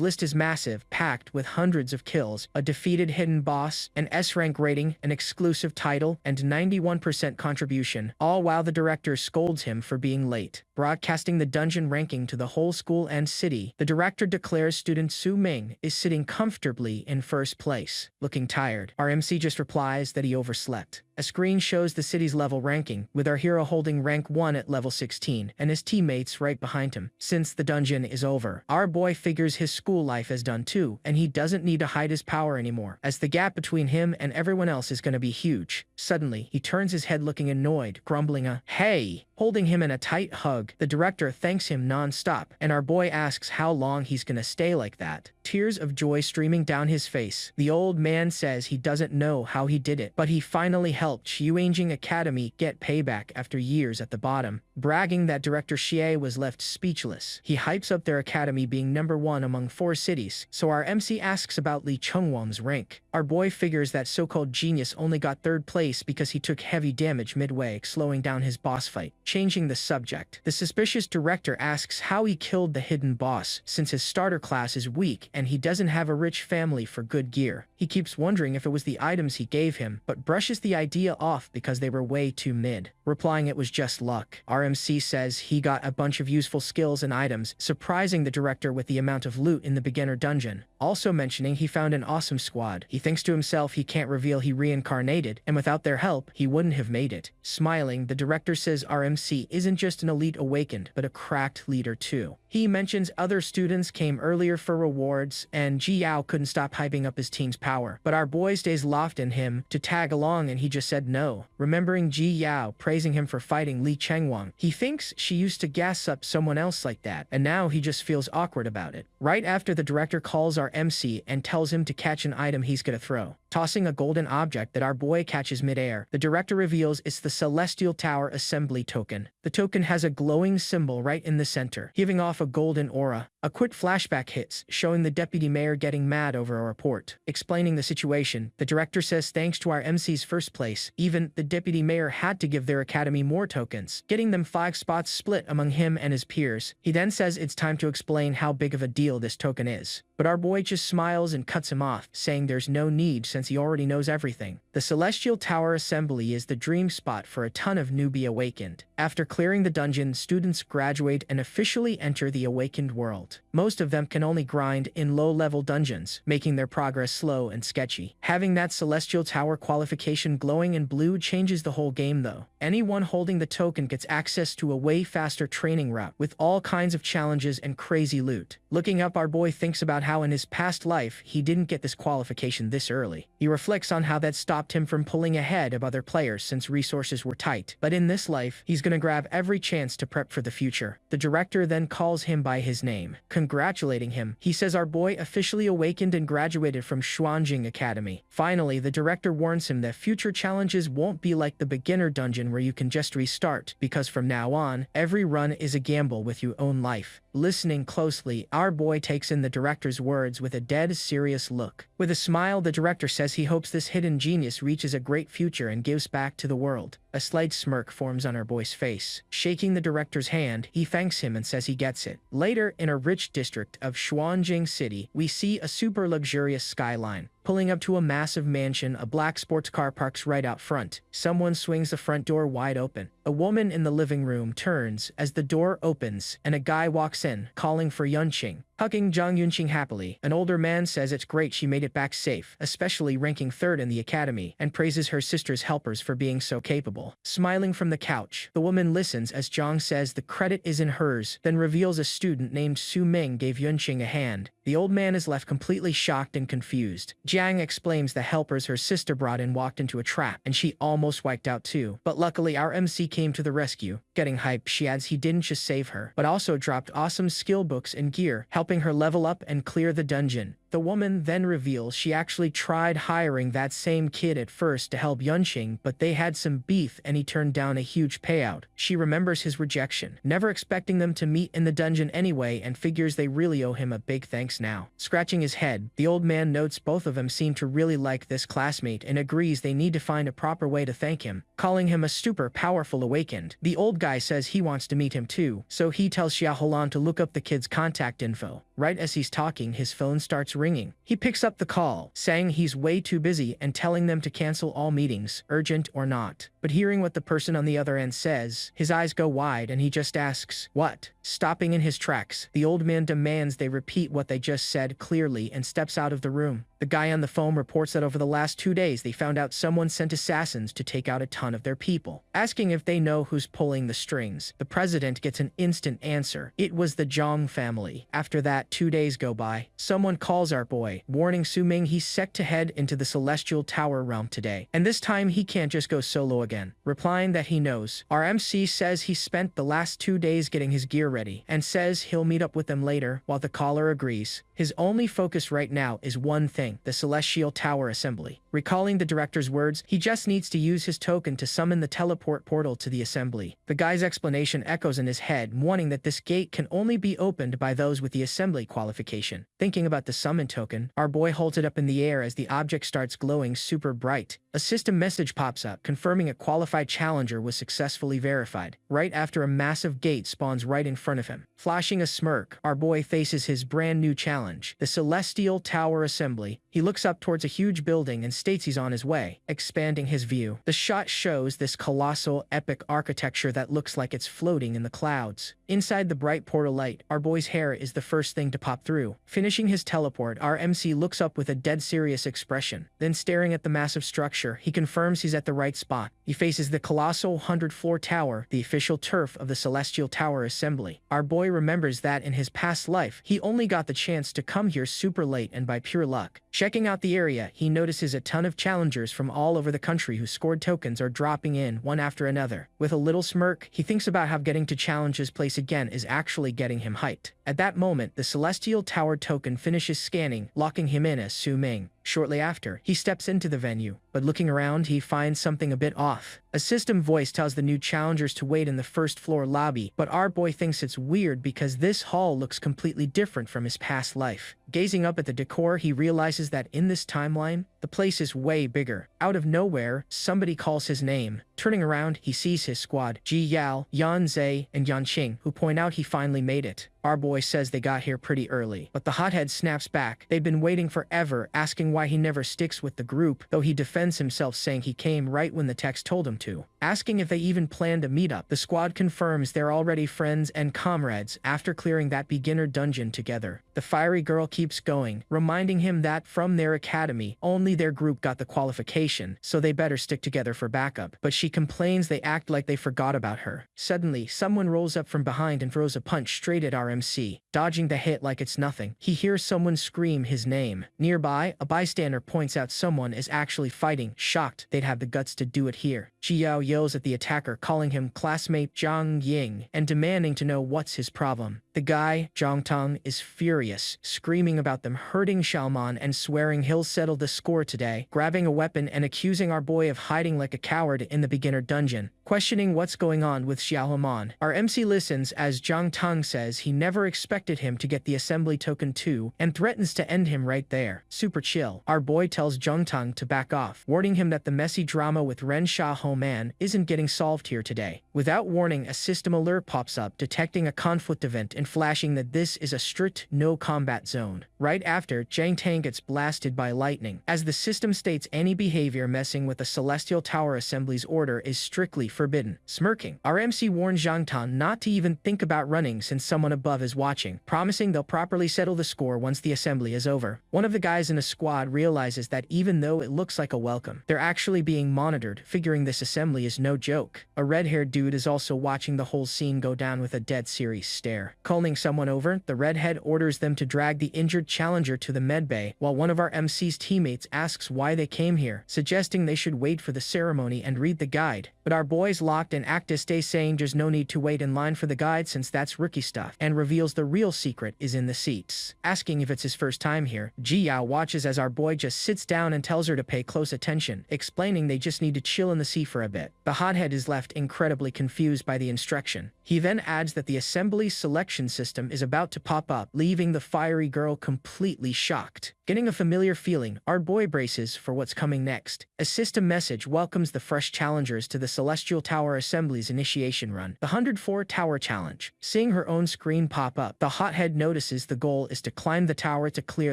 list is massive, packed with hundreds of kills, a defeated hidden boss, an S-rank rating, an exclusive title, and 91% contribution, all while the director scolds him for being late. Broadcasting the dungeon ranking to the whole school and city, the director declares student Su Ming is sitting comfortably in first place. Looking tired, our MC just replies that he overslept. A screen shows the city's level ranking, with our hero holding rank 1 at level 16, and his teammates right behind him. Since the dungeon is over, our boy figures his school life is done too, and he doesn't need to hide his power anymore, as the gap between him and everyone else is gonna be huge. Suddenly, he turns his head looking annoyed, grumbling a, "Hey!" Holding him in a tight hug, the director thanks him non-stop, and our boy asks how long he's gonna stay like that. Tears of joy streaming down his face. The old man says he doesn't know how he did it, but he finally helped Xuanjing Academy get payback after years at the bottom, bragging that director Xie was left speechless. He hypes up their academy being number 1 among 4 cities, so our MC asks about Li Chengwang's rank. Our boy figures that so-called genius only got 3rd place because he took heavy damage midway, slowing down his boss fight. Changing the subject, the suspicious director asks how he killed the hidden boss, since his starter class is weak and he doesn't have a rich family for good gear. He keeps wondering if it was the items he gave him, but brushes the idea off because they were way too mid, replying it was just luck. RMC says he got a bunch of useful skills and items, surprising the director with the amount of loot in the beginner dungeon, also mentioning he found an awesome squad. He thinks to himself he can't reveal he reincarnated, and without their help, he wouldn't have made it. Smiling, the director says RMC isn't just an elite awakened, but a cracked leader too. He mentions other students came earlier for rewards, and Ji Yao couldn't stop hyping up his team's power, but our boy stays loft in him to tag along and he just said no. Remembering Ji Yao praising him for fighting Li Chengwang, he thinks she used to gas up someone else like that, and now he just feels awkward about it. Right after the director calls our MC and tells him to catch an item he's gonna throw, tossing a golden object that our boy catches midair, the director reveals it's the Celestial Tower Assembly token. The token has a glowing symbol right in the center, giving off a golden aura. A quick flashback hits, showing the deputy mayor getting mad over a report. Explaining the situation, the director says thanks to our MC's first place, even the deputy mayor had to give their academy more tokens, getting them 5 spots split among him and his peers. He then says it's time to explain how big of a deal this token is, but our boy just smiles and cuts him off, saying there's no need since he already knows everything. The Celestial Tower Assembly is the dream spot for a ton of newbie awakened. After clearing the dungeon, students graduate and officially enter the awakened world. Most of them can only grind in low-level dungeons, making their progress slow and sketchy. Having that Celestial Tower qualification glowing in blue changes the whole game though. Anyone holding the token gets access to a way faster training route, with all kinds of challenges and crazy loot. Looking up, our boy thinks about how in his past life he didn't get this qualification this early. He reflects on how that stopped him from pulling ahead of other players since resources were tight. But in this life, he's gonna grab every chance to prep for the future. The director then calls him by his name, congratulating him. He says our boy officially awakened and graduated from Xuanjing Academy. Finally, the director warns him that future challenges won't be like the beginner dungeon where you can just restart, because from now on, every run is a gamble with your own life. Listening closely, our boy takes in the director's words with a dead serious look. With a smile, the director says he hopes this hidden genius reaches a great future and gives back to the world. A slight smirk forms on our boy's face. Shaking the director's hand, he thanks him and says he gets it. Later, in a rich district of Xuanjing City, we see a super luxurious skyline. Pulling up to a massive mansion, a black sports car parks right out front. Someone swings the front door wide open. A woman in the living room turns as the door opens, and a guy walks in, calling for Yunqing. Hugging Zhang Yunqing happily, an older man says it's great she made it back safe, especially ranking 3rd in the academy, and praises her sister's helpers for being so capable. Smiling from the couch, the woman listens as Zhang says the credit isn't hers, then reveals a student named Su Ming gave Yunqing a hand. The old man is left completely shocked and confused. Jiang explains the helpers her sister brought in walked into a trap, and she almost wiped out too. But luckily our MC came to the rescue. Getting hype, she adds he didn't just save her, but also dropped awesome skill books and gear, helping her level up and clear the dungeon. The woman then reveals she actually tried hiring that same kid at first to help Yunqing, but they had some beef and he turned down a huge payout. She remembers his rejection, never expecting them to meet in the dungeon anyway, and figures they really owe him a big thanks now. Scratching his head, the old man notes both of them seem to really like this classmate and agrees they need to find a proper way to thank him, calling him a super powerful awakened. The old guy says he wants to meet him too, so he tells Xiaolan to look up the kid's contact info. Right as he's talking, his phone starts ringing. He picks up the call, saying he's way too busy and telling them to cancel all meetings, urgent or not. but hearing what the person on the other end says, his eyes go wide and he just asks, "What?" Stopping in his tracks, the old man demands they repeat what they just said clearly and steps out of the room. The guy on the phone reports that over the last 2 days they found out someone sent assassins to take out a ton of their people. Asking if they know who's pulling the strings, the president gets an instant answer. It was the Zhang family. After that, 2 days go by. Someone calls our boy, warning Su Ming he's set to head into the Celestial Tower realm today, and this time he can't just go solo again. Replying that he knows, our MC says he spent the last 2 days getting his gear ready, and says he'll meet up with them later, while the caller agrees. His only focus right now is one thing, the Celestial Tower assembly. Recalling the director's words, he just needs to use his token to summon the teleport portal to the assembly. The guy's explanation echoes in his head, warning that this gate can only be opened by those with the assembly qualification. Thinking about the summon token, our boy holds it up in the air as the object starts glowing super bright. A system message pops up, confirming a qualified challenger was successfully verified. Right after a massive gate spawns right in front of him. Flashing a smirk, our boy faces his brand new challenge, the Celestial Tower Assembly. He looks up towards a huge building and states he's on his way, expanding his view. The shot shows this colossal, epic architecture that looks like it's floating in the clouds. Inside the bright portal light, our boy's hair is the first thing to pop through. Finishing his teleport, our MC looks up with a dead serious expression. Then staring at the massive structure, he confirms he's at the right spot. He faces the colossal 100-floor tower, the official turf of the Celestial Tower Assembly. Our boy remembers that in his past life, he only got the chance to come here super late and by pure luck. Checking out the area, he notices a ton of challengers from all over the country who scored tokens are dropping in one after another. With a little smirk, he thinks about how getting to challenge his place again is actually getting him hyped. At that moment, the Celestial Tower token finishes scanning, locking him in as Su Ming. Shortly after, he steps into the venue, but looking around, he finds something a bit off. A system voice tells the new challengers to wait in the first floor lobby, but our boy thinks it's weird because this hall looks completely different from his past life. Gazing up at the decor, he realizes that in this timeline, the place is way bigger. Out of nowhere, somebody calls his name. Turning around, he sees his squad, Ji Yao, Yan Zhe, and Yan Qing, who point out he finally made it. Our boy says they got here pretty early, but the hothead snaps back. They've been waiting forever, asking why he never sticks with the group, though he defends himself saying he came right when the text told him to. Asking if they even planned a meetup, the squad confirms they're already friends and comrades after clearing that beginner dungeon together. The fiery girl keeps going, reminding him that from their academy, only their group got the qualification, so they better stick together for backup. But she complains they act like they forgot about her. Suddenly, someone rolls up from behind and throws a punch straight at our MC. Dodging the hit like it's nothing, he hears someone scream his name. Nearby, a bystander points out someone is actually fighting, shocked they'd have the guts to do it here. Jiao yells at the attacker, calling him classmate Zhang Ying and demanding to know what's his problem. The guy, Zhang Tong, is furious, screaming about them hurting Xiaoman and swearing he'll settle the score today, grabbing a weapon and accusing our boy of hiding like a coward in the beginner dungeon. Questioning what's going on with Xiaoman, our MC listens as Zhang Tong says he never expected him to get the assembly token too and threatens to end him right there. Super chill. Our boy tells Zhang Tong to back off, warning him that the messy drama with Ren Xiaoman isn't getting solved here today. Without warning, a system alert pops up, detecting a conflict event and flashing that this is a strict no-combat zone. Right after, Zhang Tang gets blasted by lightning, as the system states any behavior messing with the Celestial Tower Assembly's order is strictly forbidden. Smirking, our MC warns Zhang Tang not to even think about running since someone above is watching, promising they'll properly settle the score once the assembly is over. One of the guys in the squad realizes that even though it looks like a welcome, they're actually being monitored, figuring this assembly is no joke. A red-haired dude is also watching the whole scene go down with a dead serious stare. Calling someone over, the redhead orders them to drag the injured challenger to the medbay, while one of our MC's teammates asks why they came here, suggesting they should wait for the ceremony and read the guide. But our boys locked and Actus stay saying there's no need to wait in line for the guide since that's rookie stuff, and reveals the real secret is in the seats. Asking if it's his first time here, Ji Yao watches as our boy just sits down and tells her to pay close attention, explaining they just need to chill in the seat for a bit. The hothead is left incredibly confused by the instruction. He then adds that the assembly selection system is about to pop up, leaving the fiery girl completely shocked. Getting a familiar feeling, our boy braces for what's coming next. A system message welcomes the fresh challengers to the Celestial Tower Assembly's initiation run, the 104 Tower Challenge. Seeing her own screen pop up, the hothead notices the goal is to climb the tower to clear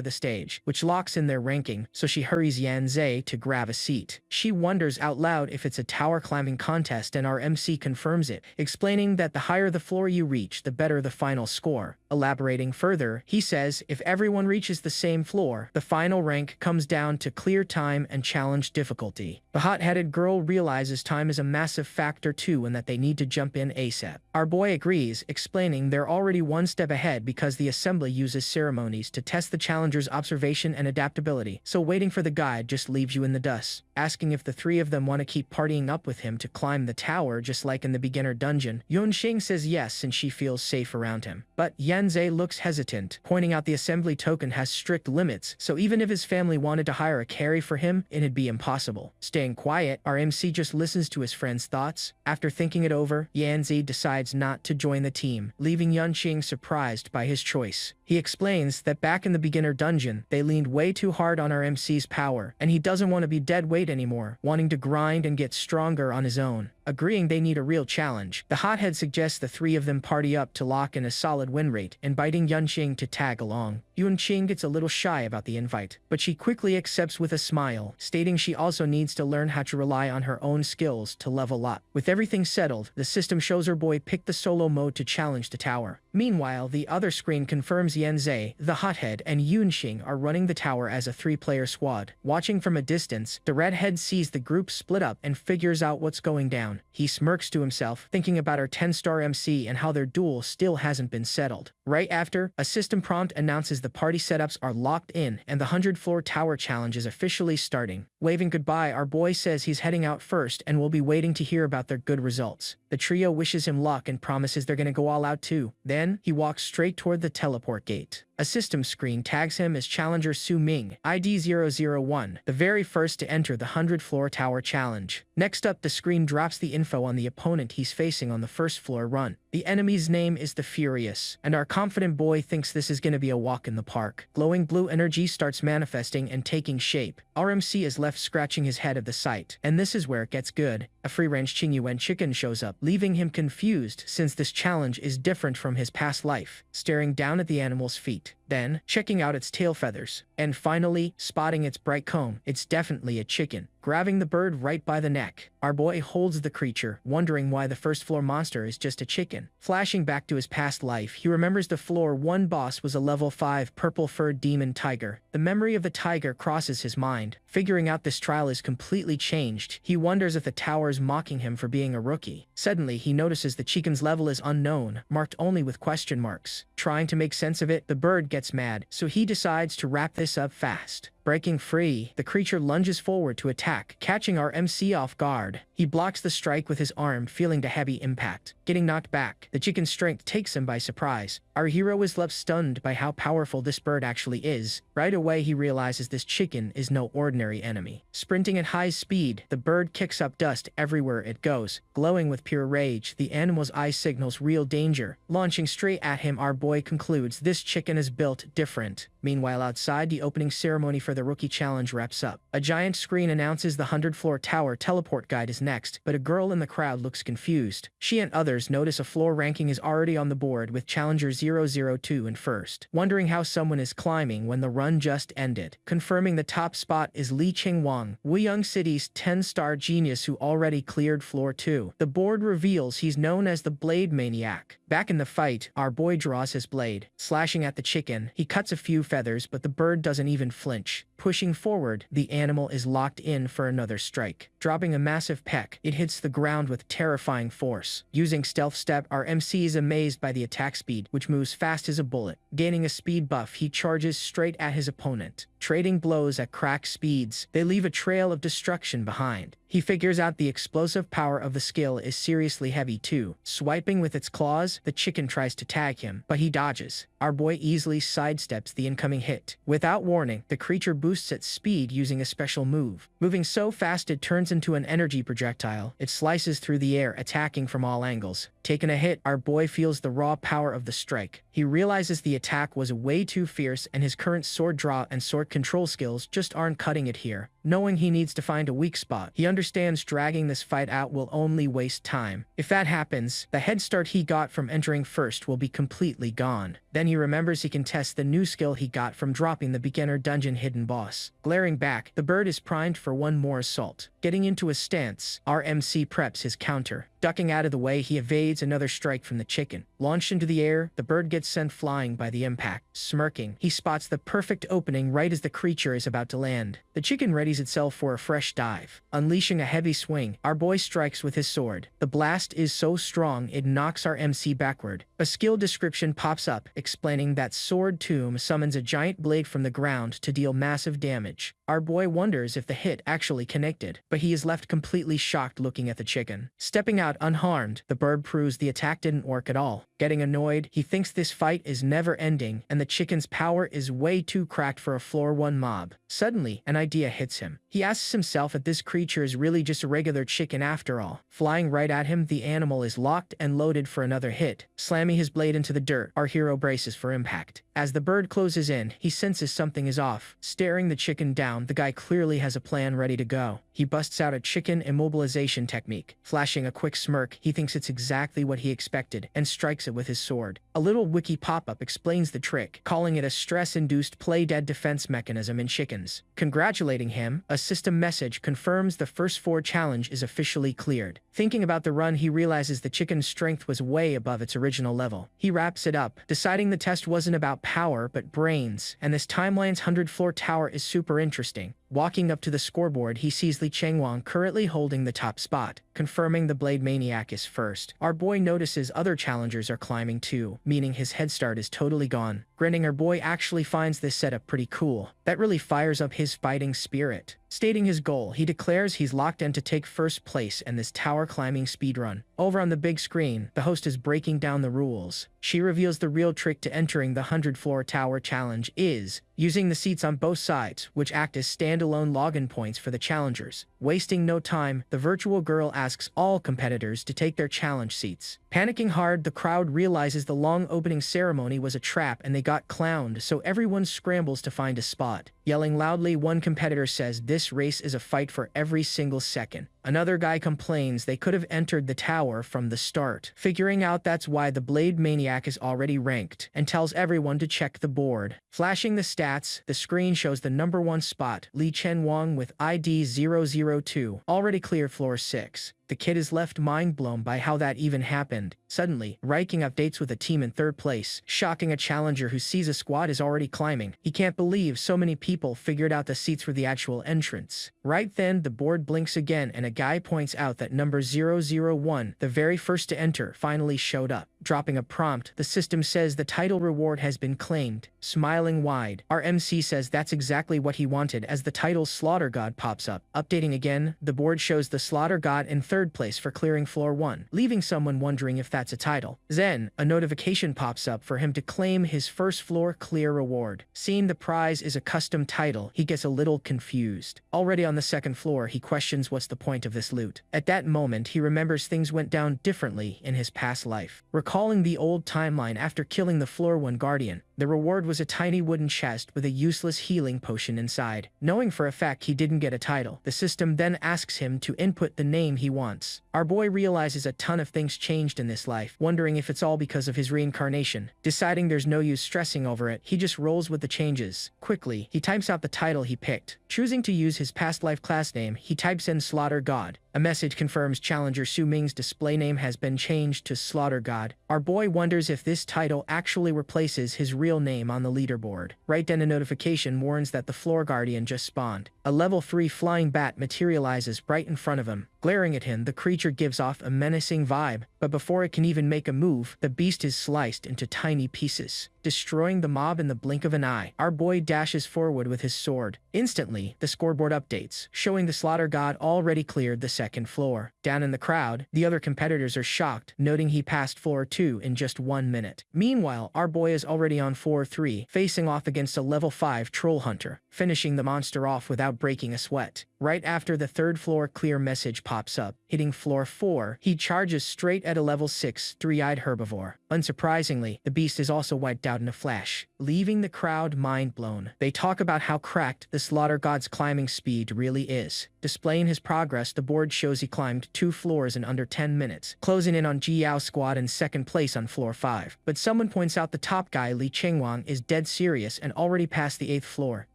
the stage, which locks in their ranking, so she hurries Yanzei to grab a seat. She wonders out loud if it's a tower climbing contest, and our MC confirms it, explaining that the higher the floor you reach, the better the final score. Elaborating further, he says if everyone reaches the same floor, the final rank comes down to clear time and challenge difficulty. The hot-headed girl realizes time is a massive factor too and that they need to jump in ASAP. Our boy agrees, explaining they're already one step ahead because the assembly uses ceremonies to test the challenger's observation and adaptability, so waiting for the guide just leaves you in the dust. Asking if the three of them want to keep partying up with him to climb the tower just like in the beginner dungeon, Yunxing says yes since she feels safe around him. But Yanzei looks hesitant, pointing out the assembly token has strict limits, so even if his family wanted to hire a carry for him, it'd be impossible. Staying quiet, our MC just listens to his friend's thoughts. After thinking it over, Yanzei decides not to join the team, leaving Yunxing surprised by his choice. He explains that back in the beginner dungeon, they leaned way too hard on our MC's power, and he doesn't want to be dead weight anymore, wanting to grind and get stronger on his own. Agreeing they need a real challenge, the hothead suggests the three of them party up to lock in a solid win rate, inviting Yunxing to tag along. Yunxing gets a little shy about the invite, but she quickly accepts with a smile, stating she also needs to learn how to rely on her own skills to level up. With everything settled, the system shows her boy pick the solo mode to challenge the tower. Meanwhile, the other screen confirms Yanzei, the hothead, and Yunxing are running the tower as a three-player squad. Watching from a distance, the redhead sees the group split up and figures out what's going down. He smirks to himself, thinking about our 10-star MC and how their duel still hasn't been settled. Right after, a system prompt announces the party setups are locked in and the 100-floor tower challenge is officially starting. Waving goodbye, our boy says he's heading out first and will be waiting to hear about their good results. The trio wishes him luck and promises they're gonna go all out too. Then, he walks straight toward the teleport gate. A system screen tags him as Challenger Su Ming, ID 001, the very first to enter the 100-floor tower challenge. Next up, the screen drops the info on the opponent he's facing on the first floor run. The enemy's name is the Furious, and our confident boy thinks this is gonna be a walk in the park. Glowing blue energy starts manifesting and taking shape. Our MC is left scratching his head at the sight, and this is where it gets good. A free-range Qingyuan chicken shows up, leaving him confused since this challenge is different from his past life, staring down at the animal's feet, then checking out its tail feathers, and finally spotting its bright comb. It's definitely a chicken. Grabbing the bird right by the neck, our boy holds the creature, wondering why the first floor monster is just a chicken. Flashing back to his past life, he remembers the floor 1 boss was a level 5 purple-furred demon tiger. The memory of the tiger crosses his mind. Figuring out this trial is completely changed, he wonders if the tower is mocking him for being a rookie. Suddenly, he notices the chicken's level is unknown, marked only with question marks. Trying to make sense of it, the bird gets mad, so he decides to wrap this up fast. Breaking free, the creature lunges forward to attack, catching our MC off guard. He blocks the strike with his arm, feeling the heavy impact. Getting knocked back, the chicken's strength takes him by surprise. Our hero is left stunned by how powerful this bird actually is. Right away, he realizes this chicken is no ordinary enemy. Sprinting at high speed, the bird kicks up dust everywhere it goes. Glowing with pure rage, the animal's eye signals real danger. Launching straight at him, our boy concludes this chicken is built different. Meanwhile, outside, the opening ceremony for the Rookie Challenge wraps up. A giant screen announces the 100-floor tower teleport guide is next, but a girl in the crowd looks confused. She and others notice a floor ranking is already on the board with Challenger 002 in first, wondering how someone is climbing when the run just ended. Confirming the top spot is Li Qingwang, Wuyang City's 10-star genius who already cleared floor 2. The board reveals he's known as the Blade Maniac. Back in the fight, our boy draws his blade. Slashing at the chicken, he cuts a few feathers, but the bird doesn't even flinch. Pushing forward, the animal is locked in for another strike. Dropping a massive peck, it hits the ground with terrifying force. Using Stealth Step, our MC is amazed by the attack speed, which moves fast as a bullet. Gaining a speed buff, he charges straight at his opponent. Trading blows at crack speeds, they leave a trail of destruction behind. He figures out the explosive power of the skill is seriously heavy too. Swiping with its claws, the chicken tries to tag him, but he dodges. Our boy easily sidesteps the incoming hit. Without warning, the creature boosts its speed using a special move. Moving so fast it turns into an energy projectile. It slices through the air, attacking from all angles. Taking a hit, our boy feels the raw power of the strike. He realizes the attack was way too fierce and his current sword draw and sword control skills just aren't cutting it here. Knowing he needs to find a weak spot, he understands dragging this fight out will only waste time. If that happens, the head start he got from entering first will be completely gone. Then he remembers he can test the new skill he got from dropping the beginner dungeon hidden boss. Glaring back, the bird is primed for one more assault. Getting into a stance, our MC preps his counter. Ducking out of the way, he evades another strike from the chicken. Launched into the air, the bird gets sent flying by the impact. Smirking, he spots the perfect opening right as the creature is about to land. The chicken readies itself for a fresh dive. Unleashing a heavy swing, our boy strikes with his sword. The blast is so strong it knocks our MC backward. A skill description pops up, explaining that Sword Tomb summons a giant blade from the ground to deal massive damage. Our boy wonders if the hit actually connected, but he is left completely shocked looking at the chicken. Stepping out unharmed, the bird proves the attack didn't work at all. Getting annoyed, he thinks this fight is never ending and the chicken's power is way too cracked for a floor 1 mob. Suddenly, an idea hits him. He asks himself if this creature is really just a regular chicken after all. Flying right at him, the animal is locked and loaded for another hit. Slamming his blade into the dirt, our hero braces for impact. As the bird closes in, he senses something is off. Staring the chicken down, the guy clearly has a plan ready to go. He busts out a chicken immobilization technique. Flashing a quick smirk, he thinks it's exactly what he expected and strikes it with his sword. A little wiki pop-up explains the trick, calling it a stress-induced play-dead defense mechanism in chickens. Congratulating him, a system message confirms the first 4 challenge is officially cleared. Thinking about the run, he realizes the chicken's strength was way above its original level. He wraps it up, deciding the test wasn't about power but brains, and this timeline's 100th-floor tower is super interesting. Walking up to the scoreboard, he sees Li Chengwang currently holding the top spot, confirming the Blade Maniac is first. Our boy notices other challengers are climbing too, meaning his head start is totally gone. Grinning, our boy actually finds this setup pretty cool. That really fires up his fighting spirit. Stating his goal, he declares he's locked in to take first place in this tower climbing speedrun. Over on the big screen, the host is breaking down the rules. She reveals the real trick to entering the 100th-floor tower challenge is using the seats on both sides, which act as standalone login points for the challengers. Wasting no time, the virtual girl asks all competitors to take their challenge seats. Panicking hard, the crowd realizes the long opening ceremony was a trap and they got clowned, so everyone scrambles to find a spot. Yelling loudly, one competitor says this race is a fight for every single second. Another guy complains they could have entered the tower from the start, figuring out that's why the Blade Maniac is already ranked, and tells everyone to check the board. Flashing the stats, the screen shows the number 1 spot, Li Chengwang with ID 002, already clear floor 6. The kid is left mind-blown by how that even happened. Suddenly, Riking updates with a team in 3rd place, shocking a challenger who sees a squad is already climbing. He can't believe so many people figured out the seats for the actual entrance. Right then, the board blinks again and a guy points out that number 001, the very first to enter, finally showed up. Dropping a prompt, the system says the title reward has been claimed. Smiling wide, our MC says that's exactly what he wanted as the title Slaughter God pops up. Updating again, the board shows the Slaughter God in 3rd place for clearing floor 1, leaving someone wondering if that's a title. Then, a notification pops up for him to claim his first floor clear reward. Seeing the prize is a custom title, he gets a little confused. Already on the 2nd floor, he questions what's the point of this loot. At that moment, he remembers things went down differently in his past life. Recalling the old timeline after killing the floor 1 guardian, the reward was a tiny wooden chest with a useless healing potion inside. Knowing for a fact he didn't get a title, the system then asks him to input the name he wants. Our boy realizes a ton of things changed in this life, wondering if it's all because of his reincarnation. Deciding there's no use stressing over it, he just rolls with the changes. Quickly, he types out the title he picked. Choosing to use his past life class name, he types in Slaughter God. A message confirms Challenger Su Ming's display name has been changed to Slaughter God. Our boy wonders if this title actually replaces his real name on the leaderboard. Right then, a notification warns that the floor guardian just spawned. A level 3 flying bat materializes right in front of him. Glaring at him, the creature gives off a menacing vibe, but before it can even make a move, the beast is sliced into tiny pieces, destroying the mob in the blink of an eye. Our boy dashes forward with his sword. Instantly, the scoreboard updates, showing the Slaughter God already cleared the 2nd floor. Down in the crowd, the other competitors are shocked, noting he passed floor 2 in just 1 minute. Meanwhile, our boy is already on floor 3, facing off against a level 5 troll hunter, finishing the monster off without breaking a sweat. Right after the third floor clear message pops up, hitting floor 4, he charges straight at a level 6 three-eyed herbivore. Unsurprisingly, the beast is also wiped out in a flash, leaving the crowd mind blown. They talk about how cracked the slaughter god's climbing speed really is. Displaying his progress, the board shows he climbed 2 floors in under 10 minutes, closing in on Ji Yao's squad in second place on floor 5. But someone points out the top guy, Li Qingwang, is dead serious and already past the 8th floor.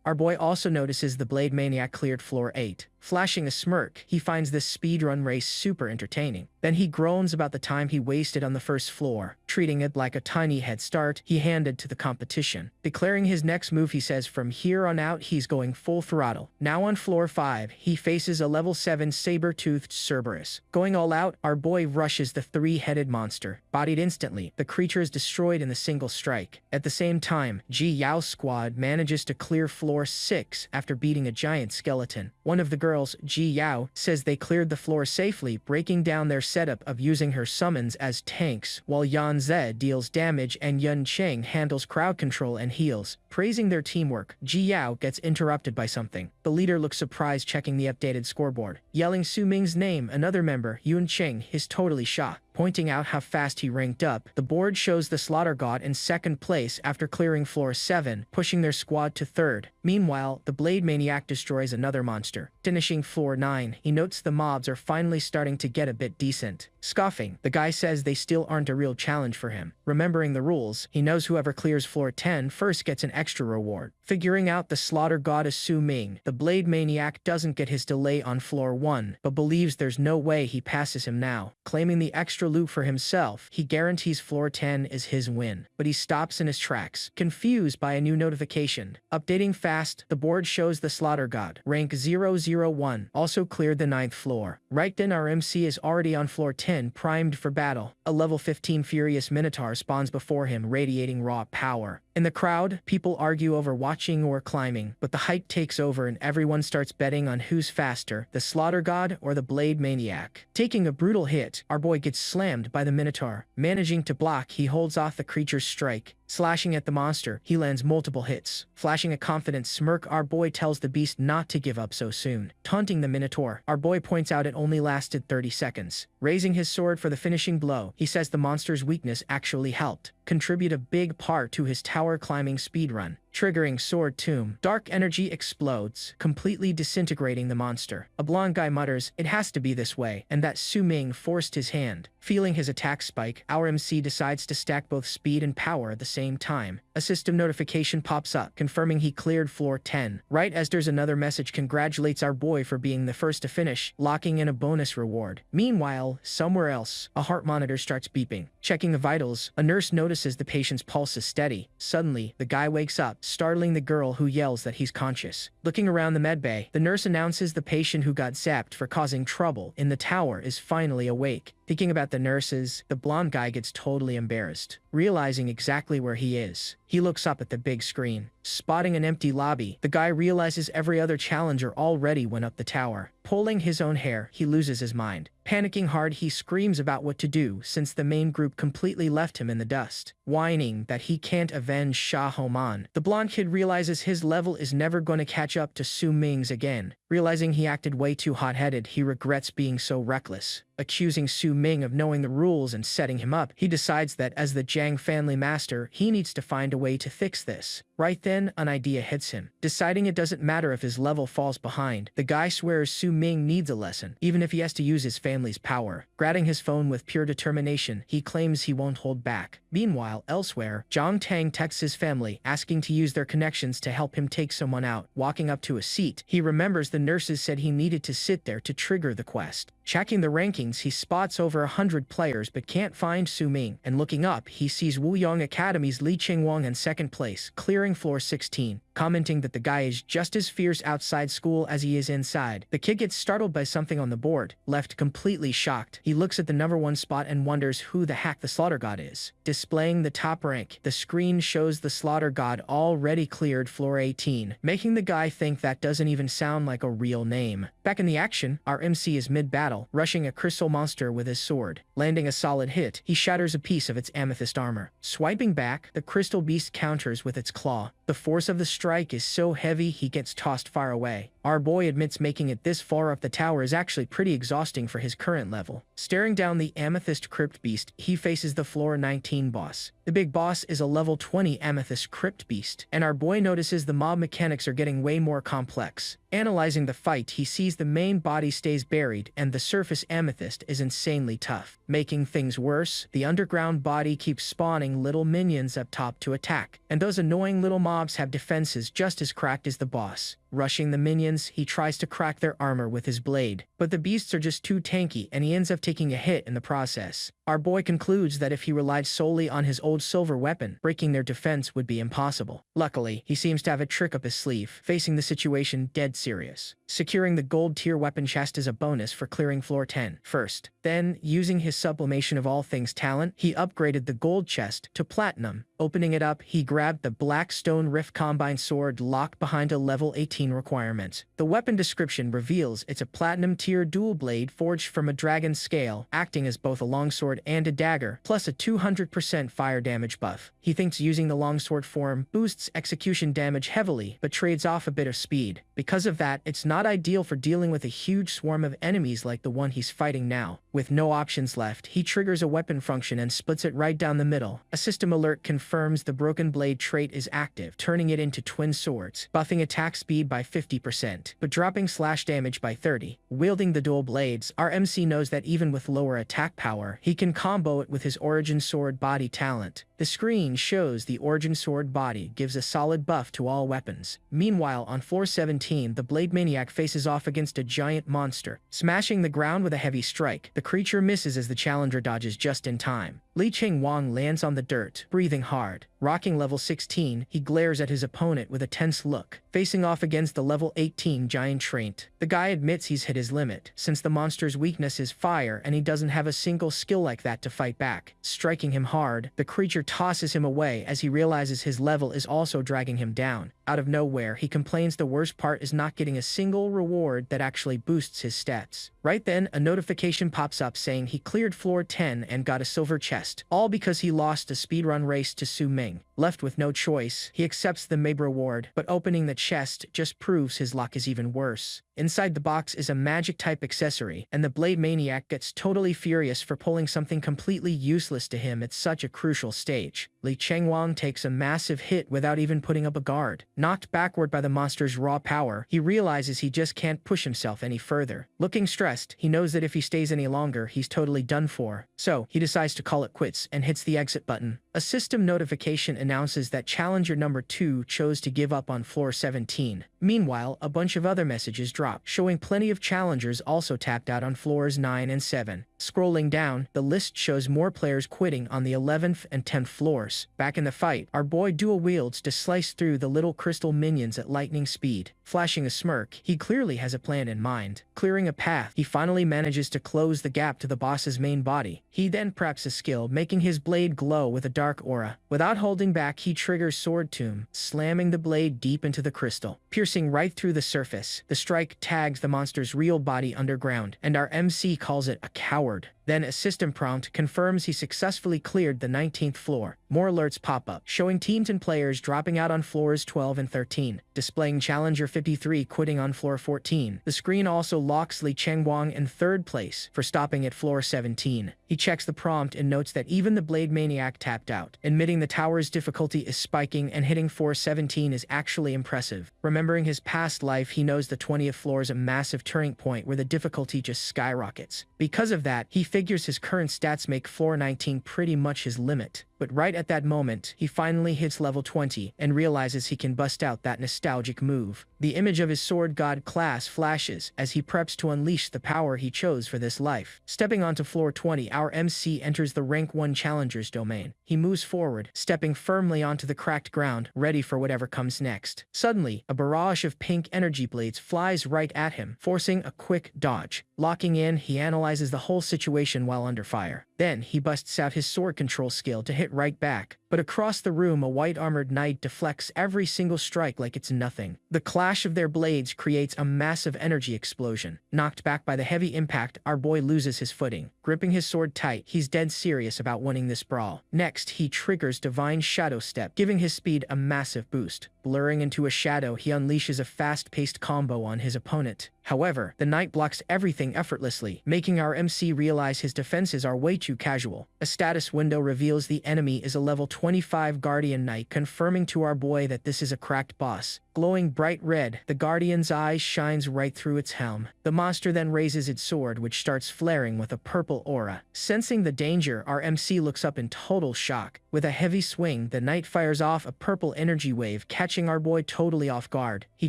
Our boy also notices the Blade Maniac cleared floor 8. Flashing a smirk, he finds this speedrun race super entertaining. Then he groans about the time he wasted on the first floor, treating it like a tiny head start he handed to the competition. Declaring his next move, he says from here on out he's going full throttle. Now on floor 5, he faces a level 7 saber-toothed Cerberus. Going all out, our boy rushes the 3-headed monster. Bodied instantly, the creature is destroyed in a single strike. At the same time, Ji Yao's squad manages to clear floor 6 after beating a giant skeleton. One of the girls, Ji Yao, says they cleared the floor safely, breaking down their setup of using her summons as tanks, while Yan Ze deals damage and Yun Cheng handles crowd control and heals. Praising their teamwork, Ji Yao gets interrupted by something. The leader looks surprised, checking the updated scoreboard. Yelling Su Ming's name, another member, Yun Cheng, is totally shocked. Pointing out how fast he ranked up, the board shows the Slaughter God in second place after clearing floor 7, pushing their squad to third. Meanwhile, the Blade Maniac destroys another monster. Finishing floor 9, he notes the mobs are finally starting to get a bit decent. Scoffing, the guy says they still aren't a real challenge for him. Remembering the rules, he knows whoever clears floor 10 first gets an extra reward. Figuring out the Slaughter God is Su Ming, the Blade Maniac doesn't get his delay on floor 1, but believes there's no way he passes him now. Claiming the extra loot for himself, he guarantees floor 10 is his win. But he stops in his tracks, confused by a new notification. Updating fast, the board shows the Slaughter God, rank 001, also cleared the 9th floor. Right then our MC is already on floor 10, primed for battle. A level 15 Furious Minotaur spawns before him, radiating raw power. In the crowd, people argue over watching or climbing, but the hype takes over and everyone starts betting on who's faster, the Slaughter God or the Blade Maniac. Taking a brutal hit, our boy gets slammed by the Minotaur. Managing to block, he holds off the creature's strike. Slashing at the monster, he lands multiple hits. Flashing a confident smirk, our boy tells the beast not to give up so soon. Taunting the Minotaur, our boy points out it only lasted 30 seconds. Raising his sword for the finishing blow, he says the monster's weakness actually helped contribute a big part to his tower climbing speedrun. Triggering Sword Tomb, dark energy explodes, completely disintegrating the monster. A blonde guy mutters, "It has to be this way," and that Su Ming forced his hand. Feeling his attack spike, our MC decides to stack both speed and power at the same time. A system notification pops up, confirming he cleared floor 10. Right as there's another message congratulates our boy for being the first to finish, locking in a bonus reward. Meanwhile, somewhere else, a heart monitor starts beeping. Checking the vitals, a nurse notices the patient's pulse is steady. Suddenly, the guy wakes up, startling the girl who yells that he's conscious. Looking around the medbay, the nurse announces the patient who got zapped for causing trouble in the tower is finally awake. Thinking about the nurses, the blonde guy gets totally embarrassed. Realizing exactly where he is, he looks up at the big screen. Spotting an empty lobby, the guy realizes every other challenger already went up the tower. Pulling his own hair, he loses his mind. Panicking hard, he screams about what to do since the main group completely left him in the dust. Whining that he can't avenge Shah Homan, the blonde kid realizes his level is never going to catch up to Su Ming's again. Realizing he acted way too hot-headed, he regrets being so reckless. Accusing Su Ming of knowing the rules and setting him up, he decides that as the Jiang family master, he needs to find a way to fix this. Right then, an idea hits him. Deciding it doesn't matter if his level falls behind, the guy swears Su Ming needs a lesson, even if he has to use his family's power. Grabbing his phone with pure determination, he claims he won't hold back. Meanwhile, elsewhere, Zhang Tang texts his family, asking to use their connections to help him take someone out. Walking up to a seat, he remembers the nurses said he needed to sit there to trigger the quest. Checking the rankings, he spots over 100 players but can't find Su Ming, and looking up, he sees Wuyong Academy's Li Qingwang in second place, clearing floor 16. Commenting that the guy is just as fierce outside school as he is inside. The kid gets startled by something on the board, left completely shocked. He looks at the number 1 spot and wonders who the heck the Slaughter God is. Displaying the top rank, the screen shows the Slaughter God already cleared floor 18, making the guy think that doesn't even sound like a real name. Back in the action, our MC is mid-battle, rushing a crystal monster with his sword. Landing a solid hit, he shatters a piece of its amethyst armor. Swiping back, the crystal beast counters with its claw. The force of the strike strike is so heavy he gets tossed far away. Our boy admits making it this far up the tower is actually pretty exhausting for his current level. Staring down the Amethyst Crypt Beast, he faces the floor 19 boss. The big boss is a level 20 Amethyst Crypt Beast, and our boy notices the mob mechanics are getting way more complex. Analyzing the fight, he sees the main body stays buried and the surface amethyst is insanely tough. Making things worse, the underground body keeps spawning little minions up top to attack, and those annoying little mobs have defenses just as cracked as the boss. Rushing the minions, he tries to crack their armor with his blade, but the beasts are just too tanky and he ends up taking a hit in the process. Our boy concludes that if he relied solely on his old silver weapon, breaking their defense would be impossible. Luckily, he seems to have a trick up his sleeve, facing the situation dead serious. Securing the gold tier weapon chest is a bonus for clearing floor 10 first. Then, using his sublimation of all things talent, he upgraded the gold chest to platinum. Opening it up, he grabbed the Black Stone Rift Combine Sword locked behind a level 18 requirement. The weapon description reveals it's a platinum tier dual blade forged from a dragon's scale, acting as both a longsword and a dagger, plus a 200% fire damage buff. He thinks using the longsword form boosts execution damage heavily, but trades off a bit of speed. Because of that, it's not ideal for dealing with a huge swarm of enemies like the one he's fighting now. With no options left, he triggers a weapon function and splits it right down the middle. A system alert confirms the broken blade trait is active, turning it into twin swords, buffing attack speed by 50%, but dropping slash damage by 30%. Wielding the dual blades, our MC knows that even with lower attack power, he can combo it with his Origin Sword body talent. The screen shows the Origin Sword body gives a solid buff to all weapons. Meanwhile, on floor 17, the Blade Maniac faces off against a giant monster, smashing the ground with a heavy strike. The creature misses as the challenger dodges just in time. Li Chengwang lands on the dirt, breathing hard. Rocking level 16, he glares at his opponent with a tense look, facing off against the level 18 giant Trent. The guy admits he's hit his limit, since the monster's weakness is fire and he doesn't have a single skill like that to fight back. Striking him hard, the creature tosses him away as he realizes his level is also dragging him down. Out of nowhere, he complains the worst part is not getting a single reward that actually boosts his stats. Right then, a notification pops up saying he cleared floor 10 and got a silver chest, all because he lost a speedrun race to Su Ming. Left with no choice, he accepts the MAB reward, but opening the chest just proves his luck is even worse. Inside the box is a magic-type accessory, and the Blade Maniac gets totally furious for pulling something completely useless to him at such a crucial stage. Li Chengwang takes a massive hit without even putting up a guard. Knocked backward by the monster's raw power, he realizes he just can't push himself any further. Looking stressed, he knows that if he stays any longer, he's totally done for. So, he decides to call it quits and hits the exit button. A system notification announces that challenger number 2 chose to give up on floor 17. Meanwhile, a bunch of other messages drop, showing plenty of challengers also tapped out on floors 9 and 7. Scrolling down, the list shows more players quitting on the 11th and 10th floors. Back in the fight, our boy dual wields to slice through the little crystal minions at lightning speed. Flashing a smirk, he clearly has a plan in mind. Clearing a path, he finally manages to close the gap to the boss's main body. He then preps a skill, making his blade glow with a dark aura. Without holding back, he triggers Sword Tomb, slamming the blade deep into the crystal. Piercing right through the surface, the strike tags the monster's real body underground, and our MC calls it a coward. Then a system prompt confirms he successfully cleared the 19th floor. More alerts pop up, showing teams and players dropping out on floors 12 and 13, displaying Challenger 53 quitting on floor 14. The screen also locks Li Chengwang in 3rd place for stopping at floor 17. He checks the prompt and notes that even the Blade Maniac tapped out, admitting the tower's difficulty is spiking and hitting floor 17 is actually impressive. Remembering his past life, he knows the 20th floor is a massive turning point where the difficulty just skyrockets. Because of that, he figures his current stats make floor 19 pretty much his limit. But right at that moment, he finally hits level 20 and realizes he can bust out that nostalgic move. The image of his sword god class flashes as he preps to unleash the power he chose for this life. Stepping onto floor 20, our MC enters the rank 1 challenger's domain. He moves forward, stepping firmly onto the cracked ground, ready for whatever comes next. Suddenly, a barrage of pink energy blades flies right at him, forcing a quick dodge. Locking in, he analyzes the whole situation while under fire. Then, he busts out his sword control skill to hit right back. but across the room a white-armored knight deflects every single strike like it's nothing. The clash of their blades creates a massive energy explosion. Knocked back by the heavy impact, our boy loses his footing. Gripping his sword tight, he's dead serious about winning this brawl. Next, he triggers Divine Shadow Step, giving his speed a massive boost. Blurring into a shadow, he unleashes a fast-paced combo on his opponent. However, the knight blocks everything effortlessly, making our MC realize his defenses are way too casual. A status window reveals the enemy is a level 25 Guardian Knight, confirming to our boy that this is a cracked boss. Glowing bright red, the Guardian's eyes shines right through its helm. The monster then raises its sword, which starts flaring with a purple aura. Sensing the danger, our MC looks up in total shock. With a heavy swing, the knight fires off a purple energy wave, catching our boy totally off guard. He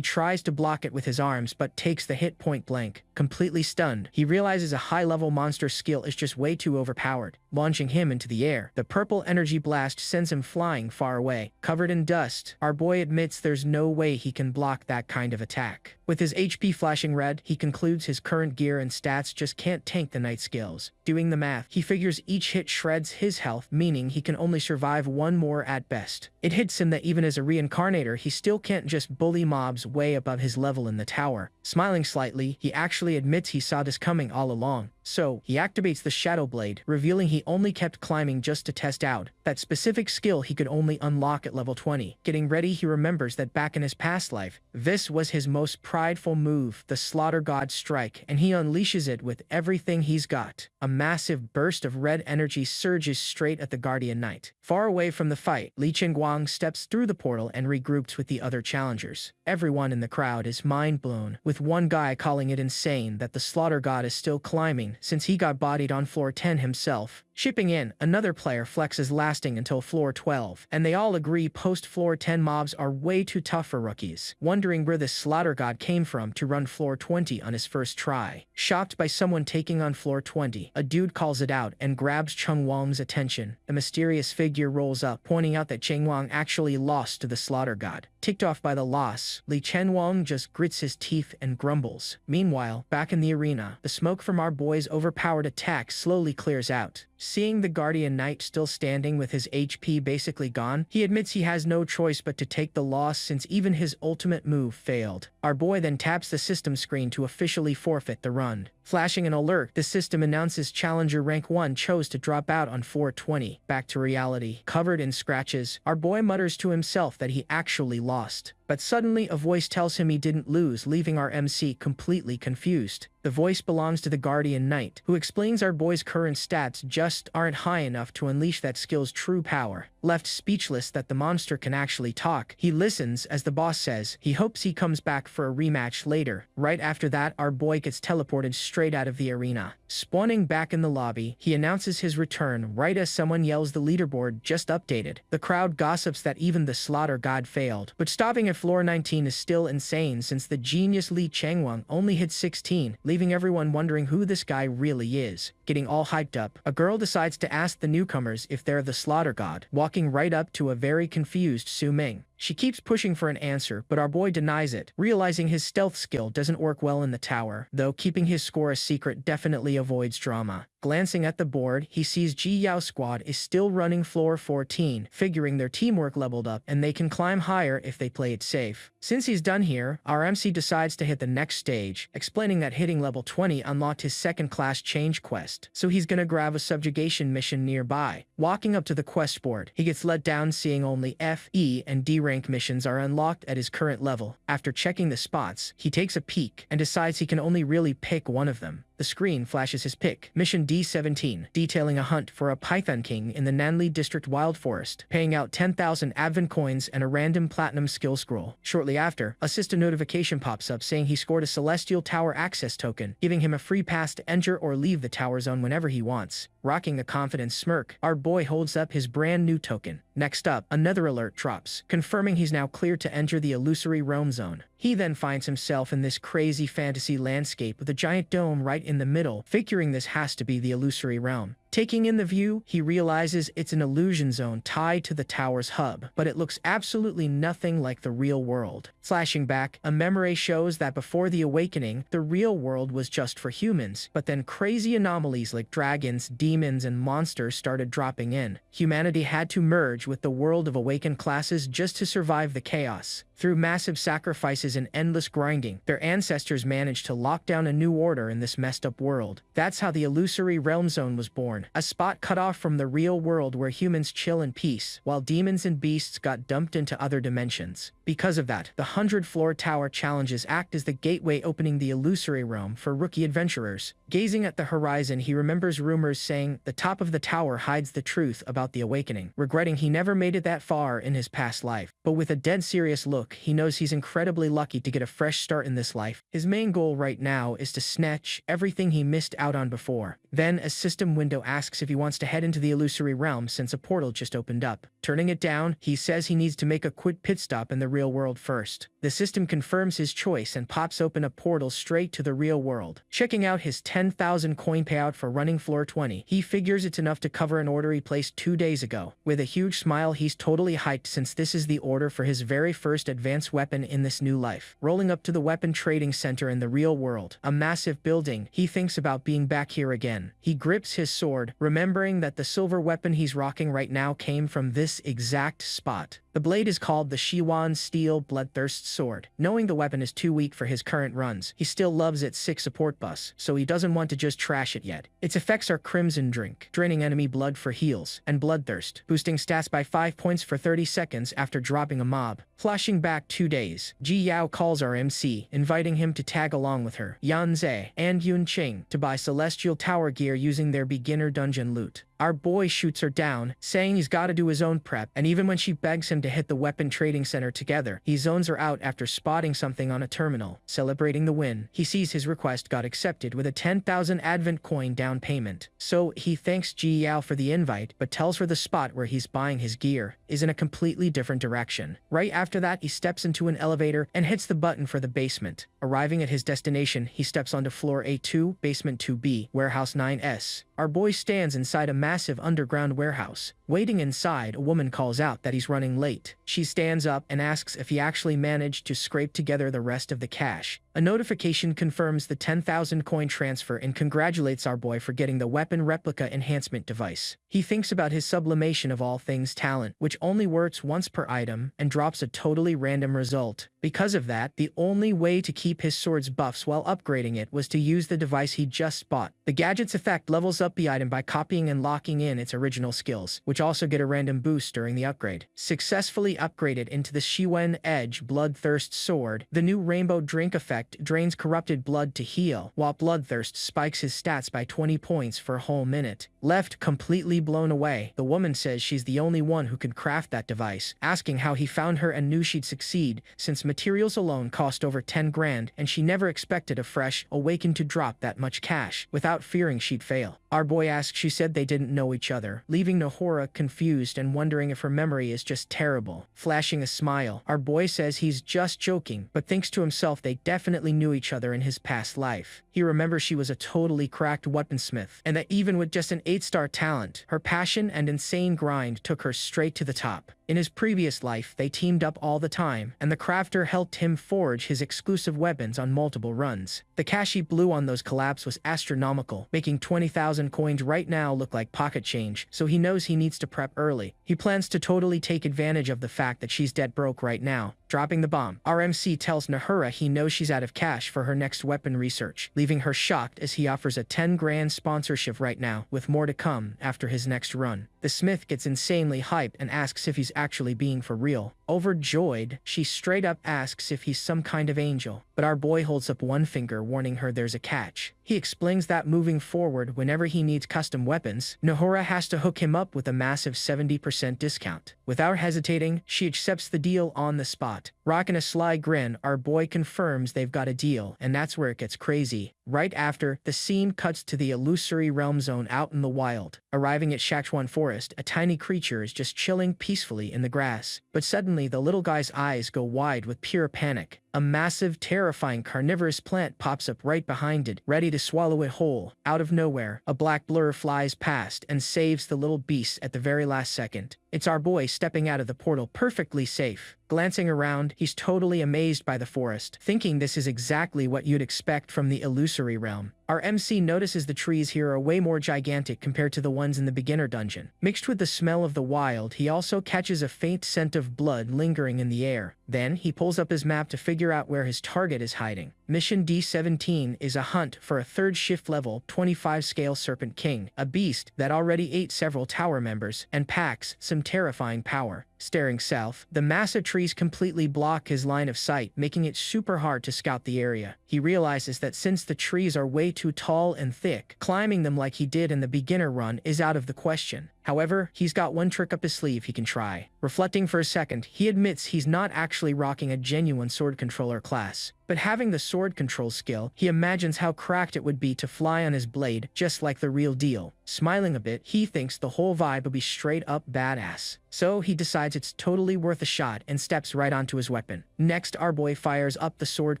tries to block it with his arms, but takes the hit point blank. Completely stunned, he realizes a high-level monster skill is just way too overpowered. Launching him into the air, the purple energy blast sends him flying far away. Covered in dust, our boy admits there's no way he can block that kind of attack. With his HP flashing red, he concludes his current gear and stats just can't tank the knight's skills. Doing the math, he figures each hit shreds his health, meaning he can only survive one more at best. It hits him that even as a reincarnator, he still can't just bully mobs way above his level in the tower. Smiling slightly, he actually admits he saw this coming all along. So, he activates the Shadow Blade, revealing he only kept climbing just to test out that specific skill he could only unlock at level 20. Getting ready, he remembers that back in his past life, this was his most prideful move, the Slaughter God Strike, and he unleashes it with everything he's got. A massive burst of red energy surges straight at the Guardian Knight. Far away from the fight, Li Qingguang steps through the portal and regroups with the other challengers. Everyone in the crowd is mind-blown, with one guy calling it insane that the Slaughter God is still climbing since he got bodied on floor 10 himself. Shipping in, another player flexes lasting until floor 12, and they all agree post-floor 10 mobs are way too tough for rookies, wondering where this Slaughter God came from to run floor 20 on his first try. Shocked by someone taking on floor 20, a dude calls it out and grabs Cheng Wang's attention. A mysterious figure rolls up, pointing out that Cheng Wang actually lost to the Slaughter God. Ticked off by the loss, Li Chenwang just grits his teeth and grumbles. Meanwhile, back in the arena, the smoke from our boy's overpowered attack slowly clears out. Seeing the Guardian Knight still standing with his HP basically gone, he admits he has no choice but to take the loss since even his ultimate move failed. Our boy then taps the system screen to officially forfeit the run. Flashing an alert, the system announces Challenger Rank 1 chose to drop out on 420. Back to reality. Covered in scratches, our boy mutters to himself that he actually lost. But suddenly a voice tells him he didn't lose, leaving our MC completely confused. The voice belongs to the Guardian Knight, who explains our boy's current stats just aren't high enough to unleash that skill's true power. Left speechless that the monster can actually talk, he listens as the boss says he hopes he comes back for a rematch later. Right after that, our boy gets teleported straight out of the arena. Spawning back in the lobby, he announces his return right as someone yells the leaderboard just updated. The crowd gossips that even the Slaughter God failed, but stopping at floor 19 is still insane since the genius Li Chengwang only hit 16, leaving everyone wondering who this guy really is. Getting all hyped up, a girl decides to ask the newcomers if they're the Slaughter God, walking right up to a very confused Su Ming. She keeps pushing for an answer, but our boy denies it, realizing his stealth skill doesn't work well in the tower, though keeping his score a secret definitely avoids drama. Glancing at the board, he sees Ji Yao's squad is still running floor 14, figuring their teamwork leveled up and they can climb higher if they play it safe. Since he's done here, our MC decides to hit the next stage, explaining that hitting level 20 unlocked his second class change quest, so he's gonna grab a subjugation mission nearby. Walking up to the quest board, he gets let down seeing only F, E, and D rank missions are unlocked at his current level. After checking the spots, he takes a peek and decides he can only really pick one of them. The screen flashes his pick, Mission D17, detailing a hunt for a Python King in the Nanli District Wild Forest, paying out 10,000 Advent coins and a random platinum skill scroll. Shortly after, a system notification pops up saying he scored a Celestial Tower access token, giving him a free pass to enter or leave the tower zone whenever he wants. Rocking a confident smirk, our boy holds up his brand new token. Next up, another alert drops, confirming he's now cleared to enter the illusory realm zone. He then finds himself in this crazy fantasy landscape with a giant dome right in the middle, figuring this has to be the illusory realm. Taking in the view, he realizes it's an illusion zone tied to the tower's hub, but it looks absolutely nothing like the real world. Flashing back, a memory shows that before the awakening, the real world was just for humans, but then crazy anomalies like dragons, demons, and monsters started dropping in. Humanity had to merge with the world of awakened classes just to survive the chaos. Through massive sacrifices and endless grinding, their ancestors managed to lock down a new order in this messed up world. That's how the illusory realm zone was born, a spot cut off from the real world where humans chill in peace, while demons and beasts got dumped into other dimensions. Because of that, the 100-floor tower challenges act as the gateway opening the illusory realm for rookie adventurers. Gazing at the horizon, he remembers rumors saying the top of the tower hides the truth about the awakening, regretting he never made it that far in his past life. But with a dead serious look, he knows he's incredibly lucky to get a fresh start in this life. His main goal right now is to snatch everything he missed out on before. Then, a system window asks if he wants to head into the illusory realm since a portal just opened up. Turning it down, he says he needs to make a quick pit stop in the real world first. The system confirms his choice and pops open a portal straight to the real world. Checking out his 10,000 coin payout for running floor 20, he figures it's enough to cover an order he placed 2 days ago. With a huge smile, he's totally hyped since this is the order for his very first advanced weapon in this new life. Rolling up to the weapon trading center in the real world, a massive building, he thinks about being back here again. He grips his sword, remembering that the silver weapon he's rocking right now came from this exact spot. The blade is called the Shiwan Steel Bloodthirst Sword. Knowing the weapon is too weak for his current runs, he still loves its 6 support bus, so he doesn't want to just trash it yet. Its effects are Crimson Drink, draining enemy blood for heals, and Bloodthirst, boosting stats by 5 points for 30 seconds after dropping a mob. Flashing back 2 days, Ji Yao calls our MC, inviting him to tag along with her, Yan Zhe, and Yun Qing to buy Celestial Tower gear using their beginner dungeon loot. Our boy shoots her down, saying he's gotta do his own prep, and even when she begs him to hit the weapon trading center together, he zones her out after spotting something on a terminal. Celebrating the win, he sees his request got accepted with a 10,000 Advent coin down payment. So he thanks Ji Yao for the invite, but tells her the spot where he's buying his gear is in a completely different direction. Right after that, he steps into an elevator and hits the button for the basement. Arriving at his destination, he steps onto floor A2, basement 2B, warehouse 9S. Our boy stands inside a massive underground warehouse. Waiting inside, a woman calls out that he's running late. She stands up and asks if he actually managed to scrape together the rest of the cash. A notification confirms the 10,000 coin transfer and congratulates our boy for getting the weapon replica enhancement device. He thinks about his sublimation of all things talent, which only works once per item, and drops a totally random result. Because of that, the only way to keep his sword's buffs while upgrading it was to use the device he just bought. The gadget's effect levels up the item by copying and locking in its original skills, which also get a random boost during the upgrade. Successfully upgraded into the Shiwen Edge Bloodthirst Sword, the new Rainbow Drink effect drains corrupted blood to heal, while Bloodthirst spikes his stats by 20 points for a whole minute. Left completely blown away, the woman says she's the only one who could craft that device, asking how he found her and knew she'd succeed, since materials alone cost over 10 grand, and she never expected a fresh awakened to drop that much cash, without fearing she'd fail. Our boy asks she said they didn't know each other, leaving Nahora confused and wondering if her memory is just terrible. Flashing a smile, our boy says he's just joking, but thinks to himself they definitely knew each other in his past life. He remembers she was a totally cracked weaponsmith, and that even with just an 8-star talent, her passion and insane grind took her straight to the top. In his previous life, they teamed up all the time, and the crafter helped him forge his exclusive weapons on multiple runs. The cash he blew on those collabs was astronomical, making 20,000 coins right now look like pocket change, so he knows he needs to prep early. He plans to totally take advantage of the fact that she's dead broke right now. Dropping the bomb, RMC tells Nahura he knows she's out of cash for her next weapon research, leaving her shocked as he offers a 10 grand sponsorship right now, with more to come after his next run. The smith gets insanely hyped and asks if he's actually being for real. Overjoyed, she straight up asks if he's some kind of angel, but our boy holds up one finger warning her there's a catch. He explains that moving forward, whenever he needs custom weapons, Nahura has to hook him up with a massive 70% discount. Without hesitating, she accepts the deal on the spot. Rocking a sly grin, our boy confirms they've got a deal, and that's where it gets crazy. Right after, the scene cuts to the illusory realm zone out in the wild. Arriving at Shakchuan Forest, a tiny creature is just chilling peacefully in the grass. But suddenly, the little guy's eyes go wide with pure panic. A massive, terrifying carnivorous plant pops up right behind it, ready to swallow it whole. Out of nowhere, a black blur flies past and saves the little beast at the very last second. It's our boy stepping out of the portal perfectly safe. Glancing around, he's totally amazed by the forest, thinking this is exactly what you'd expect from the illusory realm. Our MC notices the trees here are way more gigantic compared to the ones in the beginner dungeon. Mixed with the smell of the wild, he also catches a faint scent of blood lingering in the air. Then, he pulls up his map to figure out where his target is hiding. Mission D17 is a hunt for a 3rd shift level 25 scale Serpent King, a beast that already ate several tower members and packs some terrifying power. Staring south, the massive trees completely block his line of sight, making it super hard to scout the area. He realizes that since the trees are way too tall and thick, climbing them like he did in the beginner run is out of the question. However, he's got one trick up his sleeve he can try. Reflecting for a second, he admits he's not actually rocking a genuine sword controller class. But having the sword control skill, he imagines how cracked it would be to fly on his blade, just like the real deal. Smiling a bit, he thinks the whole vibe will be straight up badass. So he decides it's totally worth a shot and steps right onto his weapon. Next, our boy fires up the sword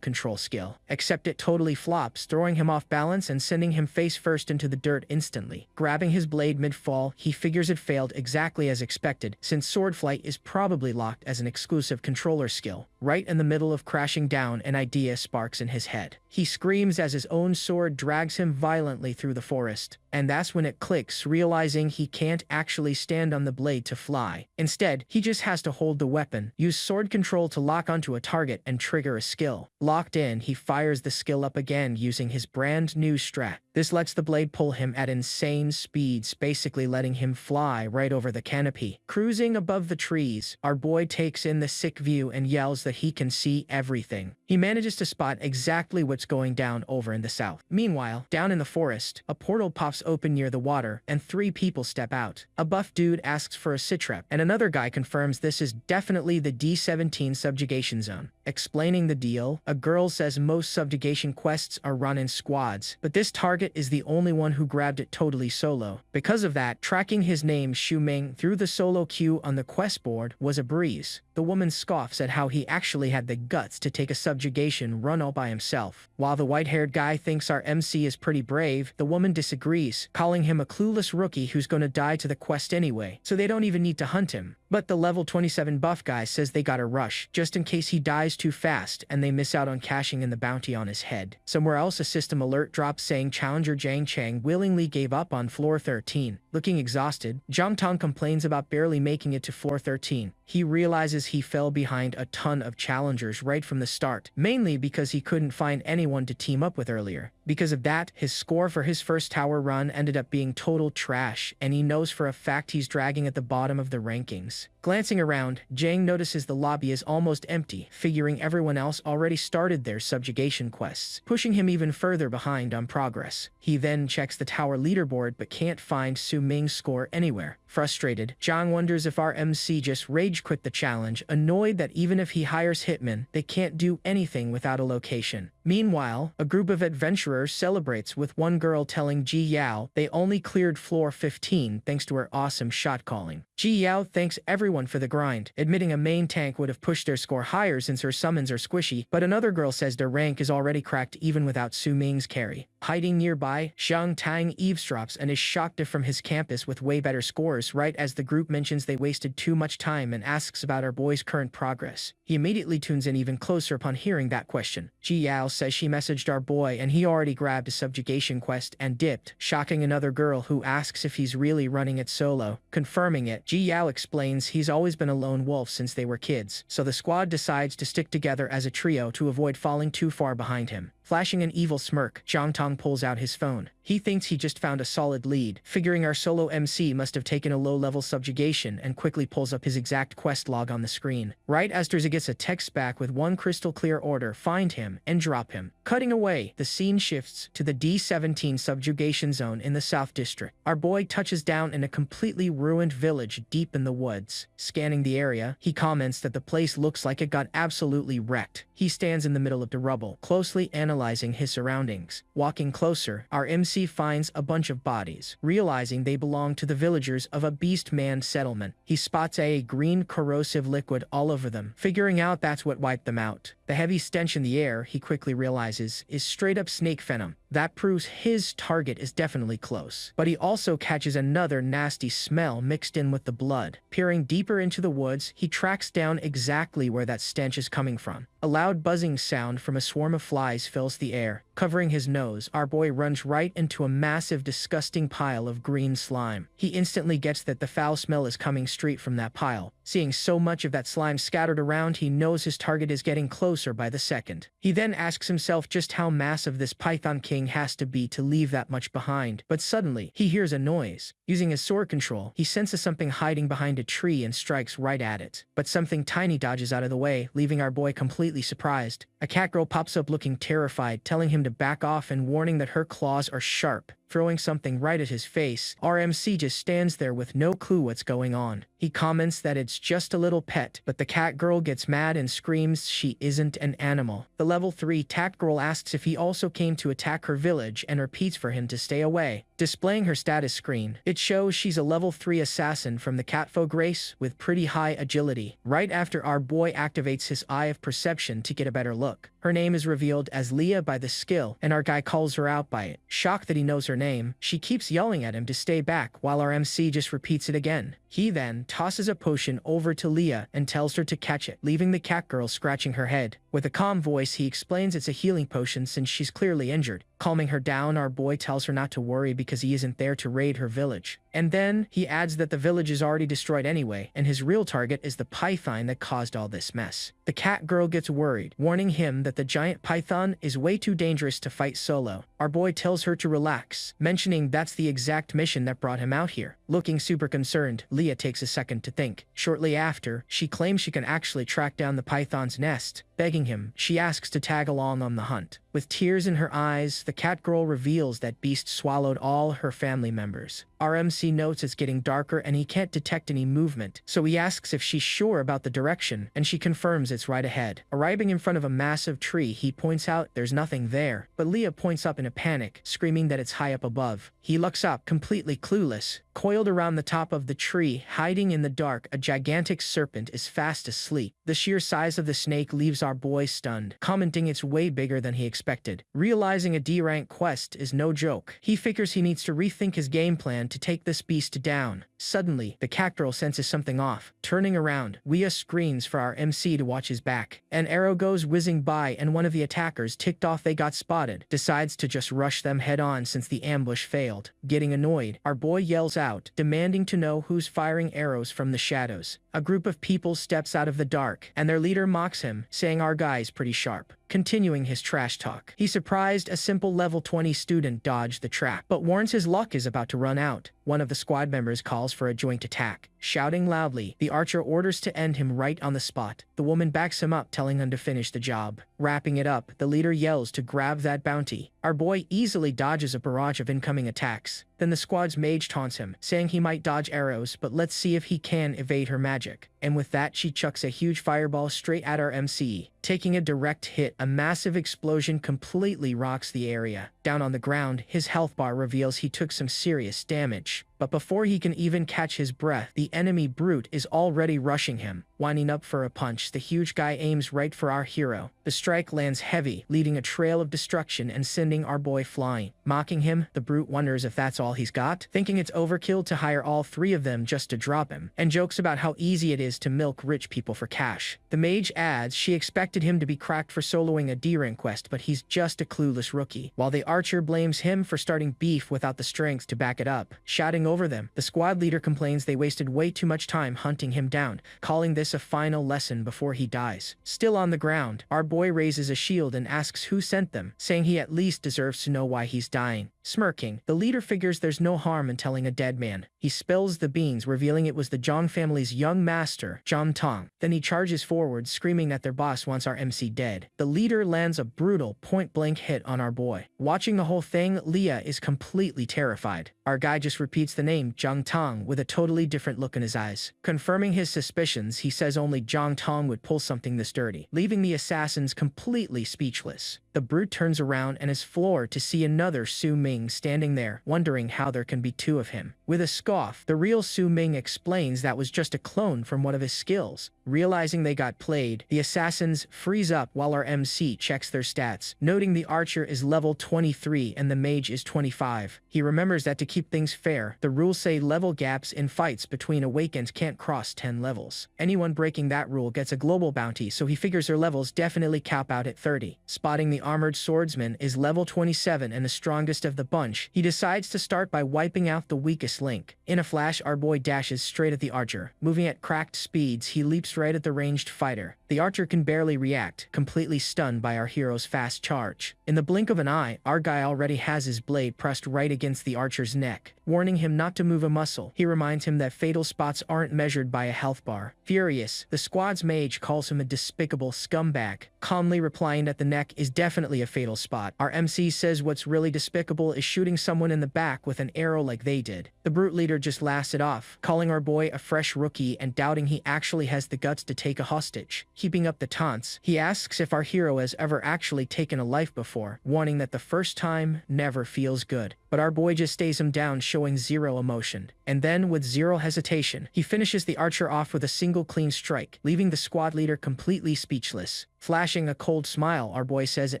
control skill, except it totally flops, throwing him off balance and sending him face first into the dirt instantly. Grabbing his blade mid-fall, he figures it failed exactly as expected, since sword flight is probably locked as an exclusive controller skill. Right in the middle of crashing down, an idea sparks in his head. He screams as his own sword drags him violently through the forest. And that's when it clicks, realizing he can't actually stand on the blade to fly. Instead, he just has to hold the weapon, use sword control to lock onto a target, and trigger a skill. Locked in, he fires the skill up again using his brand new strat. This lets the blade pull him at insane speeds, basically letting him fly right over the canopy. Cruising above the trees, our boy takes in the sick view and yells that he can see everything. He manages to spot exactly what's going down over in the south. Meanwhile, down in the forest, a portal pops open near the water, and 3 people step out. A buff dude asks for a sitrep, and another guy confirms this is definitely the D17 subjugation zone. Explaining the deal, a girl says most subjugation quests are run in squads, but this target is the only one who grabbed it totally solo. Because of that, tracking his name Xu Ming through the solo queue on the quest board was a breeze. The woman scoffs at how he actually had the guts to take a subjugation run all by himself. While the white-haired guy thinks our MC is pretty brave, the woman disagrees, calling him a clueless rookie who's gonna die to the quest anyway, so they don't even need to hunt him. But the level 27 buff guy says they gotta rush, just in case he dies too fast and they miss out on cashing in the bounty on his head. Somewhere else, a system alert drops saying Challenger Jiang Chang willingly gave up on floor 13. Looking exhausted, Zhang Tong complains about barely making it to floor 13. He realizes he fell behind a ton of challengers right from the start, mainly because he couldn't find anyone to team up with earlier. Because of that, his score for his first tower run ended up being total trash, and he knows for a fact he's dragging at the bottom of the rankings. Glancing around, Jiang notices the lobby is almost empty, figuring everyone else already started their subjugation quests, pushing him even further behind on progress. He then checks the tower leaderboard but can't find Su Ming's score anywhere. Frustrated, Zhang wonders if our MC just rage quit the challenge, annoyed that even if he hires hitmen, they can't do anything without a location. Meanwhile, a group of adventurers celebrates with one girl telling Ji Yao they only cleared floor 15 thanks to her awesome shot calling. Ji Yao thanks everyone for the grind, admitting a main tank would have pushed their score higher since her summons are squishy, but another girl says their rank is already cracked even without Su Ming's carry. Hiding nearby, Xiang Tang eavesdrops and is shocked from his campus with way better scores right as the group mentions they wasted too much time and asks about our boy's current progress. He immediately tunes in even closer upon hearing that question. Ji Yao says she messaged our boy and he already grabbed a subjugation quest and dipped, shocking another girl who asks if he's really running it solo. Confirming it, Ji Yao explains he's always been a lone wolf since they were kids, so the squad decides to stick together as a trio to avoid falling too far behind him. Flashing an evil smirk, Zhang Tong pulls out his phone. He thinks he just found a solid lead, figuring our solo MC must have taken a low-level subjugation and quickly pulls up his exact quest log on the screen. Right as Dronzer gets a text back with one crystal-clear order, find him and drop him. Cutting away, the scene shifts to the D17 subjugation zone in the South District. Our boy touches down in a completely ruined village deep in the woods. Scanning the area, he comments that the place looks like it got absolutely wrecked. He stands in the middle of the rubble, closely analyzing his surroundings. Walking closer, our MC finds a bunch of bodies, realizing they belong to the villagers of a beast-man settlement. He spots a green corrosive liquid all over them, figuring out that's what wiped them out. The heavy stench in the air, he quickly realizes, is straight up snake venom. That proves his target is definitely close. But he also catches another nasty smell mixed in with the blood. Peering deeper into the woods, he tracks down exactly where that stench is coming from. A loud buzzing sound from a swarm of flies fills the air. Covering his nose, our boy runs right into a massive, disgusting pile of green slime. He instantly gets that the foul smell is coming straight from that pile. Seeing so much of that slime scattered around, he knows his target is getting closer by the second. He then asks himself just how massive this Python King has to be to leave that much behind. But suddenly, he hears a noise. Using his sword control, he senses something hiding behind a tree and strikes right at it. But something tiny dodges out of the way, leaving our boy completely surprised. A cat girl pops up looking terrified, telling him to back off and warning that her claws are sharp. Throwing something right at his face, our MC just stands there with no clue what's going on. He comments that it's just a little pet, but the cat girl gets mad and screams she isn't an animal. The level 3 cat girl asks if he also came to attack her village and repeats for him to stay away. Displaying her status screen, it shows she's a level 3 assassin from the catfolk race with pretty high agility. Right after our boy activates his eye of perception to get a better look. Her name is revealed as Leah by the skill, and our guy calls her out by it. Shocked that he knows her name, she keeps yelling at him to stay back while our MC just repeats it again. He then tosses a potion over to Leah and tells her to catch it, leaving the cat girl scratching her head. With a calm voice, he explains it's a healing potion since she's clearly injured. Calming her down, our boy tells her not to worry because he isn't there to raid her village. And then he adds that the village is already destroyed anyway, and his real target is the python that caused all this mess. The cat girl gets worried, warning him that the giant python is way too dangerous to fight solo. Our boy tells her to relax, mentioning that's the exact mission that brought him out here. Looking super concerned, Leah takes a second to think. Shortly after, she claims she can actually track down the python's nest. Begging him, she asks to tag along on the hunt. With tears in her eyes, the cat girl reveals that beast swallowed all her family members. Our MC notes it's getting darker and he can't detect any movement, so he asks if she's sure about the direction, and she confirms it's right ahead. Arriving in front of a massive tree, he points out there's nothing there, but Leah points up in a panic, screaming that it's high up above. He looks up, completely clueless. Coiled around the top of the tree, hiding in the dark, a gigantic serpent is fast asleep. The sheer size of the snake leaves our boy stunned, commenting it's way bigger than he expected. Realizing a D-rank quest is no joke, he figures he needs to rethink his game plan to take this beast down. Suddenly, the cat girl senses something off. Turning around, Leah screams for our MC to watch his back. An arrow goes whizzing by and one of the attackers, ticked off they got spotted, decides to just rush them head on since the ambush failed. Getting annoyed, our boy yells out, demanding to know who's firing arrows from the shadows. A group of people steps out of the dark, and their leader mocks him, saying our guy's pretty sharp. Continuing his trash talk, he's surprised a simple level 20 student dodged the trap, but warns his luck is about to run out. One of the squad members calls for a joint attack. Shouting loudly, the archer orders to end him right on the spot. The woman backs him up, telling him to finish the job. Wrapping it up, the leader yells to grab that bounty. Our boy easily dodges a barrage of incoming attacks. Then the squad's mage taunts him, saying he might dodge arrows, but let's see if he can evade her magic. And with that, she chucks a huge fireball straight at our MC. Taking a direct hit, a massive explosion completely rocks the area. Down on the ground, his health bar reveals he took some serious damage. But before he can even catch his breath, the enemy brute is already rushing him. Winding up for a punch, the huge guy aims right for our hero. The strike lands heavy, leaving a trail of destruction and sending our boy flying. Mocking him, the brute wonders if that's all he's got, thinking it's overkill to hire all three of them just to drop him, and jokes about how easy it is to milk rich people for cash. The mage adds she expected him to be cracked for soloing a D-rank quest, but he's just a clueless rookie, while the archer blames him for starting beef without the strength to back it up. Shouting over them, the squad leader complains they wasted way too much time hunting him down, calling this a final lesson before he dies. Still on the ground, our boy raises a shield and asks who sent them, saying he at least deserves to know why he's dying. Smirking, the leader figures there's no harm in telling a dead man. He spills the beans, revealing it was the Zhang family's young master, Zhang Tong. Then he charges forward, screaming that their boss wants our MC dead. The leader lands a brutal point-blank hit on our boy. Watching the whole thing, Leah is completely terrified. Our guy just repeats the name Zhang Tong with a totally different look in his eyes. Confirming his suspicions, he says only Zhang Tong would pull something this dirty, leaving the assassins completely speechless. The brute turns around and is floored to see another Su Ming standing there, wondering how there can be two of him. With a scoff, the real Su Ming explains that was just a clone from one of his skills. Realizing they got played, the assassins freeze up while our MC checks their stats, noting the archer is level 23 and the mage is 25. He remembers that to keep things fair, the rules say level gaps in fights between awakens can't cross 10 levels. Anyone breaking that rule gets a global bounty, so he figures their levels definitely cap out at 30. Spotting the armored swordsman is level 27 and the strongest of the bunch, he decides to start by wiping out the weakest link. In a flash, our boy dashes straight at the archer. Moving at cracked speeds, he leaps right at the ranged fighter. The archer can barely react, completely stunned by our hero's fast charge. In the blink of an eye, our guy already has his blade pressed right against the archer's neck, warning him not to move a muscle. He reminds him that fatal spots aren't measured by a health bar. Furious, the squad's mage calls him a despicable scumbag, calmly replying that the neck is definitely a fatal spot. Our MC says what's really despicable is shooting someone in the back with an arrow like they did. The brute leader just laughs it off, calling our boy a fresh rookie and doubting he actually has the guts to take a hostage. Keeping up the taunts, he asks if our hero has ever actually taken a life before, warning that the first time never feels good. But our boy just stays him down, showing zero emotion. And then, with zero hesitation, he finishes the archer off with a single clean strike, leaving the squad leader completely speechless. Flashing a cold smile, our boy says it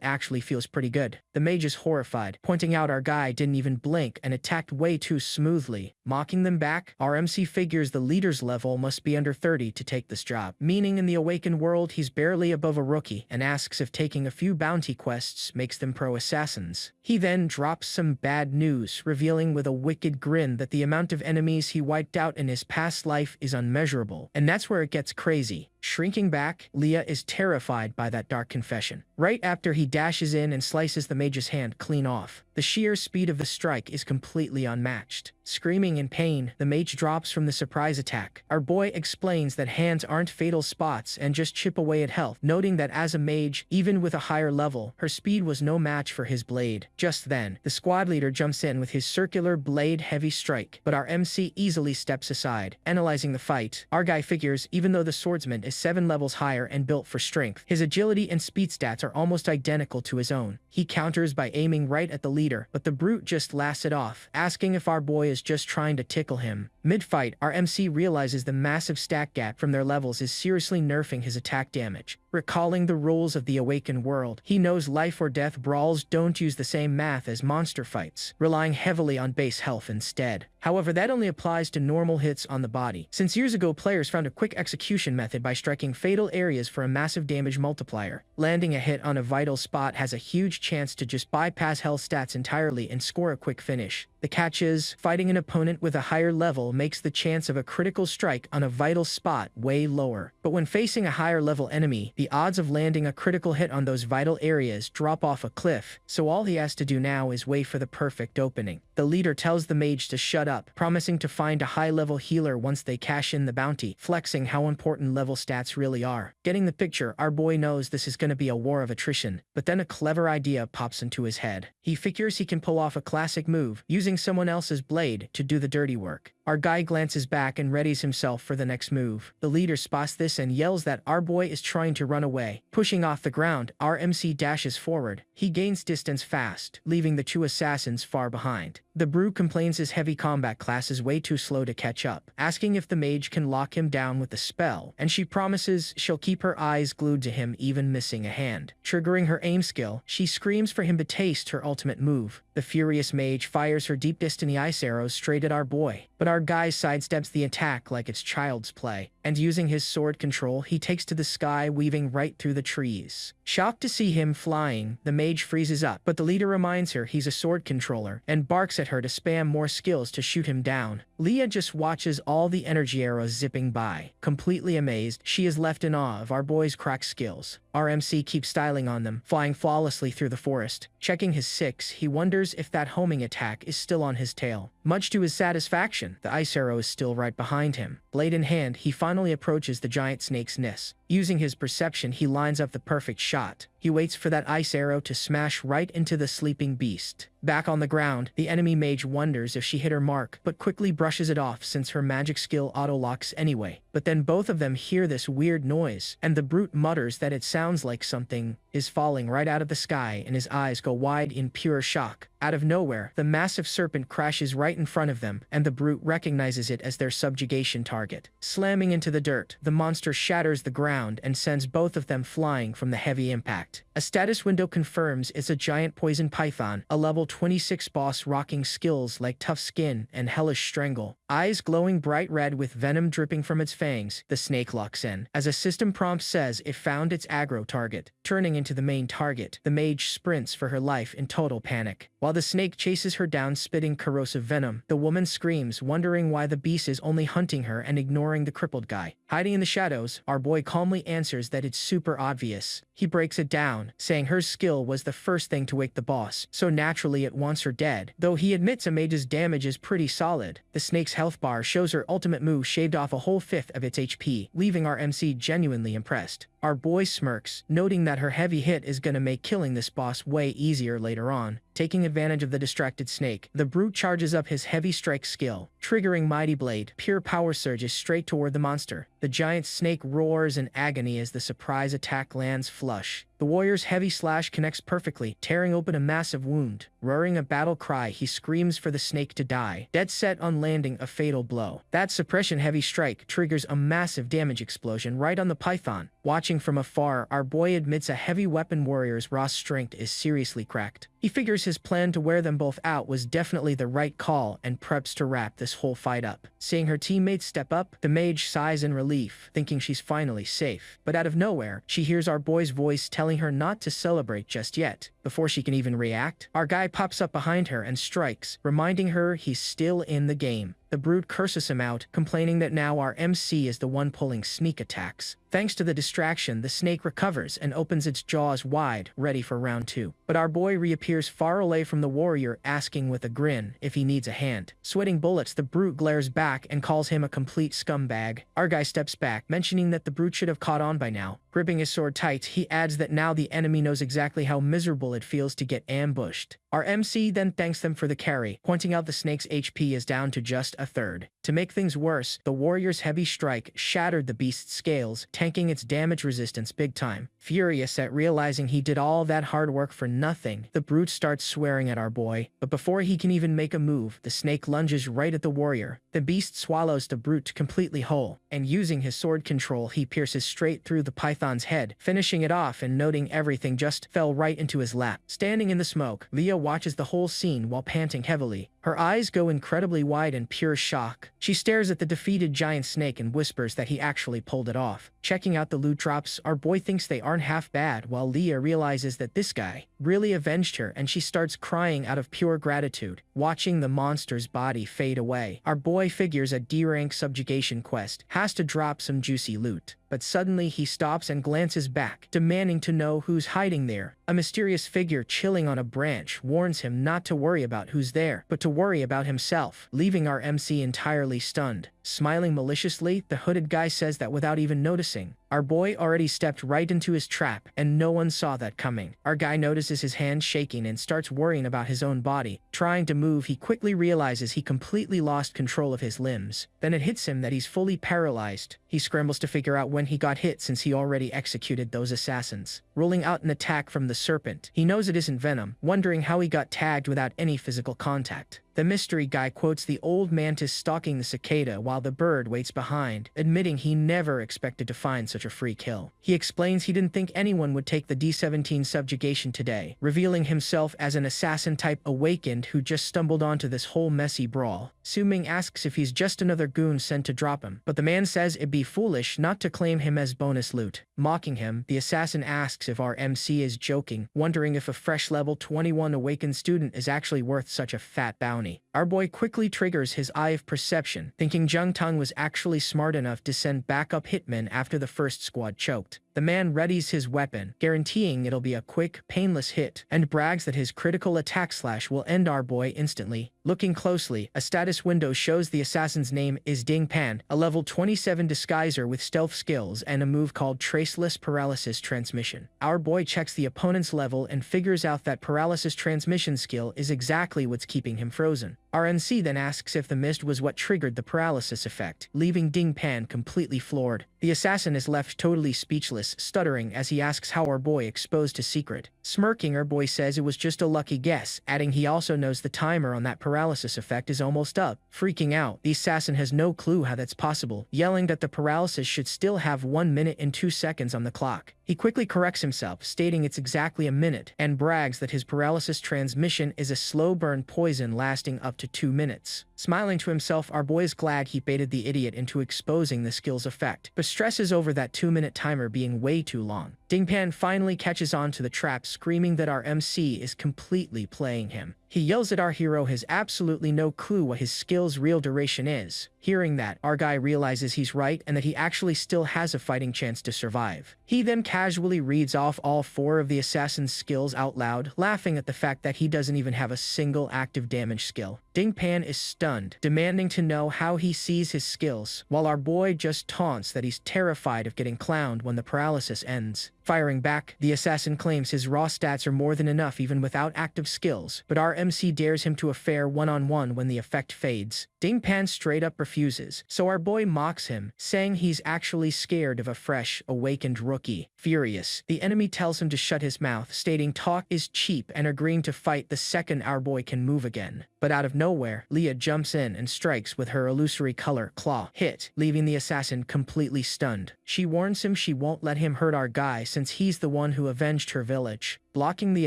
actually feels pretty good. The mage is horrified, pointing out our guy didn't even blink and attacked way too smoothly. Mocking them back, our MC figures the leader's level must be under 30 to take this job, meaning in the awakened world he's barely above a rookie, and asks if taking a few bounty quests makes them pro assassins. He then drops some bad news, revealing with a wicked grin that the amount of enemies he wiped out in his past life is unmeasurable. And that's where it gets crazy. Shrinking back, Leah is terrified by that dark confession. Right after he dashes in and slices the mage's hand clean off. The sheer speed of the strike is completely unmatched. Screaming in pain, the mage drops from the surprise attack. Our boy explains that hands aren't fatal spots and just chip away at health, noting that as a mage, even with a higher level, her speed was no match for his blade. Just then, the squad leader jumps in with his circular blade heavy strike, but our MC easily steps aside. Analyzing the fight, our guy figures even though the swordsman is 7 levels higher and built for strength, his agility and speed stats are almost identical to his own. He counters by aiming right at the leader, but the brute just laughs it off, asking if our boy is just trying to tickle him. Mid-fight, our MC realizes the massive stat gap from their levels is seriously nerfing his attack damage. Recalling the rules of the awakened world, he knows life or death brawls don't use the same math as monster fights, relying heavily on base health instead. However, that only applies to normal hits on the body, since years ago players found a quick execution method by striking fatal areas for a massive damage multiplier. Landing a hit on a vital spot has a huge chance to just bypass health stats entirely and score a quick finish. The catch is, fighting an opponent with a higher level makes the chance of a critical strike on a vital spot way lower. But when facing a higher level enemy, the odds of landing a critical hit on those vital areas drop off a cliff, so all he has to do now is wait for the perfect opening. The leader tells the mage to shut up, promising to find a high-level healer once they cash in the bounty, flexing how important level stats really are. Getting the picture, our boy knows this is going to be a war of attrition, but then a clever idea pops into his head. He figures he can pull off a classic move, using someone else's blade to do the dirty work. Our guy glances back and readies himself for the next move. The leader spots this and yells that our boy is trying to run away. Pushing off the ground, our MC dashes forward. He gains distance fast, leaving the two assassins far behind. The brute complains his heavy combat class is way too slow to catch up, asking if the mage can lock him down with a spell, and she promises she'll keep her eyes glued to him even missing a hand. Triggering her aim skill, she screams for him to taste her ultimate move. The furious mage fires her deep destiny ice arrows straight at our boy, but our guy sidesteps the attack like it's child's play, and using his sword control, he takes to the sky, weaving right through the trees. Shocked to see him flying, the mage freezes up, but the leader reminds her he's a sword controller and barks at her to spam more skills to shoot him down. Leah just watches all the energy arrows zipping by. Completely amazed, she is left in awe of our boy's crack skills. Our MC keeps styling on them, flying flawlessly through the forest. Checking his 6, he wonders if that homing attack is still on his tail. Much to his satisfaction, the ice arrow is still right behind him. Blade in hand, he finally approaches the giant snake's nest. Using his perception, he lines up the perfect shot. He waits for that ice arrow to smash right into the sleeping beast. Back on the ground, the enemy mage wonders if she hit her mark, but quickly brushes it off since her magic skill auto-locks anyway. But then both of them hear this weird noise, and the brute mutters that it sounds like something is falling right out of the sky, and his eyes go wide in pure shock. Out of nowhere, the massive serpent crashes right in front of them, and the brute recognizes it as their subjugation target. Slamming into the dirt, the monster shatters the ground and sends both of them flying from the heavy impact. A status window confirms it's a giant poison python, a level 26 boss rocking skills like tough skin and hellish strangle. Eyes glowing bright red with venom dripping from its fangs, the snake locks in. As a system prompt says, it found its aggro target. Turning into the main target, the mage sprints for her life in total panic. While the snake chases her down spitting corrosive venom, the woman screams, wondering why the beast is only hunting her and ignoring the crippled guy. Hiding in the shadows, our boy calmly answers that it's super obvious. He breaks it down, saying her skill was the first thing to wake the boss, so naturally it wants her dead. Though he admits a mage's damage is pretty solid, the snake's health bar shows her ultimate move shaved off a whole fifth of its HP, leaving our MC genuinely impressed. Our boy smirks, noting that her heavy hit is gonna make killing this boss way easier later on. Taking advantage of the distracted snake, the brute charges up his heavy strike skill, triggering Mighty Blade. Pure power surges straight toward the monster. The giant snake roars in agony as the surprise attack lands flush. The warrior's heavy slash connects perfectly, tearing open a massive wound. Roaring a battle cry, he screams for the snake to die, dead set on landing a fatal blow. That suppression-heavy strike triggers a massive damage explosion right on the python. Watching from afar, our boy admits a heavy weapon warrior's raw strength is seriously cracked. He figures his plan to wear them both out was definitely the right call and preps to wrap this whole fight up. Seeing her teammates step up, the mage sighs in relief, thinking she's finally safe. But out of nowhere, she hears our boy's voice telling her not to celebrate just yet. Before she can even react, our guy pops up behind her and strikes, reminding her he's still in the game. The brute curses him out, complaining that now our MC is the one pulling sneak attacks. Thanks to the distraction, the snake recovers and opens its jaws wide, ready for round 2. But our boy reappears far away from the warrior, asking with a grin if he needs a hand. Sweating bullets, the brute glares back and calls him a complete scumbag. Our guy steps back, mentioning that the brute should have caught on by now. Gripping his sword tight, he adds that now the enemy knows exactly how miserable it feels to get ambushed. Our MC then thanks them for the carry, pointing out the snake's HP is down to just a third. To make things worse, the warrior's heavy strike shattered the beast's scales, tanking its damage resistance big time. Furious at realizing he did all that hard work for nothing, the brute starts swearing at our boy. But before he can even make a move, the snake lunges right at the warrior. The beast swallows the brute completely whole, and using his sword control, he pierces straight through the python's head, finishing it off and noting everything just fell right into his lap. Standing in the smoke, Leah watches the whole scene while panting heavily. Her eyes go incredibly wide in pure shock. She stares at the defeated giant snake and whispers that he actually pulled it off. Checking out the loot drops, our boy thinks they aren't half bad, while Leah realizes that this guy really avenged her, and she starts crying out of pure gratitude. Watching the monster's body fade away, our boy figures a D-rank subjugation quest has to drop some juicy loot. But suddenly he stops and glances back, demanding to know who's hiding there. A mysterious figure chilling on a branch warns him not to worry about who's there, but to worry about himself, leaving our MC entirely stunned. Smiling maliciously, the hooded guy says that without even noticing. Our boy already stepped right into his trap, and no one saw that coming. Our guy notices his hands shaking and starts worrying about his own body. Trying to move, he quickly realizes he completely lost control of his limbs. Then it hits him that he's fully paralyzed. He scrambles to figure out when he got hit since he already executed those assassins. Ruling out an attack from the serpent, he knows it isn't venom, wondering how he got tagged without any physical contact. The mystery guy quotes the old mantis stalking the cicada while the bird waits behind, admitting he never expected to find such a free kill. He explains he didn't think anyone would take the D17 subjugation today, revealing himself as an assassin-type awakened who just stumbled onto this whole messy brawl. Suming asks if he's just another goon sent to drop him, but the man says it'd be foolish not to claim him as bonus loot. Mocking him, the assassin asks if our MC is joking, wondering if a fresh level 21 awakened student is actually worth such a fat bounty. Our boy quickly triggers his eye of perception, thinking Jung Tang was actually smart enough to send backup hitmen after the first squad choked. The man readies his weapon, guaranteeing it'll be a quick, painless hit, and brags that his critical attack slash will end our boy instantly. Looking closely, a status window shows the assassin's name is Ding Pan, a level 27 disguiser with stealth skills and a move called Traceless Paralysis Transmission. Our boy checks the opponent's level and figures out that Paralysis Transmission skill is exactly what's keeping him frozen. Our NC then asks if the mist was what triggered the paralysis effect, leaving Ding Pan completely floored. The assassin is left totally speechless, stuttering as he asks how our boy exposed his secret. Smirking, our boy says it was just a lucky guess, adding he also knows the timer on that paralysis effect is almost up. Freaking out, the assassin has no clue how that's possible, yelling that the paralysis should still have 1 minute and 2 seconds on the clock. He quickly corrects himself, stating it's exactly a minute, and brags that his paralysis transmission is a slow burn poison lasting up to 2 minutes. Smiling to himself, our boy is glad he baited the idiot into exposing the skill's effect, but stresses over that 2-minute timer being way too long. Ding Pan finally catches on to the trap, screaming that our MC is completely playing him. He yells that our hero has absolutely no clue what his skill's real duration is. Hearing that, our guy realizes he's right and that he actually still has a fighting chance to survive. He then casually reads off all 4 of the assassin's skills out loud, laughing at the fact that he doesn't even have a single active damage skill. Ding Pan is stunned, demanding to know how he sees his skills, while our boy just taunts that he's terrified of getting clowned when the paralysis ends. Firing back, the assassin claims his raw stats are more than enough even without active skills, but our MC dares him to a fair one-on-one when the effect fades. Ding Pan straight up refuses, so our boy mocks him, saying he's actually scared of a fresh, awakened rookie. Furious, the enemy tells him to shut his mouth, stating talk is cheap and agreeing to fight the second our boy can move again. But out of nowhere, Leah jumps in and strikes with her illusory color claw hit, leaving the assassin completely stunned. She warns him she won't let him hurt our guy since he's the one who avenged her village. Blocking the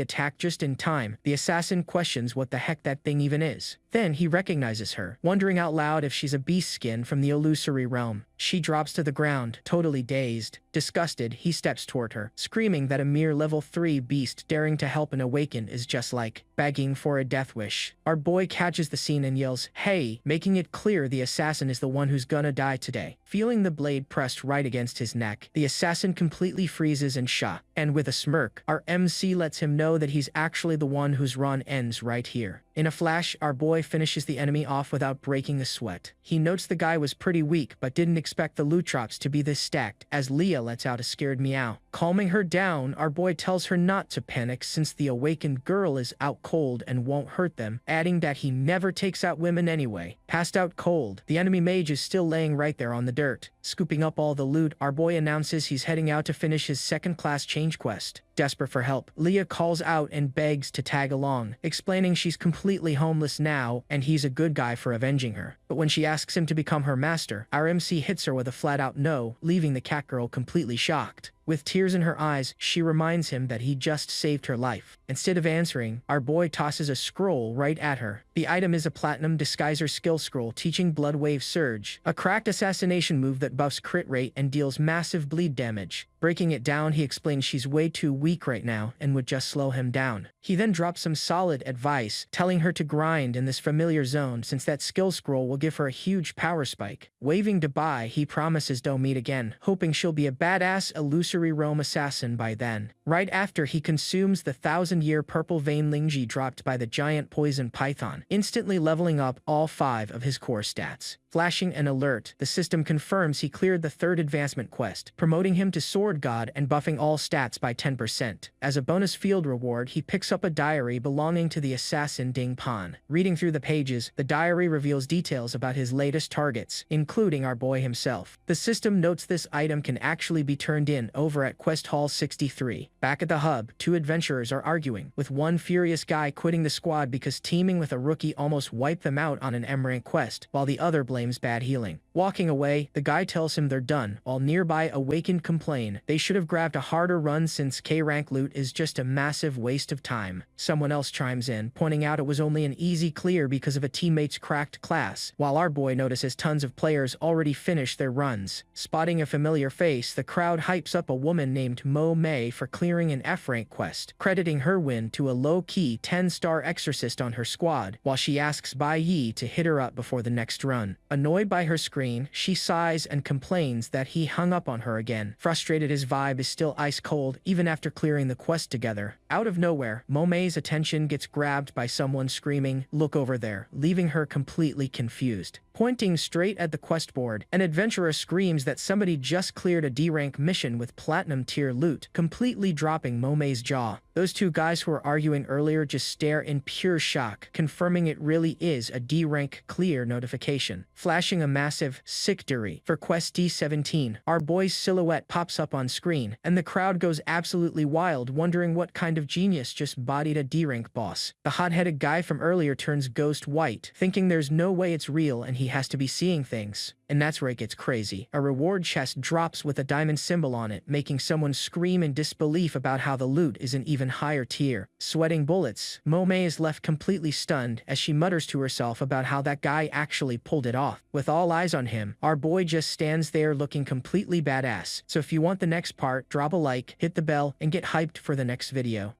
attack just in time, the assassin questions what the heck that thing even is. Then he recognizes her, wondering out loud if she's a beast skin from the illusory realm. She drops to the ground, totally dazed. Disgusted, he steps toward her, screaming that a mere level 3 beast daring to help an awaken is just like begging for a death wish. Our boy catches the scene and yells, "Hey," making it clear the assassin is the one who's gonna die today. Feeling the blade pressed right against his neck, the assassin completely freezes in shock, and with a smirk, our MC lets him know that he's actually the one whose run ends right here. In a flash, our boy finishes the enemy off without breaking a sweat. He notes the guy was pretty weak but didn't expect the loot drops to be this stacked, as Leah lets out a scared meow. Calming her down, our boy tells her not to panic since the awakened girl is out cold and won't hurt them, adding that he never takes out women anyway. Passed out cold, the enemy mage is still laying right there on the dirt. Scooping up all the loot, our boy announces he's heading out to finish his second-class change quest. Desperate for help, Leah calls out and begs to tag along, explaining she's completely homeless now and he's a good guy for avenging her. But when she asks him to become her master, our MC hits her with a flat-out no, leaving the cat girl completely shocked. With tears in her eyes, she reminds him that he just saved her life. Instead of answering, our boy tosses a scroll right at her. The item is a platinum disguiser skill scroll teaching Blood Wave Surge, a cracked assassination move that buffs crit rate and deals massive bleed damage. Breaking it down, he explains she's way too weak right now and would just slow him down. He then drops some solid advice, telling her to grind in this familiar zone since that skill scroll will give her a huge power spike. Waving goodbye, he promises they'll meet again, hoping she'll be a badass illusory realm assassin by then. Right after he consumes the 1000-year purple vein Lingji dropped by the giant poison python, instantly leveling up all 5 of his core stats. Flashing an alert, the system confirms he cleared the 3rd advancement quest, promoting him to Sword God and buffing all stats by 10%. As a bonus field reward, he picks up a diary belonging to the assassin Ding Pan. Reading through the pages, the diary reveals details about his latest targets, including our boy himself. The system notes this item can actually be turned in over at Quest Hall 63. Back at the hub, 2 adventurers are arguing, with one furious guy quitting the squad because teaming with a rookie almost wiped them out on an M-rank quest, while the other blames bad healing. Walking away, the guy tells him they're done, while nearby awakened complain they should have grabbed a harder run since K-rank loot is just a massive waste of time. Someone else chimes in, pointing out it was only an easy clear because of a teammate's cracked class, while our boy notices tons of players already finished their runs. Spotting a familiar face, the crowd hypes up a woman named Mo Mei for clearing clearing an F-rank quest, crediting her win to a low-key 10-star exorcist on her squad, while she asks Bai Yi to hit her up before the next run. Annoyed by her screen, she sighs and complains that he hung up on her again. Frustrated, his vibe is still ice cold even after clearing the quest together. Out of nowhere, Momei's attention gets grabbed by someone screaming, "Look over there," leaving her completely confused. Pointing straight at the quest board, an adventurer screams that somebody just cleared a D-rank mission with platinum tier loot, completely dropping Momei's jaw. Those two guys who were arguing earlier just stare in pure shock, confirming it really is a D-rank clear notification. Flashing a massive "Sictory" for quest D17, our boy's silhouette pops up on screen, and the crowd goes absolutely wild, wondering what kind of genius just bodied a D-rank boss. The hot-headed guy from earlier turns ghost white, thinking there's no way it's real and he has to be seeing things. And that's where it gets crazy. A reward chest drops with a diamond symbol on it, making someone scream in disbelief about how the loot is an even higher tier. Sweating bullets, Momei is left completely stunned as she mutters to herself about how that guy actually pulled it off. With all eyes on him, our boy just stands there looking completely badass. So if you want the next part, drop a like, hit the bell, and get hyped for the next video.